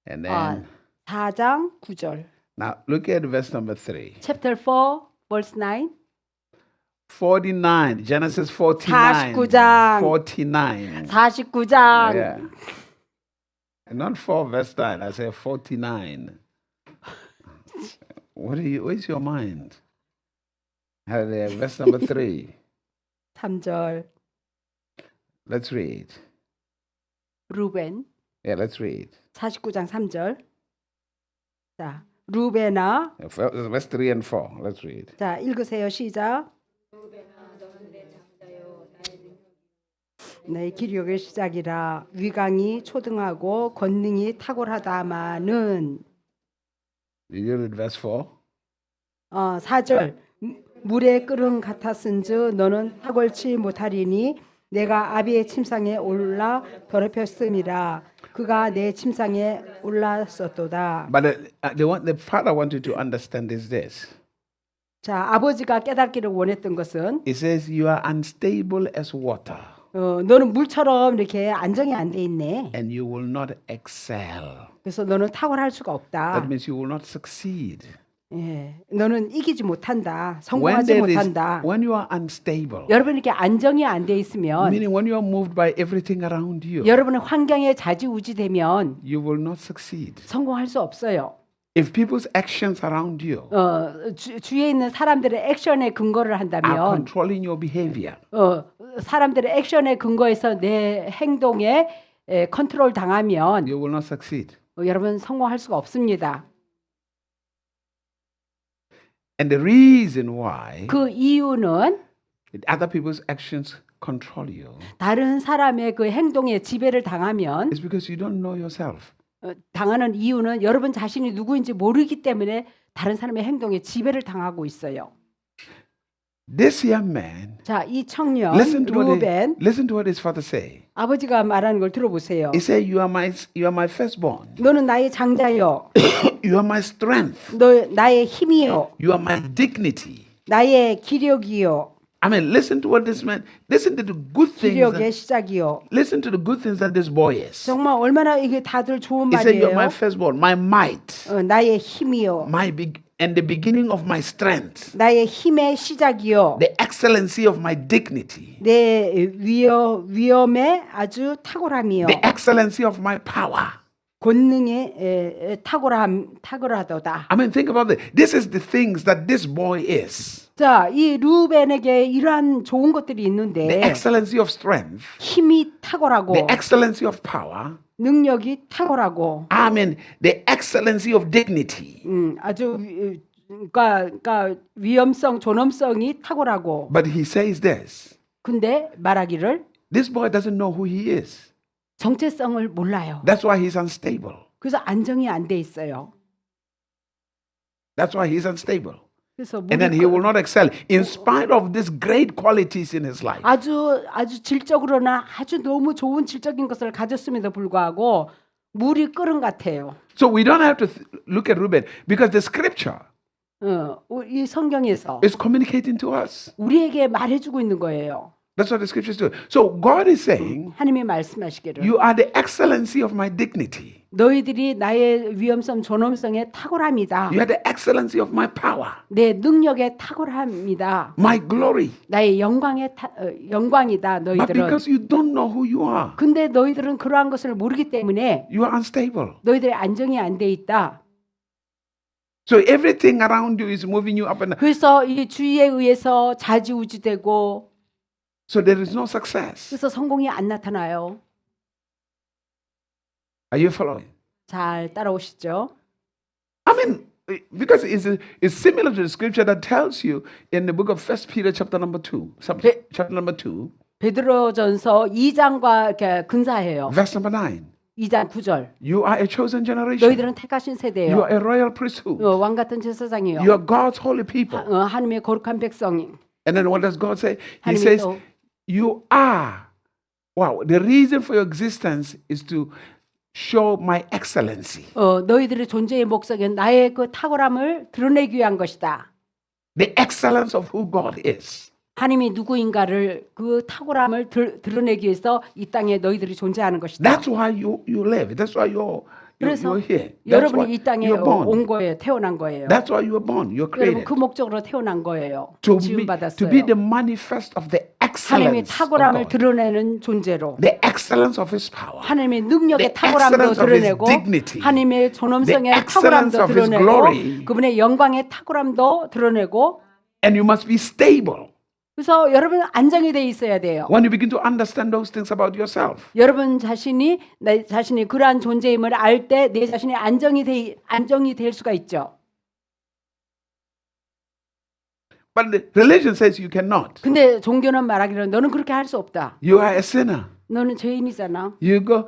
Speaker 1: And then,
Speaker 2: 4장 9절.
Speaker 1: now look at verse number 3.
Speaker 2: Chapter 4 verse 9.
Speaker 1: 49. Genesis 49.
Speaker 2: 49장.
Speaker 1: 49.
Speaker 2: 49장.
Speaker 1: Yeah. And not 4 verse 9. I said 49. Where's your mind? Hallelujah. Verse number 3.
Speaker 2: 3절
Speaker 1: Let's read.
Speaker 2: 루벤
Speaker 1: Yeah, let's read.
Speaker 2: 49장 3절. 자, 루벤아.
Speaker 1: Verse 3 and 4. Let's read.
Speaker 2: 자, 읽으세요. 시작. 내 기력의 시작이라 위강이 초등하고 권능이 탁월하다마는
Speaker 1: Did you read verse 4?
Speaker 2: 4절 물에 끓은 같았은즉 너는 탁월치 못하리니 내가 아비의 침상에 올라 더럽혔음이라 그가 내 침상에 올랐었도다.
Speaker 1: But the father wanted to understand is this.
Speaker 2: 자, 아버지가 깨닫기를 원했던 것은
Speaker 1: He says, you are unstable as water
Speaker 2: 너는 물처럼 이렇게 안정이 안 돼 있네.
Speaker 1: and you will not excel.
Speaker 2: 그래서 너는 탁월할 수가 없다.
Speaker 1: That means you will not succeed.
Speaker 2: 예, 너는 이기지 못한다.
Speaker 1: When,
Speaker 2: 성공하지 못한다.
Speaker 1: when you are unstable,
Speaker 2: 여러분 이렇게 안정이 안 돼 있으면
Speaker 1: meaning when you are moved by everything around you,
Speaker 2: 여러분의 환경에 좌지우지되면
Speaker 1: you will not succeed.
Speaker 2: 성공할 수 없어요.
Speaker 1: If people's actions around you
Speaker 2: 주위에 있는 사람들의 액션에 근거를
Speaker 1: are
Speaker 2: 한다면
Speaker 1: controlling your behavior,
Speaker 2: 사람들의 액션에 근거해서 내 행동에 컨트롤 당하면
Speaker 1: you will not succeed.
Speaker 2: 여러분 성공할 수가 없습니다.
Speaker 1: And the reason why
Speaker 2: 그 이유는
Speaker 1: other people's actions control you
Speaker 2: 다른 사람의 그 행동에 지배를 당하면
Speaker 1: is because you don't know yourself.
Speaker 2: 당하는 이유는 여러분 자신이 누구인지 모르기 때문에 다른 사람의 행동에 지배를 당하고 있어요.
Speaker 1: This young man,
Speaker 2: 자, 이 청년
Speaker 1: listen to
Speaker 2: 루벤
Speaker 1: what his father say.
Speaker 2: 아버지가 말하는 걸 들어보세요.
Speaker 1: He said, you are my firstborn.
Speaker 2: 너는 나의 장자요.
Speaker 1: You are my strength.
Speaker 2: 너 나의 힘이요.
Speaker 1: You are my dignity.
Speaker 2: 나의 기력이요.
Speaker 1: I mean, listen to what this man, listen to the good things.
Speaker 2: 기력의 시작이요.
Speaker 1: Listen to the good things that this boy is.
Speaker 2: 정말 얼마나 이게 다들 좋은
Speaker 1: He said, you're
Speaker 2: 말이에요.
Speaker 1: my firstborn, my might,
Speaker 2: 나의 힘이요.
Speaker 1: and the beginning of my strength,
Speaker 2: 나의 힘의 시작이요.
Speaker 1: the excellency of my dignity,
Speaker 2: 내 위엄의 아주 탁월함이요.
Speaker 1: the excellency of my power.
Speaker 2: 권능의 탁월하도다.
Speaker 1: I mean, think about it. This is the things that this boy is.
Speaker 2: 자, 이 루벤에게 이러한 좋은 것들이
Speaker 1: The
Speaker 2: 있는데
Speaker 1: excellency of strength,
Speaker 2: 힘이 탁월하고
Speaker 1: the excellency of power,
Speaker 2: 능력이 탁월하고
Speaker 1: I mean, the excellency of dignity.
Speaker 2: 아주 그러니까 위엄성, 존엄성이 탁월하고
Speaker 1: But he says this.
Speaker 2: 근데 말하기를
Speaker 1: This boy doesn't know who he is.
Speaker 2: 정체성을 몰라요.
Speaker 1: That's why he's unstable.
Speaker 2: 그래서 안정이 안 돼 있어요.
Speaker 1: That's why he's unstable.
Speaker 2: 그래서
Speaker 1: And then he will not excel in spite of these great qualities in his life.
Speaker 2: 아주 질적으로나 아주 너무 좋은 질적인 것을 가졌음에도 불구하고 물이 끓은 같아요.
Speaker 1: So we don't have to look at Reuben because the scripture
Speaker 2: 이 성경에서
Speaker 1: is communicating to us.
Speaker 2: 우리에게 말해주고 있는 거예요.
Speaker 1: That's what the scriptures do. So God is saying,
Speaker 2: 하나님이 말씀하시기를
Speaker 1: you are the excellency of my dignity.
Speaker 2: 너희들이 나의 위엄성, 존엄성의 탁월함이다.
Speaker 1: You are the excellency of my power,
Speaker 2: 내 능력의 탁월함이다.
Speaker 1: my glory.
Speaker 2: 나의 영광이다.
Speaker 1: But
Speaker 2: 너희들은.
Speaker 1: because you don't know who you are,
Speaker 2: 근데 너희들은 그러한 것을 모르기 때문에
Speaker 1: you are unstable.
Speaker 2: 너희들의 안정이 안 돼 있다.
Speaker 1: So everything around you is moving you up and down.
Speaker 2: 그래서 이 주의에 의해서 좌지우지되고
Speaker 1: So there is no success.
Speaker 2: 그래서 성공이 안 나타나요.
Speaker 1: Are you following?
Speaker 2: 잘 따라오시죠?
Speaker 1: I mean, because it's similar to the scripture that tells you in the book of 1 Peter chapter number 2, chapter number 2,
Speaker 2: 베드로전서 2장과 이렇게 근사해요.
Speaker 1: verse number 9.
Speaker 2: 2장 9절.
Speaker 1: You are a chosen generation.
Speaker 2: 너희들은 택하신
Speaker 1: You
Speaker 2: 세대예요.
Speaker 1: are a royal priesthood.
Speaker 2: 왕 같은 제사장이요.
Speaker 1: You are God's holy people.
Speaker 2: 하나님의 거룩한 백성이.
Speaker 1: And then what does God say? He
Speaker 2: 하나님이
Speaker 1: says,
Speaker 2: 또
Speaker 1: you are. Wow, the reason for your existence is to show my excellency.
Speaker 2: 너희들의 존재의 목적은 나의 그 탁월함을 드러내기 위한 것이다.
Speaker 1: The excellence of who God is.
Speaker 2: 하나님이 누구인가를 그 탁월함을 드러내기 위해서 이 땅에 너희들이 존재하는 것이다.
Speaker 1: That's why you live. That's why
Speaker 2: 그래서
Speaker 1: you're here. That's
Speaker 2: 여러분이
Speaker 1: why
Speaker 2: 이 땅에
Speaker 1: you're born.
Speaker 2: 온 거예요. 태어난 거예요.
Speaker 1: That's why you were born. You're
Speaker 2: 여러분
Speaker 1: created
Speaker 2: 그 목적으로 태어난 거예요.
Speaker 1: to
Speaker 2: 지음
Speaker 1: be
Speaker 2: 받았어요.
Speaker 1: the manifest of the
Speaker 2: 하나님의
Speaker 1: excellence of
Speaker 2: 탁월함을
Speaker 1: God,
Speaker 2: 드러내는 존재로
Speaker 1: the excellence of His power,
Speaker 2: 하나님의 능력의
Speaker 1: the
Speaker 2: 탁월함도
Speaker 1: excellence of His
Speaker 2: 드러내고
Speaker 1: dignity,
Speaker 2: 하나님의 존엄성의
Speaker 1: the excellence
Speaker 2: 탁월함도
Speaker 1: of His
Speaker 2: 드러내고
Speaker 1: glory.
Speaker 2: 그분의 영광의 탁월함도 드러내고
Speaker 1: and you must be stable.
Speaker 2: 그래서 여러분 안정이 돼 있어야 돼요.
Speaker 1: When you begin to understand those things about yourself,
Speaker 2: 여러분 자신이 내 자신이 그러한 존재임을 알 때 내 자신이 안정이 될 수가 있죠.
Speaker 1: but the religion says you cannot.
Speaker 2: 근데 종교는 말하기를 너는 그렇게 할 수 없다.
Speaker 1: You are a sinner.
Speaker 2: 너는 죄인이잖아.
Speaker 1: You go,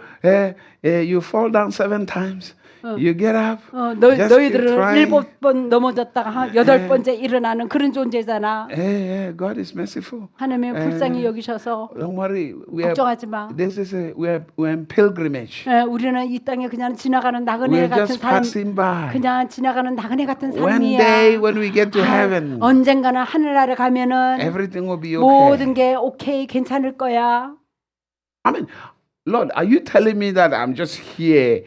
Speaker 1: you fall down 7 times. You get up. just keep
Speaker 2: 너희들은
Speaker 1: trying.
Speaker 2: 7번 넘어졌다가 8번째 일어나는 그런 존재잖아.
Speaker 1: God is merciful.
Speaker 2: 하나님의 불쌍히 여기셔서
Speaker 1: Don't worry.
Speaker 2: 걱정하지 마.
Speaker 1: We're in pilgrimage.
Speaker 2: 우리는 이 땅에 그냥 지나가는 나그네
Speaker 1: We're
Speaker 2: 같은
Speaker 1: just
Speaker 2: 삶,
Speaker 1: passing by.
Speaker 2: 그냥 지나가는 나그네 같은
Speaker 1: One
Speaker 2: 삶이야.
Speaker 1: day when we get to heaven,
Speaker 2: 언젠가는 하늘나라 가면은
Speaker 1: everything will be
Speaker 2: 모든
Speaker 1: okay.
Speaker 2: 게 오케이 괜찮을 거야.
Speaker 1: I mean, Lord, are you telling me that I'm just here,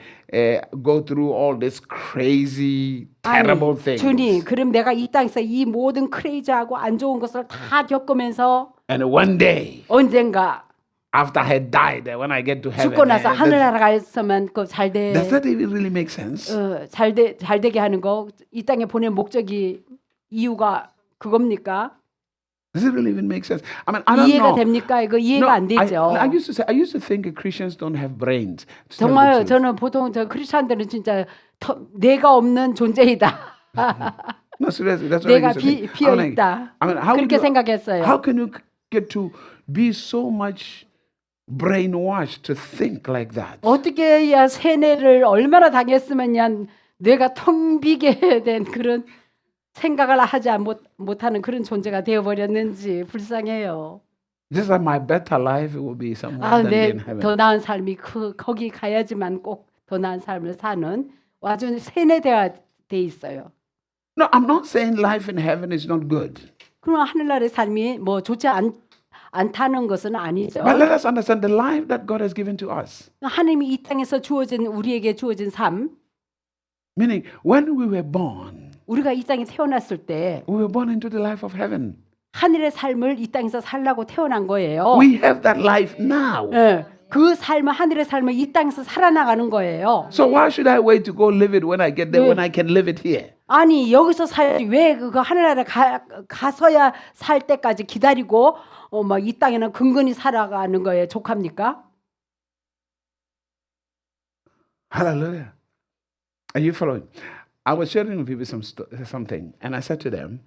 Speaker 1: go through all these crazy, terrible
Speaker 2: 아니,
Speaker 1: things,
Speaker 2: 주님, 그럼 내가 이 땅에서 이 모든 크레이지하고 안 좋은 것을 다 겪으면서
Speaker 1: and one day
Speaker 2: 언젠가
Speaker 1: after I had died, when I get to heaven,
Speaker 2: 죽고 나서 하늘나라 가서만 그 잘돼
Speaker 1: does that even really make sense?
Speaker 2: 잘 되게 하는 거 이 땅에 보낸 목적이 이유가 그겁니까?
Speaker 1: Does it really even make sense? I mean, I don't
Speaker 2: 이해가
Speaker 1: know.
Speaker 2: 됩니까? 이거 이해가 안 되죠.
Speaker 1: I used to think Christians don't have brains. to tell the
Speaker 2: 정말
Speaker 1: truth.
Speaker 2: 저는 보통 저 크리스천들은 진짜 뇌가 없는 존재이다.
Speaker 1: No, seriously, that's what I
Speaker 2: 뇌가
Speaker 1: used to think.
Speaker 2: 비어 있다.
Speaker 1: I mean, how
Speaker 2: 그렇게
Speaker 1: do you-
Speaker 2: 생각했어요.
Speaker 1: How can you get to be so much brainwashed to think like that?
Speaker 2: 어떻게 해야 세뇌를 얼마나 당했으면 뇌가 텅 비게 된 그런 생각을 하지 못하는 그런 존재가 되어버렸는지 불쌍해요.
Speaker 1: Just like my better life will be somewhere than be in heaven.
Speaker 2: 더 나은 삶이 거기 가야지만 꼭 더 나은 삶을 사는 완전히 세뇌되어 돼 있어요.
Speaker 1: No, I'm not saying life in heaven is not good.
Speaker 2: 그럼 하늘나라의 삶이 뭐 좋지 않다는 것은 아니죠.
Speaker 1: But let us understand the life that God has given to us.
Speaker 2: 하나님이 이 땅에서 우리에게 주어진 삶,
Speaker 1: Meaning, when we were born,
Speaker 2: 우리가 이 땅에 태어났을 때
Speaker 1: we were born into the life of heaven.
Speaker 2: 하늘의 삶을 이 땅에서 살라고 태어난 거예요.
Speaker 1: We have that life now.
Speaker 2: 예, 그 삶을 하늘의 삶을 이 땅에서 살아나가는 거예요.
Speaker 1: So why should I wait to go live it when I get there when I can live it here?
Speaker 2: 아니 여기서 살지 왜 그거 하늘나라 가서야 살 때까지 기다리고 막 이 땅에는 근근히 살아가는 거에 족합니까?
Speaker 1: Hallelujah. Are you following? I was sharing with people something, and I said to them,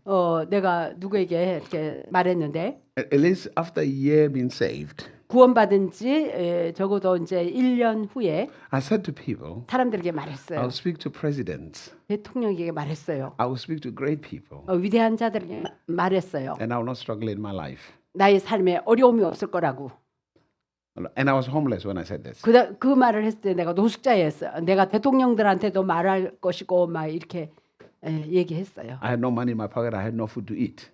Speaker 2: 내가 누구에게 이렇게 말했는데
Speaker 1: at least after a year being saved,
Speaker 2: 구원받은 지 적어도 이제 1년 후에
Speaker 1: I said to people,
Speaker 2: 사람들에게 말했어요.
Speaker 1: I'll speak to presidents,
Speaker 2: 대통령에게 말했어요.
Speaker 1: I will speak to great people,
Speaker 2: 위대한 자들에게 말했어요.
Speaker 1: and I will not struggle in my life.
Speaker 2: 나의 삶에 어려움이 없을 거라고.
Speaker 1: And I was homeless when I said this.
Speaker 2: 그 말을 했을 때 내가 노숙자였어요. 내가 대통령들한테도 말할 것이고 막 이렇게 얘기했어요.
Speaker 1: I had no money in my pocket. I had no food to eat.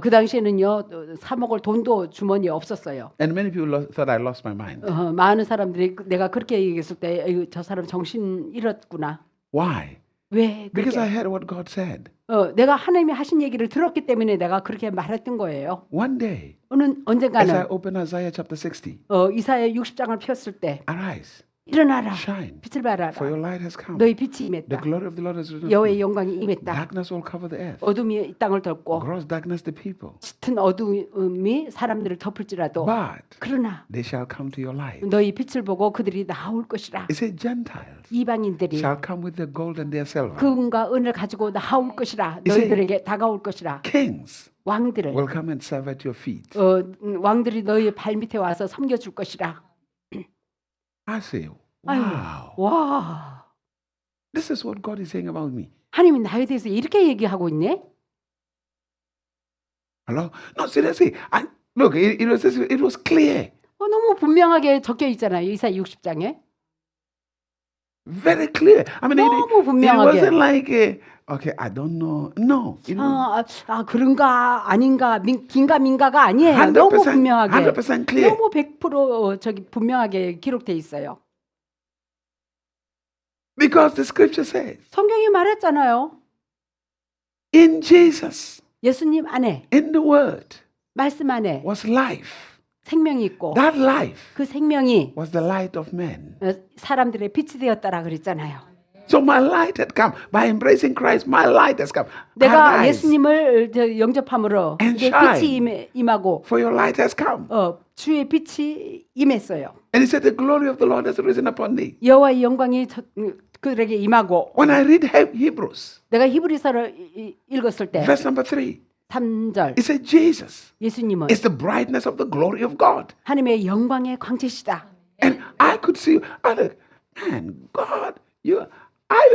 Speaker 2: 그 당시에는요 사 먹을 돈도 주머니에 없었어요.
Speaker 1: And many people thought I lost my mind.
Speaker 2: 많은 사람들이 내가 그렇게 얘기했을 때 저 사람 정신 잃었구나.
Speaker 1: Why?
Speaker 2: 왜
Speaker 1: Because I
Speaker 2: 그렇게?
Speaker 1: heard what God said.
Speaker 2: 내가 하나님이 하신 얘기를 들었기 때문에 내가 그렇게 말했던 거예요.
Speaker 1: One day, as I
Speaker 2: 언젠가는
Speaker 1: open Isaiah chapter 60,
Speaker 2: 이사야 60장을 폈을 때
Speaker 1: arise,
Speaker 2: 일어나라
Speaker 1: shine,
Speaker 2: 빛을 발하라
Speaker 1: for your light has come.
Speaker 2: 너희 빛이
Speaker 1: The
Speaker 2: 임했다.
Speaker 1: glory of the Lord has risen.
Speaker 2: 여호와의 영광이 임했다.
Speaker 1: Darkness will cover the earth.
Speaker 2: 어둠이 이 땅을 덮고
Speaker 1: Gross darkness the people.
Speaker 2: 짙은 어둠이 사람들을 덮을지라도
Speaker 1: But
Speaker 2: 그러나
Speaker 1: they shall come to your light.
Speaker 2: 너희 빛을 보고 그들이 나올 것이라.
Speaker 1: It said Gentiles
Speaker 2: 이방인들이
Speaker 1: shall come with their gold and their silver.
Speaker 2: 금과 은을 가지고 나올 것이라.
Speaker 1: 이제
Speaker 2: 너희들에게 다가올 것이라.
Speaker 1: Kings
Speaker 2: 왕들을
Speaker 1: will come and serve at your feet.
Speaker 2: 왕들이 너희 발 밑에 와서 섬겨줄 것이라.
Speaker 1: I say,
Speaker 2: 아유,
Speaker 1: wow.
Speaker 2: 와,
Speaker 1: This is what God is saying about me.
Speaker 2: 하나님이 나에 대해서 이렇게 얘기하고 있네.
Speaker 1: Hello? No, seriously. Look, it was clear.
Speaker 2: 너무 분명하게 적혀 있잖아요. 이사야 60장에.
Speaker 1: Very clear. I mean,
Speaker 2: 너무
Speaker 1: it
Speaker 2: 분명하게.
Speaker 1: wasn't like, okay, I don't know. No.
Speaker 2: 그런가 아닌가 긴가 민가가 아니에요. 너무 분명하게.
Speaker 1: 100% clear.
Speaker 2: 너무 100% 저기 분명하게 기록돼 있어요.
Speaker 1: Because the scripture says,
Speaker 2: 성경이 말했잖아요.
Speaker 1: in Jesus,
Speaker 2: 예수님 안에,
Speaker 1: in the Word,
Speaker 2: 말씀 안에
Speaker 1: was life.
Speaker 2: 생명이 있고
Speaker 1: That life
Speaker 2: 그 생명이
Speaker 1: was the light of men.
Speaker 2: 사람들의 빛이 되었다라 그랬잖아요.
Speaker 1: So my light had come. By embracing Christ, my light has come.
Speaker 2: 내가
Speaker 1: Arise,
Speaker 2: 예수님을 영접함으로
Speaker 1: And
Speaker 2: 내
Speaker 1: shine.
Speaker 2: 빛이 임하고
Speaker 1: for your light has come.
Speaker 2: 주의 빛이 임했어요.
Speaker 1: And he said, the glory of the Lord has risen upon thee.
Speaker 2: 여호와의 영광이 그들에게 임하고
Speaker 1: When I read Hebrews,
Speaker 2: 내가 히브리서를 읽었을 때
Speaker 1: verse number 3,
Speaker 2: 3절
Speaker 1: it said, Jesus
Speaker 2: 예수님은
Speaker 1: is the brightness of the glory of God.
Speaker 2: 하나님의 영광의 광채시다.
Speaker 1: And I could see, I thought, man, God,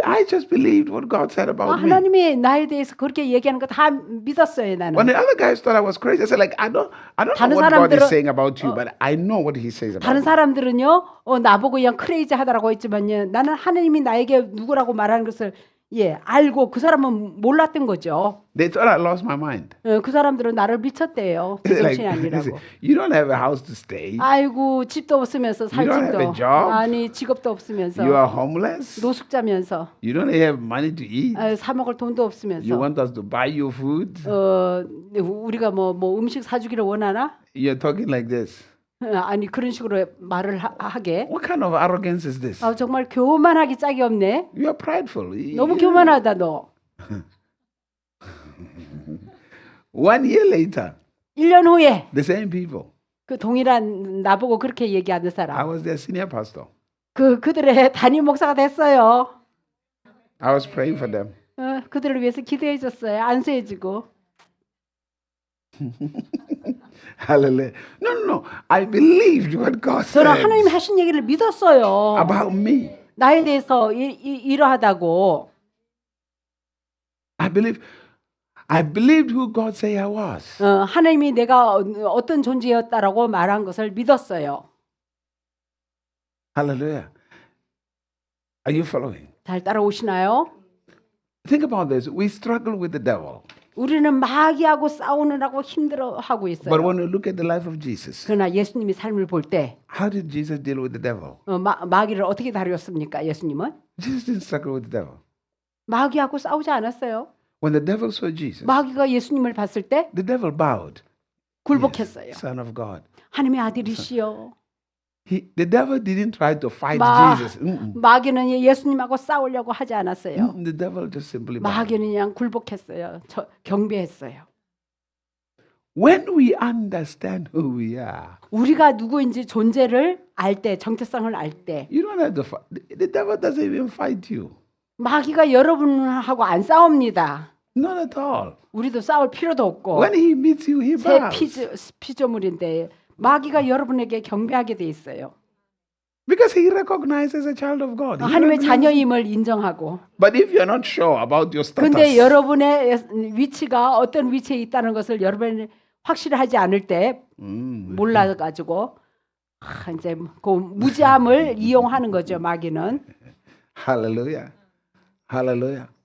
Speaker 1: I just believed what God said about me.
Speaker 2: 하나님이 나에 대해서 그렇게 얘기하는 거 다 믿었어요, 나는.
Speaker 1: When the other guys thought I was crazy, I said, like, I don't know
Speaker 2: 다른
Speaker 1: what God is
Speaker 2: 사람들은-
Speaker 1: saying about you, but I know what He says about
Speaker 2: 다른
Speaker 1: you.
Speaker 2: 사람들은요, 나보고 그냥 크레이지 하다라고 했지만요, 나는 하나님이 나에게 누구라고 말하는 것을 알고 그 사람은 몰랐던 거죠.
Speaker 1: They thought I lost my mind.
Speaker 2: 그 사람들은 나를 미쳤대요.
Speaker 1: Like,
Speaker 2: 제정신이 아니라고.
Speaker 1: you don't have a house to stay.
Speaker 2: 아이고 집도 없으면서 살
Speaker 1: You don't have
Speaker 2: 집도
Speaker 1: a job.
Speaker 2: 아니 직업도 없으면서
Speaker 1: You are homeless.
Speaker 2: 노숙자면서
Speaker 1: You don't have money to eat.
Speaker 2: 사 먹을 돈도
Speaker 1: You
Speaker 2: 없으면서
Speaker 1: want us to buy you food.
Speaker 2: 우리가 뭐 음식 사주기를 원하나?
Speaker 1: You're talking like this.
Speaker 2: 아니 그런 식으로 말을 하게.
Speaker 1: What kind of arrogance is this?
Speaker 2: 정말 교만하기 짝이 없네.
Speaker 1: You are prideful.
Speaker 2: 너무 교만하다 너.
Speaker 1: 1 year later,
Speaker 2: 1년 후에
Speaker 1: the same people.
Speaker 2: 그 동일한 나보고 그렇게 얘기하는
Speaker 1: I
Speaker 2: 사람.
Speaker 1: was their senior pastor.
Speaker 2: 그들의 담임 목사가 됐어요.
Speaker 1: I was praying for them.
Speaker 2: 그들을 위해서 기도해 줬어요. 안수해주고.
Speaker 1: Hallelujah. No. I believed what God said
Speaker 2: 저는 하나님 하신 얘기를 믿었어요.
Speaker 1: about me.
Speaker 2: 나에 대해서 이러하다고.
Speaker 1: I believed who God say I was.
Speaker 2: 하나님이 내가 어떤 존재였다라고 말한 것을 믿었어요.
Speaker 1: Hallelujah. Are you following?
Speaker 2: 잘 따라오시나요?
Speaker 1: Think about this. We struggle with the devil.
Speaker 2: 우리는 마귀하고 싸우느라고 힘들어하고
Speaker 1: But
Speaker 2: 있어요.
Speaker 1: when we look at the life of Jesus,
Speaker 2: 그러나 예수님이 삶을 볼 때
Speaker 1: how did Jesus deal with the devil?
Speaker 2: 마귀를 어떻게 다루었습니까? 예수님은
Speaker 1: Jesus didn't struggle with the devil.
Speaker 2: 마귀하고 싸우지 않았어요.
Speaker 1: When the devil saw Jesus,
Speaker 2: 마귀가 예수님을 봤을 때
Speaker 1: the devil bowed.
Speaker 2: 굴복했어요.
Speaker 1: Son of God.
Speaker 2: 하나님의 아들이시여.
Speaker 1: The devil didn't try to fight Jesus.
Speaker 2: 마귀는 예수님하고 싸우려고 하지 않았어요.
Speaker 1: The devil just simply bowed.
Speaker 2: 마귀는 그냥 굴복했어요. 경배했어요.
Speaker 1: When we understand who we are,
Speaker 2: 우리가 누구인지 존재를 알 때, 정체성을 알 때,
Speaker 1: you don't have to fight. The devil doesn't even fight you.
Speaker 2: 마귀가 여러분하고 안 싸웁니다.
Speaker 1: Not at all.
Speaker 2: 우리도 싸울 필요도 없고
Speaker 1: When he meets you, he
Speaker 2: 새
Speaker 1: bows.
Speaker 2: 피조물인데 마귀가 여러분에게 경배하게 돼 있어요.
Speaker 1: Because he recognizes a child of God. He
Speaker 2: 하나님의
Speaker 1: recognizes-
Speaker 2: 자녀임을 인정하고.
Speaker 1: But if you're not sure about your
Speaker 2: 근데
Speaker 1: status,
Speaker 2: 여러분의 위치가 어떤 위치에 있다는 것을 여러분이 확실하지 않을 때 몰라가지고 이제 그 무지함을 이용하는 거죠. 마귀는.
Speaker 1: hallelujah, hallelujah.